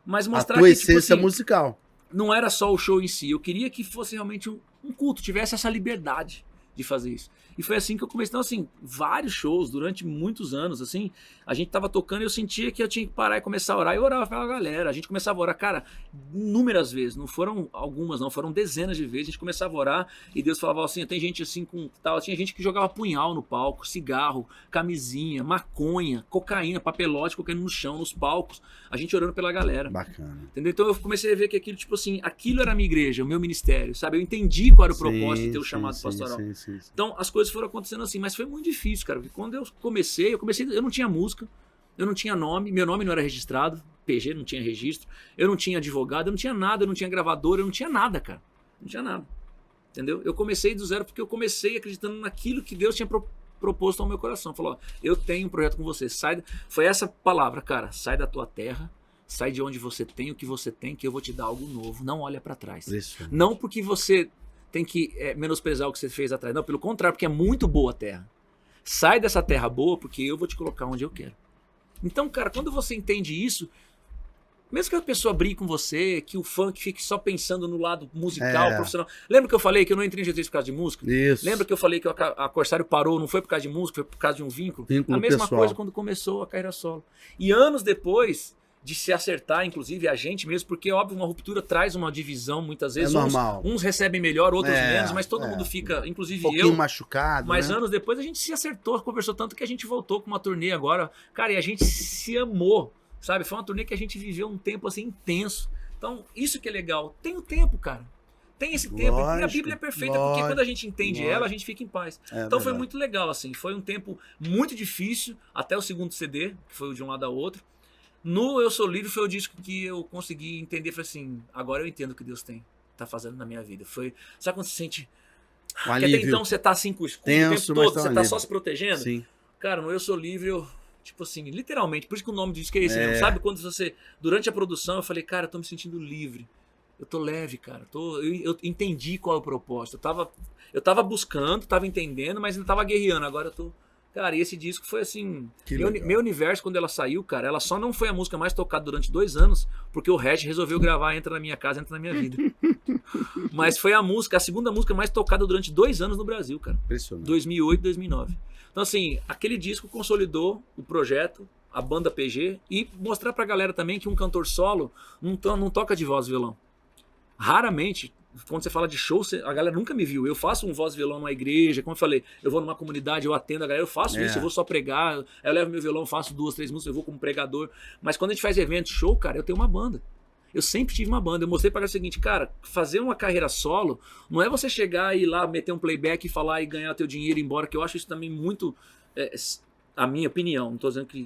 mas mostrar a tua que, essência tipo assim, musical. Não era só o show em si, eu queria que fosse realmente um culto, tivesse essa liberdade de fazer isso. E foi assim que eu comecei. Então, assim, vários shows durante muitos anos, assim, a gente tava tocando e eu sentia que eu tinha que parar e começar a orar. E eu orava pela galera. A gente começava a orar, cara, inúmeras vezes. Não foram algumas, não, foram dezenas de vezes. A gente começava a orar e Deus falava assim, tem gente assim com tal. Tinha gente que jogava punhal no palco, cigarro, camisinha, maconha, cocaína, papelote, cocaína no chão, nos palcos. A gente orando pela galera. Bacana. Entendeu? Então eu comecei a ver que aquilo, tipo assim, aquilo era a minha igreja, o meu ministério, sabe? Eu entendi qual era o propósito de ter o chamado pastoral. Sim. Então as coisas foram acontecendo assim, mas foi muito difícil, cara, porque quando eu comecei, eu não tinha música, eu não tinha nome, meu nome não era registrado, PG não tinha registro, eu não tinha advogado, eu não tinha nada, eu não tinha gravadora, eu não tinha nada, cara, não tinha nada, entendeu? Eu comecei do zero porque eu comecei acreditando naquilo que Deus tinha proposto ao meu coração, falou, ó, eu tenho um projeto com você, foi essa palavra, cara, sai da tua terra, sai de onde você tem o que você tem, que eu vou te dar algo novo, não olha pra trás, não porque você tem que menosprezar o que você fez atrás. Não, pelo contrário, porque é muito boa a terra. Sai dessa terra boa, porque eu vou te colocar onde eu quero. Então, cara, quando você entende isso, mesmo que a pessoa brigue com você, que o funk fique só pensando no lado musical, profissional. Lembra que eu falei que eu não entrei em G3 por causa de música? Isso. Lembra que eu falei que a Corsário parou, não foi por causa de música, foi por causa de um vínculo? A mesma coisa quando começou a carreira solo. E anos depois de se acertar, inclusive a gente mesmo, porque, óbvio, uma ruptura traz uma divisão, muitas vezes. Normal. Uns recebem melhor, outros menos, mas todo mundo fica, inclusive pouquinho machucado, mas né? anos depois a gente se acertou, conversou tanto que a gente voltou com uma turnê agora. Cara, e a gente se amou, sabe? Foi uma turnê que a gente viveu um tempo assim intenso. Então, isso que é legal. Tem o tempo, cara. Tem esse tempo. E a Bíblia é perfeita, porque quando a gente entende ela, a gente fica em paz. Então foi muito legal, assim. Foi um tempo muito difícil, até o segundo CD, que foi o de um lado ao outro. No Eu Sou Livre foi o disco que eu consegui entender. Falei assim, agora eu entendo o que Deus tá fazendo na minha vida. Foi, sabe quando você sente... Um que até então você tá assim com o escudo o tempo todo, você tá só se protegendo. Sim. Cara, no Eu Sou Livre, eu, tipo assim, literalmente, por isso que o nome do disco é esse, né? Sabe quando você, durante a produção, eu falei, cara, eu tô me sentindo livre. Eu tô leve, cara. Eu entendi qual é o propósito. Eu tava buscando, tava entendendo, mas ainda tava guerreando. Agora eu tô... Cara, e esse disco foi assim... Meu Universo, quando ela saiu, cara, ela só não foi a música mais tocada durante 2 anos, porque o Hatch resolveu gravar Entra na Minha Casa, Entra na Minha Vida. Mas foi a segunda música mais tocada durante 2 anos no Brasil, cara. Impressionante. 2008, 2009. Então, assim, aquele disco consolidou o projeto, a banda PG, e mostrar pra galera também que um cantor solo não toca de voz e violão. Raramente, quando você fala de show, a galera nunca me viu. Eu faço um voz e violão numa igreja, como eu falei, eu vou numa comunidade, eu atendo a galera, eu faço isso, eu vou só pregar, eu levo meu violão, faço 2, 3 músicas, eu vou como pregador. Mas quando a gente faz evento, show, cara, eu tenho uma banda. Eu sempre tive uma banda. Eu mostrei pra galera o seguinte, cara, fazer uma carreira solo não é você chegar e ir lá, meter um playback e falar e ganhar teu dinheiro e ir embora, que eu acho isso também muito... a minha opinião, não estou dizendo que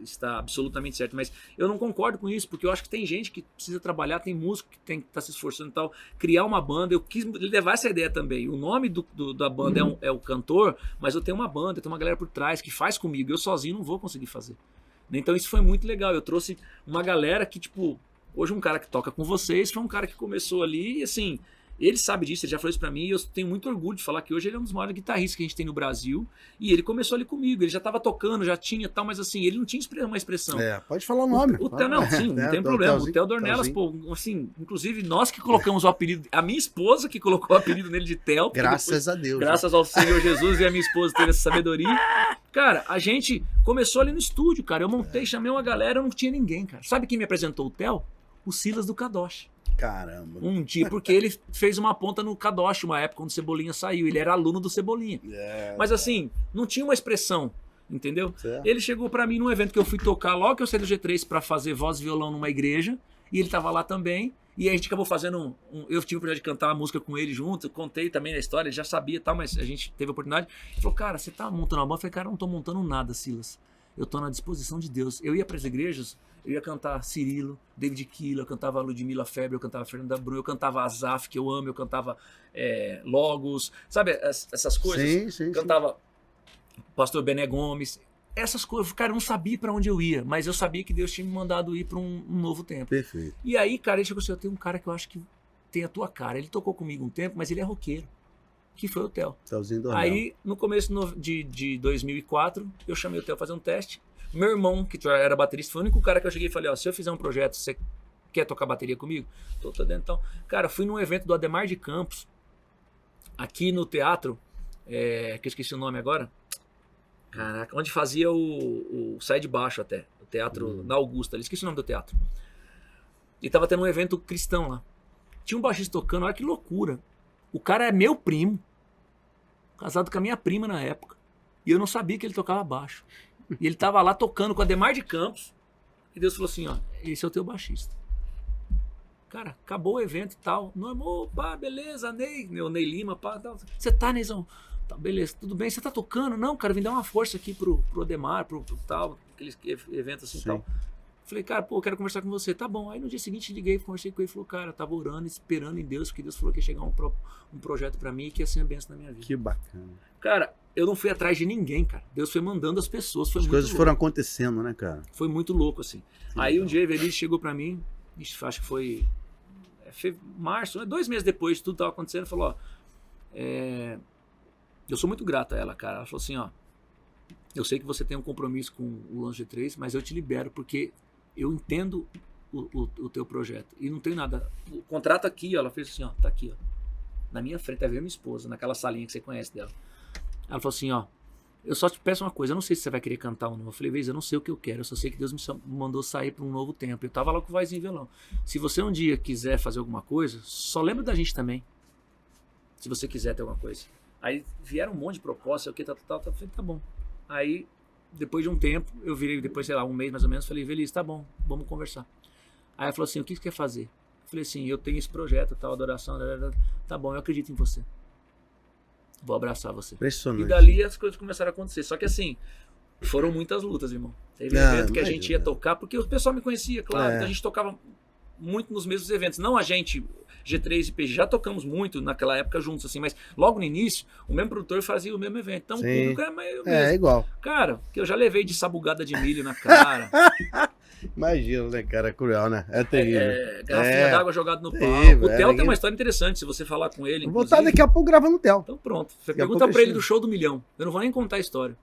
está absolutamente certo, mas eu não concordo com isso, porque eu acho que tem gente que precisa trabalhar, tem músico que tem que estar se esforçando e tal, criar uma banda. Eu quis levar essa ideia também. O nome da banda é o cantor, mas eu tenho uma banda, eu tenho uma galera por trás que faz comigo, eu sozinho não vou conseguir fazer. Então isso foi muito legal, eu trouxe uma galera que, tipo, hoje um cara que toca com vocês foi um cara que começou ali e assim... Ele sabe disso, ele já falou isso pra mim e eu tenho muito orgulho de falar que hoje ele é um dos maiores guitarristas que a gente tem no Brasil e ele começou ali comigo, ele já tava tocando, já tinha tal, mas assim, ele não tinha uma expressão. Pode falar o nome. Não, sim, não tem problema. O Theo Dornelas, pô, assim, inclusive nós que colocamos o apelido, a minha esposa que colocou o apelido nele de Theo. Graças a Deus. Graças ao Senhor Jesus e a minha esposa teve essa sabedoria. Cara, a gente começou ali no estúdio, cara, eu montei, chamei uma galera, não tinha ninguém, cara. Sabe quem me apresentou o Theo? O Silas do Kadosh. Caramba. Um dia, porque ele fez uma ponta no Kadosh, uma época quando o Cebolinha saiu. Ele era aluno do Cebolinha. Mas assim, não tinha uma expressão, entendeu? Certo. Ele chegou pra mim num evento que eu fui tocar logo que eu saí do G3 pra fazer voz e violão numa igreja. E ele tava lá também. E a gente acabou fazendo eu tive a oportunidade de cantar uma música com ele junto. Eu contei também a história, ele já sabia e tal, mas a gente teve a oportunidade. Ele falou, cara, você tá montando uma banda? Eu falei, cara, eu não tô montando nada, Silas. Eu tô na disposição de Deus. Eu ia pras igrejas, eu ia cantar Cirilo, David Keeler, eu cantava Ludmilla Febre, eu cantava Fernanda Brum, eu cantava Azaf, que eu amo, eu cantava Logos, sabe essas coisas? Sim. Cantava Pastor Bené Gomes, essas coisas. Cara, eu não sabia pra onde eu ia, mas eu sabia que Deus tinha me mandado ir pra um novo tempo. Perfeito. E aí, cara, ele chegou assim, eu tenho um cara que eu acho que tem a tua cara. Ele tocou comigo um tempo, mas ele é roqueiro, que foi o Theo. Thelzinho Dornel. Aí, no começo de 2004, eu chamei o Theo fazer um teste. Meu irmão, que era baterista, foi o único cara que eu cheguei e falei, ó, se eu fizer um projeto, você quer tocar bateria comigo? Tô dentro, então. Cara, fui num evento do Ademar de Campos, aqui no teatro, que eu esqueci o nome agora. Caraca, onde fazia o Sai de Baixo até, o teatro na Augusta, esqueci o nome do teatro. E tava tendo um evento cristão lá. Tinha um baixista tocando, olha que loucura. O cara é meu primo, casado com a minha prima na época, e eu não sabia que ele tocava baixo. E ele tava lá tocando com a Ademar de Campos. E Deus falou assim, ó, esse é o teu baixista. Cara, acabou o evento e tal. Normal, pá, beleza, Ney Lima, pá, tal. Você tá, Neizão? Tá, beleza, tudo bem, você tá tocando? Não, cara, vim dar uma força aqui pro Ademar, pro tal, aqueles eventos assim e tal. Falei, cara, pô, eu quero conversar com você. Tá bom. Aí no dia seguinte liguei, conversei com ele e falou, cara, eu tava orando, esperando em Deus, porque Deus falou que ia chegar um projeto pra mim e que ia ser uma bênção na minha vida. Que bacana. Cara, eu não fui atrás de ninguém, cara. Deus foi mandando as pessoas. Foi as muito coisas louco. foram acontecendo, né, cara? Foi muito louco, assim. Aí um dia a Evelise chegou pra mim, acho que foi março, né? 2 meses depois, tudo tava acontecendo, falou, ó, eu sou muito grato a ela, cara. Ela falou assim, ó, eu sei que você tem um compromisso com o Lance G3, mas eu te libero porque eu entendo o teu projeto. E não tem nada. O contrato aqui, ó, ela fez assim, ó, tá aqui, ó. Na minha frente, vai ver minha esposa, naquela salinha que você conhece dela. Ela falou assim, ó, eu só te peço uma coisa, eu não sei se você vai querer cantar ou não. Eu falei, Vez, eu não sei o que eu quero, eu só sei que Deus me mandou sair para um novo tempo. Eu tava lá com vozinho e violão. Se você um dia quiser fazer alguma coisa, só lembra da gente também. Se você quiser ter alguma coisa. Aí vieram um monte de propostas, eu falei, tá bom. Aí, depois de um tempo, eu virei, depois, sei lá, um mês mais ou menos, falei, Veliz, tá bom, vamos conversar. Aí ela falou assim, o que você quer fazer? Eu falei assim, eu tenho esse projeto, tal, adoração, tá bom, eu acredito em você. Vou abraçar você. Impressionante. E dali as coisas começaram a acontecer. Só que assim, foram muitas lutas, irmão. Teve evento que a gente ia tocar, porque o pessoal me conhecia, claro. Então a gente tocava muito nos mesmos eventos. Não a gente, G3 e PG, já tocamos muito naquela época juntos, assim, mas logo no início, o mesmo produtor fazia o mesmo evento. Então o público era meio mesmo. É igual. Cara, que eu já levei de sabugada de milho na cara. Imagina, né, cara? É cruel, né? É terrível. Garrafinha d'água jogada no palco. O Theo tem uma história interessante, se você falar com ele. Vou botar daqui a pouco gravando o Theo. Então pronto. Você pergunta pra ele do show do milhão. Eu não vou nem contar a história.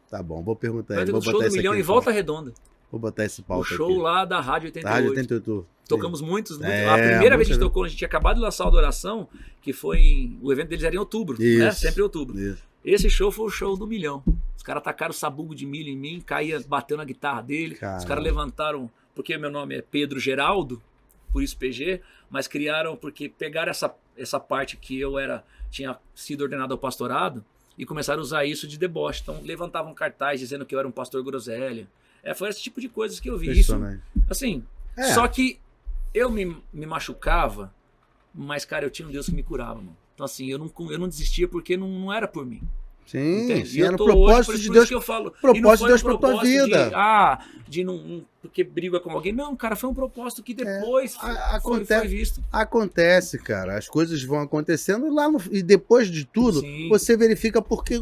Tá bom, vou perguntar ele. Vou do show do milhão em Volta Redonda. Vou botar esse palco aqui. O show lá da Rádio 88. Da Rádio 88. Tocamos muitos. A primeira vez que a gente tocou, a gente tinha acabado de lançar a Adoração, que foi o evento deles era em outubro, né? Sempre em outubro. Isso. Esse show foi o show do milhão. Os caras tacaram sabugo de milho em mim, caía batendo na guitarra dele. Caramba. Os caras levantaram, porque meu nome é Pedro Geraldo, por isso PG, mas criaram, porque pegaram essa parte que eu tinha sido ordenado ao pastorado e começaram a usar isso de deboche. Então levantavam cartaz dizendo que eu era um pastor groselha. Foi esse tipo de coisas que eu vi. Isso, assim, só que eu me machucava, mas, cara, eu tinha um Deus que me curava, mano. Então, assim, eu não desistia porque não era por mim. Sim, sim, era o propósito de Deus. Que eu falo, propósito de Deus pra tua vida. De não porque briga com alguém. Não, cara, foi um propósito que depois foi visto. Acontece, cara. As coisas vão acontecendo lá e depois de tudo, você verifica por que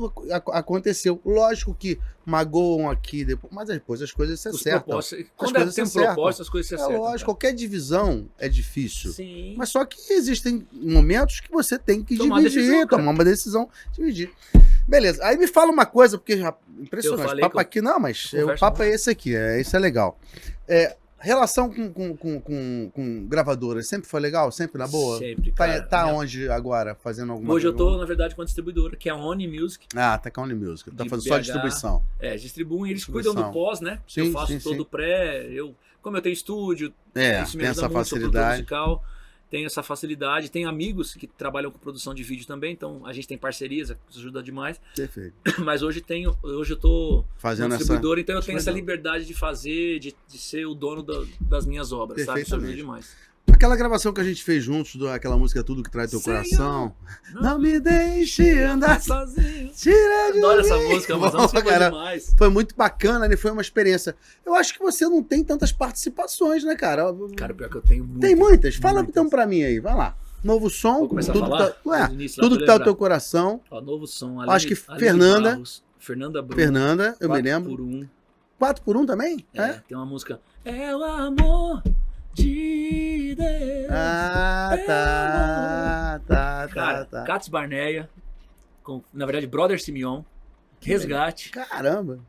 aconteceu. Lógico que magoam aqui, mas depois as coisas se acertam. Quando tem um propósito, as coisas se acertam. Lógico, qualquer divisão é difícil. Sim. Mas só que existem momentos que você tem que dividir, tomar uma decisão, dividir. Beleza, aí me fala uma coisa, porque impressionante, o papo aqui não, mas o papo é esse aqui, isso é legal. Relação com gravadoras, sempre foi legal? Sempre na boa? Sempre, cara. Tá onde agora, fazendo alguma coisa? Hoje eu tô, na verdade, com a distribuidora, que é a Oni Music. Tá com a Oni Music, tá fazendo só distribuição. Distribuem, eles cuidam do pós, né? Sim, eu faço todo o pré, como eu tenho estúdio, isso me tem ajuda essa muito, facilidade. Sou produtor musical. Tenho essa facilidade, tenho amigos que trabalham com produção de vídeo também, então a gente tem parcerias, isso ajuda demais. Perfeito. Mas hoje eu tô fazendo distribuidor, então eu tenho essa liberdade de fazer, de ser o dono das minhas obras, sabe? Isso ajuda demais. Aquela gravação que a gente fez juntos, aquela música Tudo Que Traz Teu Coração. Não me deixe andar sozinho. Tira de Adoro essa música, mas não sei demais. Foi muito bacana, né? Foi uma experiência. Eu acho que você não tem tantas participações, né, cara? Cara, pior que eu tenho muitas. Tem muitas? Fala então pra mim aí, vai lá. Novo som. Vou começar a falar? Tudo Que Tá no Teu Coração. Novo som. Acho que Fernanda. Fernanda Bruno. Fernanda, eu me lembro. 4x1 também? Tem uma música. É o amor de Deus. Tá. Cats Barneia, na verdade, Brother Simeon, Resgate. Caramba.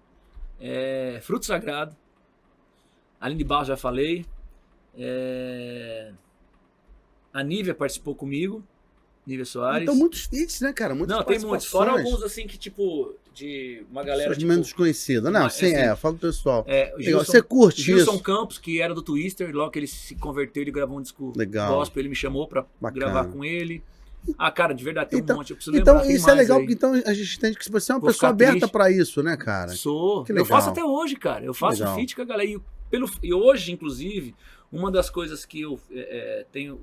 Fruto Sagrado. Aline Barros, já falei. A Nívia participou comigo. Nívia Soares. Então, muitos feats, né, cara? Muitas tem muitos. Fora alguns, assim, que, tipo, de uma galera. Menos conhecida. Não, sim, fala do pessoal. Você curte Gilson Campos, que era do Twister, logo que ele se converteu, ele gravou um disco gospel, ele me chamou pra gravar com ele. Cara, de verdade, tem um monte. Eu preciso lembrar. Então, isso é legal, porque então a gente entende que você é uma pessoa aberta pra isso, né, cara? Sou. Eu faço até hoje, cara. Eu faço feat com a galera. E hoje, inclusive, uma das coisas que eu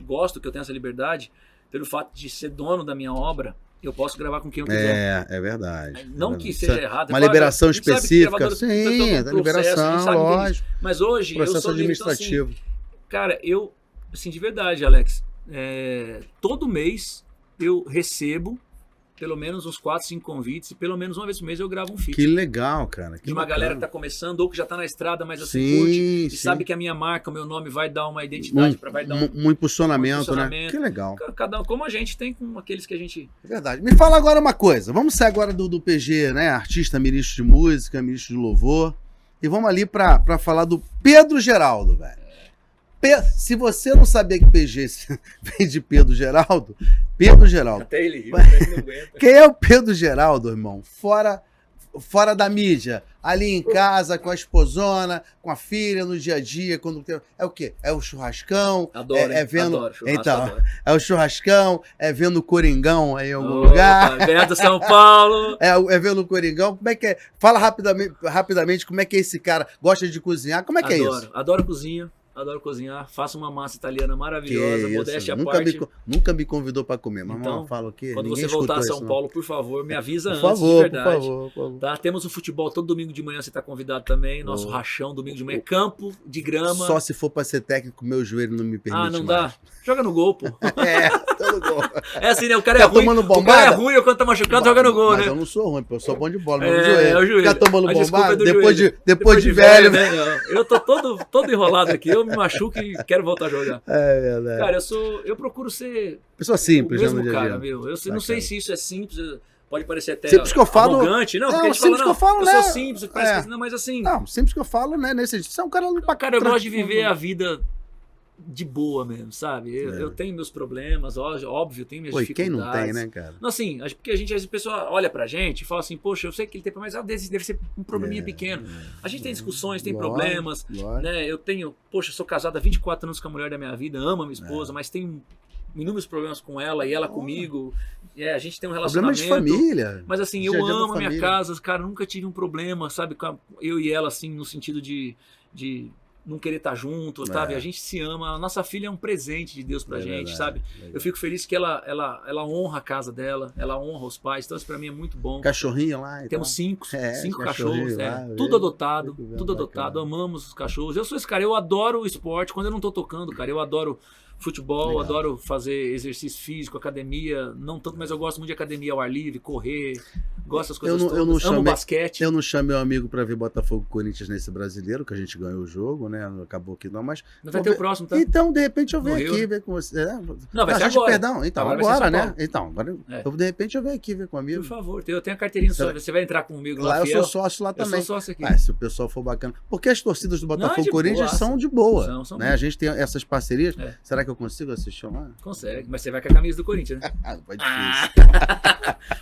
gosto, que eu tenho essa liberdade, pelo fato de ser dono da minha obra, eu posso gravar com quem eu quiser. É verdade. Não que seja errado. Uma liberação específica. Sim, a liberação, lógico. Mas hoje, processo eu sou administrativo. Então, assim, cara, eu, assim, de verdade, Alex, todo mês eu recebo pelo menos uns 4, 5 convites e pelo menos uma vez por mês eu gravo um feat. Que legal, cara. De uma galera que tá começando ou que já tá na estrada, mas assim curte e sabe que a minha marca, o meu nome vai dar uma identidade, vai dar um impulsionamento, né? Que legal. Cada um, como a gente tem com aqueles que a gente... É verdade. Me fala agora uma coisa. Vamos sair agora do PG, né? Artista, ministro de música, ministro de louvor. E vamos ali pra falar do Pedro Geraldo, velho. Se você não sabia que PG vem de Pedro Geraldo, Pedro Geraldo. Até ele riu, Quem é o Pedro Geraldo, irmão? Fora fora da mídia, ali em casa, com a esposona, com a filha, no dia a dia, quando tem... É o quê? É o churrascão? Adoro, vendo... adoro. Então, Adoro. é o churrascão, é vendo o Coringão aí em algum lugar. Ganhar do São Paulo. É vendo o Coringão. Como é que é? Fala rapidamente como é que é esse cara. Gosta de cozinhar? Como é que é isso? Adoro cozinha. Adoro cozinhar, faço uma massa italiana maravilhosa, modéstia à parte. Nunca me convidou para comer, mas então, fala o quê? Quando Ninguém você voltar a São isso, Paulo, por favor, me avisa por antes, favor, de verdade. Por favor. Tá? Temos o futebol todo domingo de manhã, você está convidado também. Nosso rachão, domingo de manhã, campo de grama. Só se for para ser técnico, meu joelho não me permite. Não mais. dá. Joga no gol, pô. Tô no gol. É assim, né? O cara é ruim. O cara é ruim, eu quando tá machucado, joga no gol, mas né? eu não sou ruim, eu sou bom de bola, mas é o joelho. Ficar tomando bombada depois de velho. Né? Eu tô todo enrolado aqui, eu me machuco e quero voltar a jogar. É verdade. Cara, eu procuro ser pessoa simples, o mesmo né, cara, meu. Eu não sei se isso é simples, pode parecer até simples que eu falo, arrogante. Não, porque a gente simples fala, que eu falo, eu né? sou simples, parece que não, mas assim... Não, simples que eu falo, né? Você é um cara... Cara, eu gosto de viver a vida de boa mesmo, sabe? Eu tenho meus problemas, óbvio, tenho minhas dificuldades. Quem não tem, né, cara? Não, assim, porque às vezes a pessoa olha pra gente e fala assim, poxa, eu sei que ele tem problema, mas deve ser um probleminha pequeno. A gente tem discussões, tem problemas, né? Eu sou casado há 24 anos com a mulher da minha vida, amo a minha esposa, mas tenho inúmeros problemas com ela e ela comigo. A gente tem um relacionamento. Problemas de família. Mas assim, eu amo a minha casa, cara, nunca tive um problema, sabe? Eu e ela, assim, no sentido de não querer estar junto, sabe? A gente se ama. A nossa filha é um presente de Deus pra gente, sabe? Legal. Eu fico feliz que ela honra a casa dela, ela honra os pais, então isso pra mim é muito bom. Cachorrinho lá. Então. Temos cinco cachorros, lá, tudo adotado, amamos os cachorros. Eu sou esse cara, eu adoro o esporte, quando eu não tô tocando, cara, eu adoro futebol, adoro fazer exercício físico, academia, não tanto, mas eu gosto muito de academia ao ar livre, correr, gosto das coisas todas, amo basquete. Eu não chamei meu amigo para ver Botafogo e Corinthians nesse brasileiro, que a gente ganhou o jogo, né? Acabou que não, mas... Vai ter o próximo, tá? Então, de repente, eu venho aqui ver com você. Não, vai ser agora. Perdão, então, agora, né? Então, de repente eu venho aqui ver comigo. Por favor, eu tenho a carteirinha sócio, você vai entrar comigo lá, eu sou sócio lá também. Eu sou sócio aqui. Se o pessoal for bacana. Porque as torcidas do Botafogo e Corinthians são de boa, né? A gente tem essas parcerias. Será que eu consigo assistir? Consegue, mas você vai com a camisa do Corinthians, né? Foi difícil.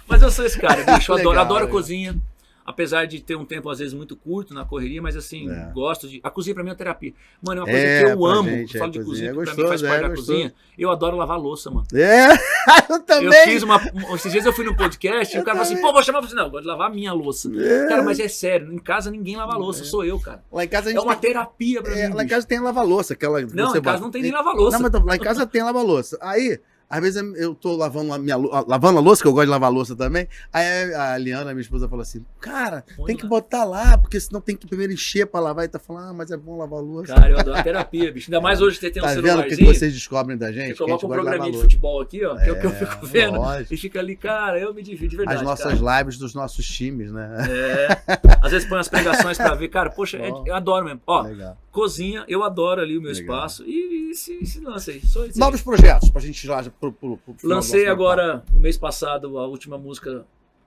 Mas eu sou esse cara, bicho, eu adoro cozinha. Apesar de ter um tempo, às vezes, muito curto na correria, mas assim, gosto de... A cozinha pra mim é uma terapia. Mano, é uma coisa que eu amo. Eu falo de cozinha, que pra mim faz parte da cozinha. Eu adoro lavar louça, mano. Eu também. Esses dias eu fui num podcast e o cara falou assim, vou chamar você. Não, eu gosto de lavar a minha louça. Cara, mas é sério, em casa ninguém lava louça, sou eu, cara. Lá em casa a gente uma terapia pra mim. Lá em casa tem lava-louça. Não, em casa não tem nem lava-louça. Não, mas lá em casa tem lava-louça. Aí... Às vezes eu tô lavando a louça, que eu gosto de lavar a louça também. Aí a Liana, minha esposa, falou assim: cara, tem que botar lá, porque senão tem que primeiro encher pra lavar. E tá falando, mas é bom lavar a louça. Cara, eu adoro a terapia, bicho. Ainda mais hoje você tem um celularzinho. Tá vendo o que vocês descobrem da gente? Você coloca um programinha de futebol aqui, ó, que é o que eu fico vendo. Lógico. E fica ali, cara, eu me divido de verdade. As nossas lives dos nossos times, né? Às vezes põe as pregações pra ver. Cara, poxa, eu adoro mesmo. Ó, cozinha, eu adoro ali o meu espaço. E se lança aí. Novos projetos pra gente ir lá pro lancei agora, o mês passado, a última música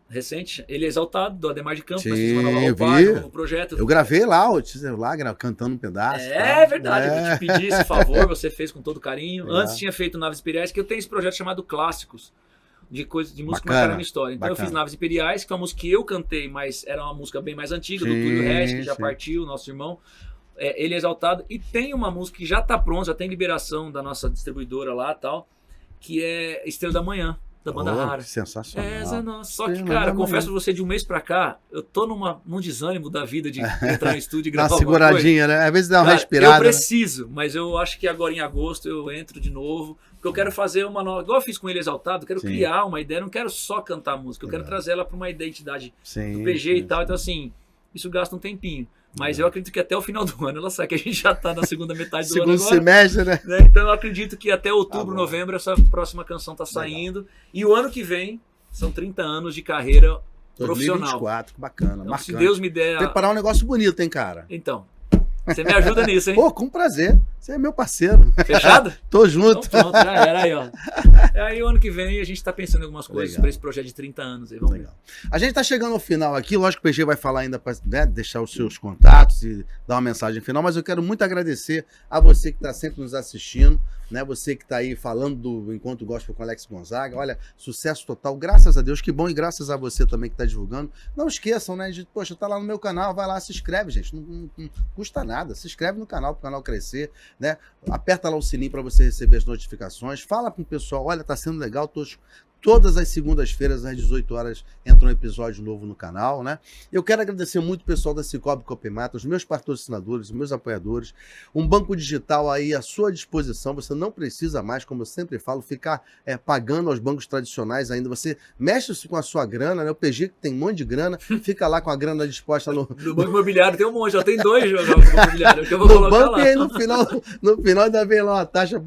recente, Ele é Exaltado, do Ademar de Campos. Sim, uma nova roupagem, um novo projeto. Eu gravei lá, o teaser lá, cantando um pedaço. É verdade, eu te pedi esse favor, você fez com todo carinho. Antes tinha feito Naves Imperiais, que eu tenho esse projeto chamado Clássicos, de música que marcaram a minha história. Então eu fiz Naves Imperiais, que é uma música que eu cantei, mas era uma música bem mais antiga, do Túlio Reis, que já partiu, nosso irmão. Ele é Exaltado. E tem uma música que já tá pronta, já tem liberação da nossa distribuidora lá e tal, que é Estrela da Manhã, da banda Rara. Sensacional. Só que, cara, confesso pra você, de um mês pra cá, eu tô num desânimo da vida de entrar no estúdio e gravar uma seguradinha, né? Às vezes dá uma respirada. Eu preciso, mas eu acho que agora em agosto eu entro de novo, porque eu quero fazer uma nova... Igual eu fiz com Ele Exaltado, eu quero criar uma ideia, não quero só cantar música, eu quero trazer ela pra uma identidade do PG e tal. Então, assim, isso gasta um tempinho. Mas eu acredito que até o final do ano ela sai, que a gente já tá na segunda metade do ano agora. Segundo semestre, né? Então eu acredito que até outubro, novembro, essa próxima canção tá saindo. E o ano que vem, são 30 anos de carreira profissional. 2024, que bacana, então, se Deus me der... Preparar um negócio bonito, hein, cara? Então, você me ajuda nisso, hein? Pô, com prazer. Você é meu parceiro. Fechado? Tô junto. Então pronto, já era aí, ó. Aí o ano que vem a gente tá pensando em algumas coisas para esse projeto de 30 anos. Aí, vamos ver. A gente tá chegando ao final aqui, lógico que o PG vai falar ainda para deixar os seus contatos e dar uma mensagem final, mas eu quero muito agradecer a você que tá sempre nos assistindo. né? Você que tá aí falando do Encontro Gospel com Alex Gonzaga, olha, sucesso total, graças a Deus, que bom, e graças a você também que tá divulgando. Não esqueçam, né, de, poxa, tá lá no meu canal, vai lá, se inscreve, gente, não custa nada, se inscreve no canal, pro canal crescer, né? Aperta lá o sininho para você receber as notificações, fala pro pessoal, olha, tá sendo legal, todas as segundas-feiras, às 18 horas, entra um episódio novo no canal, né? Eu quero agradecer muito o pessoal da Sicoob Copemata, os meus patrocinadores, os meus apoiadores, um banco digital aí à sua disposição, você não precisa mais, como eu sempre falo, ficar pagando aos bancos tradicionais ainda, você mexe com a sua grana, né? O PG que tem um monte de grana, fica lá com a grana disposta no Banco Imobiliário tem um monte, já tem 2 no Banco Imobiliário, que eu vou colocar banco, lá. E aí no final ainda vem lá uma taxa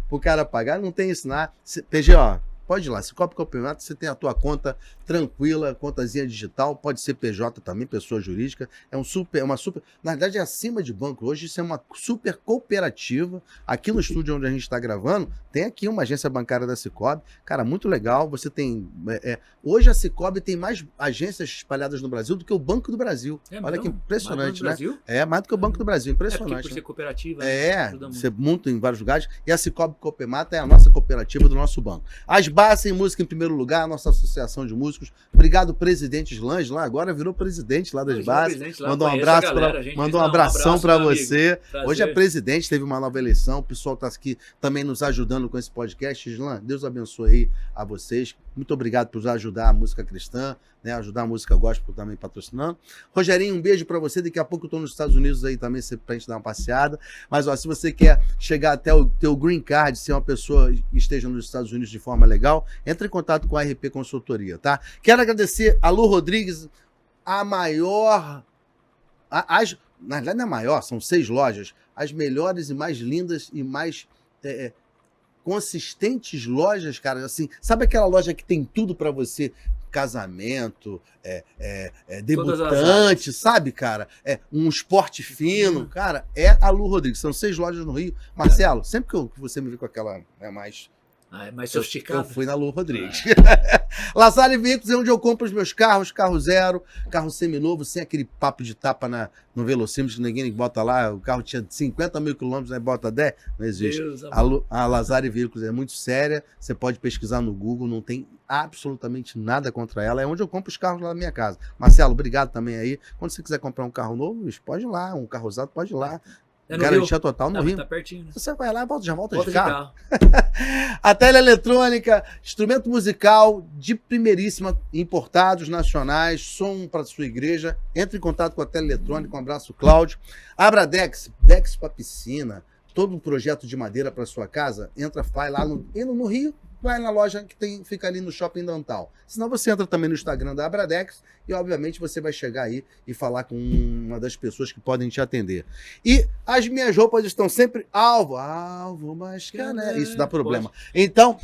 pro cara pagar, não tem isso, não. PG, ó, pode ir lá, Sicoob Copemata, você tem a tua conta tranquila, contazinha digital, pode ser PJ também, pessoa jurídica, na verdade é acima de banco, hoje isso é uma super cooperativa, aqui no estúdio onde a gente está gravando, tem aqui uma agência bancária da Sicoob, cara, muito legal, você tem, hoje a Sicoob tem mais agências espalhadas no Brasil do que o Banco do Brasil, olha que impressionante, né? Brasil? Mais do que o Banco do Brasil, impressionante. Por ser cooperativa, você monta em vários lugares, e a Sicoob Copemata é a nossa cooperativa do nosso banco. As Sem Música em primeiro lugar, a nossa associação de músicos. Obrigado, presidente Slange, lá agora virou presidente lá das bases. Mandou um abraço, mandou um abração para você. Hoje é presidente, teve uma nova eleição. O pessoal está aqui também nos ajudando com esse podcast. Slan, Deus abençoe aí a vocês. Muito obrigado por ajudar a música cristã, né? Ajudar a música gospel também patrocinando. Rogerinho, um beijo para você. Daqui a pouco eu tô nos Estados Unidos aí também, pra gente dar uma passeada. Mas ó, se você quer chegar até o teu green card, ser uma pessoa que esteja nos Estados Unidos de forma legal, entre em contato com a RP Consultoria, tá? Quero agradecer a Lu Rodrigues, a maior... na verdade não é maior, são 6 lojas, as melhores e mais lindas e mais... consistentes lojas, cara, assim, sabe aquela loja que tem tudo para você? Casamento, debutante, sabe, cara? Um esporte fino, cara, é a Lu Rodrigues. São 6 lojas no Rio. Marcelo, sempre que você me vê com aquela mais sofisticado. Eu fui na Lu Rodrigues. Lazare Veículos é onde eu compro os meus carros, carro zero, carro seminovo, sem aquele papo de tapa no velocímetro que ninguém bota lá, o carro tinha 50 mil quilômetros, aí bota 10, não existe. A Lazare Veículos é muito séria, você pode pesquisar no Google, não tem absolutamente nada contra ela, é onde eu compro os carros lá na minha casa. Marcelo, obrigado também aí. Quando você quiser comprar um carro novo, pode ir lá, um carro usado, pode ir lá. Garantia total no Rio. Tá pertinho, né? Você vai lá, já volta de carro. A Teleeletrônica, instrumento musical de primeiríssima, importados, nacionais, som para sua igreja. Entre em contato com a Teleeletrônica. Um abraço, Cláudio. Abradex, Dex para piscina, todo um projeto de madeira para sua casa. Vai lá no Rio, vai na loja que fica ali no Shopping Downtown. Senão você entra também no Instagram da Abradex e, obviamente, você vai chegar aí e falar com uma das pessoas que podem te atender. E as minhas roupas estão sempre alvo, mas cané. Isso dá problema. Pode. Então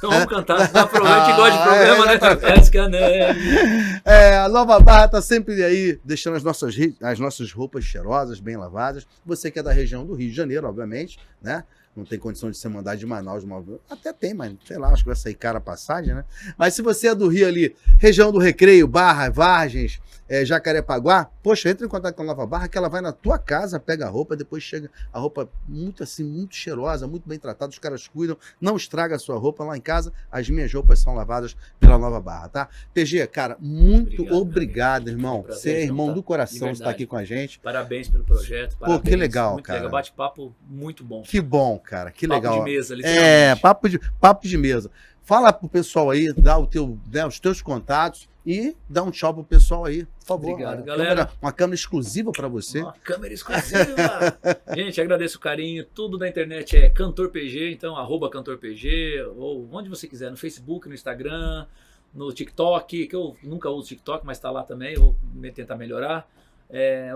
vamos cantar. Dá problema, a gente gosta de problema, né? A Nova Barra tá sempre aí, deixando as nossas roupas cheirosas, bem lavadas. Você que é da região do Rio de Janeiro, obviamente, né? Não tem condição de ser mandado de Manaus. Até tem, mas sei lá, acho que vai sair cara a passagem, né? Mas se você é do Rio ali, região do Recreio, Barra, Vargens, Jacarepaguá, poxa, entra em contato com a Nova Barra, que ela vai na tua casa, pega a roupa, depois chega a roupa muito cheirosa, muito bem tratada, os caras cuidam, não estraga a sua roupa lá em casa, as minhas roupas são lavadas pela Nova Barra, tá? PG, cara, muito obrigado, irmão. Você é irmão do coração, você tá aqui com a gente. Parabéns pelo projeto. Parabéns. Pô, que legal, muito cara. Legal. Bate-papo muito bom. Que bom, cara, que legal. Papo de mesa, literalmente. Papo de mesa. Fala pro pessoal aí, dá os teus contatos e dá um tchau pro pessoal aí, por favor. Obrigado, galera. Uma câmera exclusiva para você. Uma câmera exclusiva. Gente, agradeço o carinho. Tudo na internet é Cantor PG, então @CantorPG, ou onde você quiser, no Facebook, no Instagram, no TikTok, que eu nunca uso TikTok, mas tá lá também, eu vou tentar melhorar.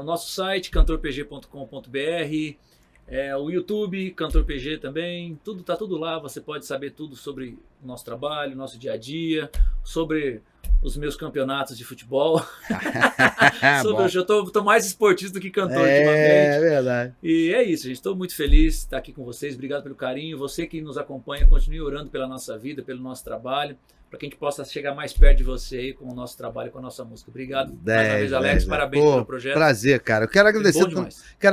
O nosso site, cantorpg.com.br. O YouTube, Cantor PG também, tá tudo lá, você pode saber tudo sobre o nosso trabalho, nosso dia a dia, sobre os meus campeonatos de futebol. Eu tô mais esportista do que cantor ultimamente. É verdade. E é isso, gente, estou muito feliz de estar aqui com vocês, obrigado pelo carinho, você que nos acompanha, continue orando pela nossa vida, pelo nosso trabalho, para que a gente possa chegar mais perto de você aí com o nosso trabalho, com a nossa música. Obrigado mais uma vez, Alex. Parabéns pelo projeto. Prazer, cara. Eu quero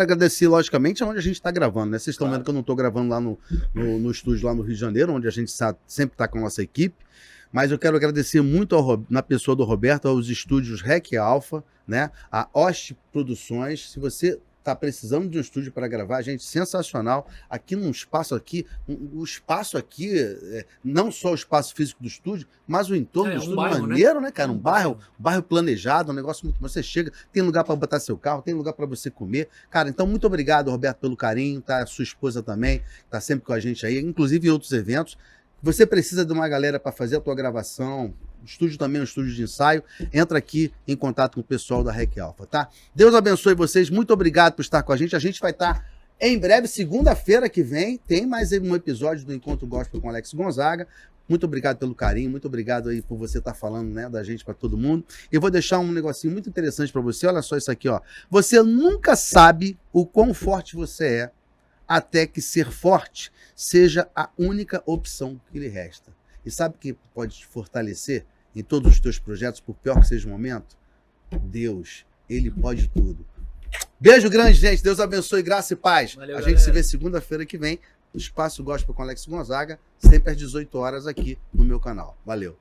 agradecer, logicamente, aonde a gente está gravando, né? Vocês estão vendo que eu não estou gravando lá no estúdio lá no Rio de Janeiro, onde a gente sempre está com a nossa equipe. Mas eu quero agradecer muito na pessoa do Roberto, aos estúdios Rec Alpha, né? A Oste Produções. Se você está precisando de um estúdio para gravar, gente, sensacional. Aqui num espaço aqui, o espaço aqui, não só o espaço físico do estúdio, mas o entorno do estúdio bairro, maneiro, né, cara? Um bairro planejado, um negócio muito bom. Você chega, tem lugar para botar seu carro, tem lugar para você comer. Cara, então muito obrigado, Roberto, pelo carinho, tá? A sua esposa também, tá sempre com a gente aí, inclusive em outros eventos. Você precisa de uma galera para fazer a tua gravação, o estúdio também é um estúdio de ensaio, entra aqui em contato com o pessoal da Rec Alpha, tá? Deus abençoe vocês, muito obrigado por estar com a gente vai estar em breve, segunda-feira que vem, tem mais um episódio do Encontro Gospel com Alex Gonzaga. Muito obrigado pelo carinho, muito obrigado aí por você estar falando, né, da gente para todo mundo. Eu vou deixar um negocinho muito interessante para você, olha só isso aqui, ó. Você nunca sabe o quão forte você é, até que ser forte seja a única opção que lhe resta. E sabe o que pode te fortalecer em todos os teus projetos, por pior que seja o momento? Deus, Ele pode tudo. Beijo grande, gente. Deus abençoe, graça e paz. Valeu, a gente se vê segunda-feira que vem, no Espaço Gospel com Alex Gonzaga, sempre às 18 horas aqui no meu canal. Valeu.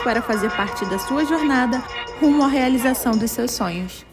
Para fazer parte da sua jornada rumo à realização dos seus sonhos.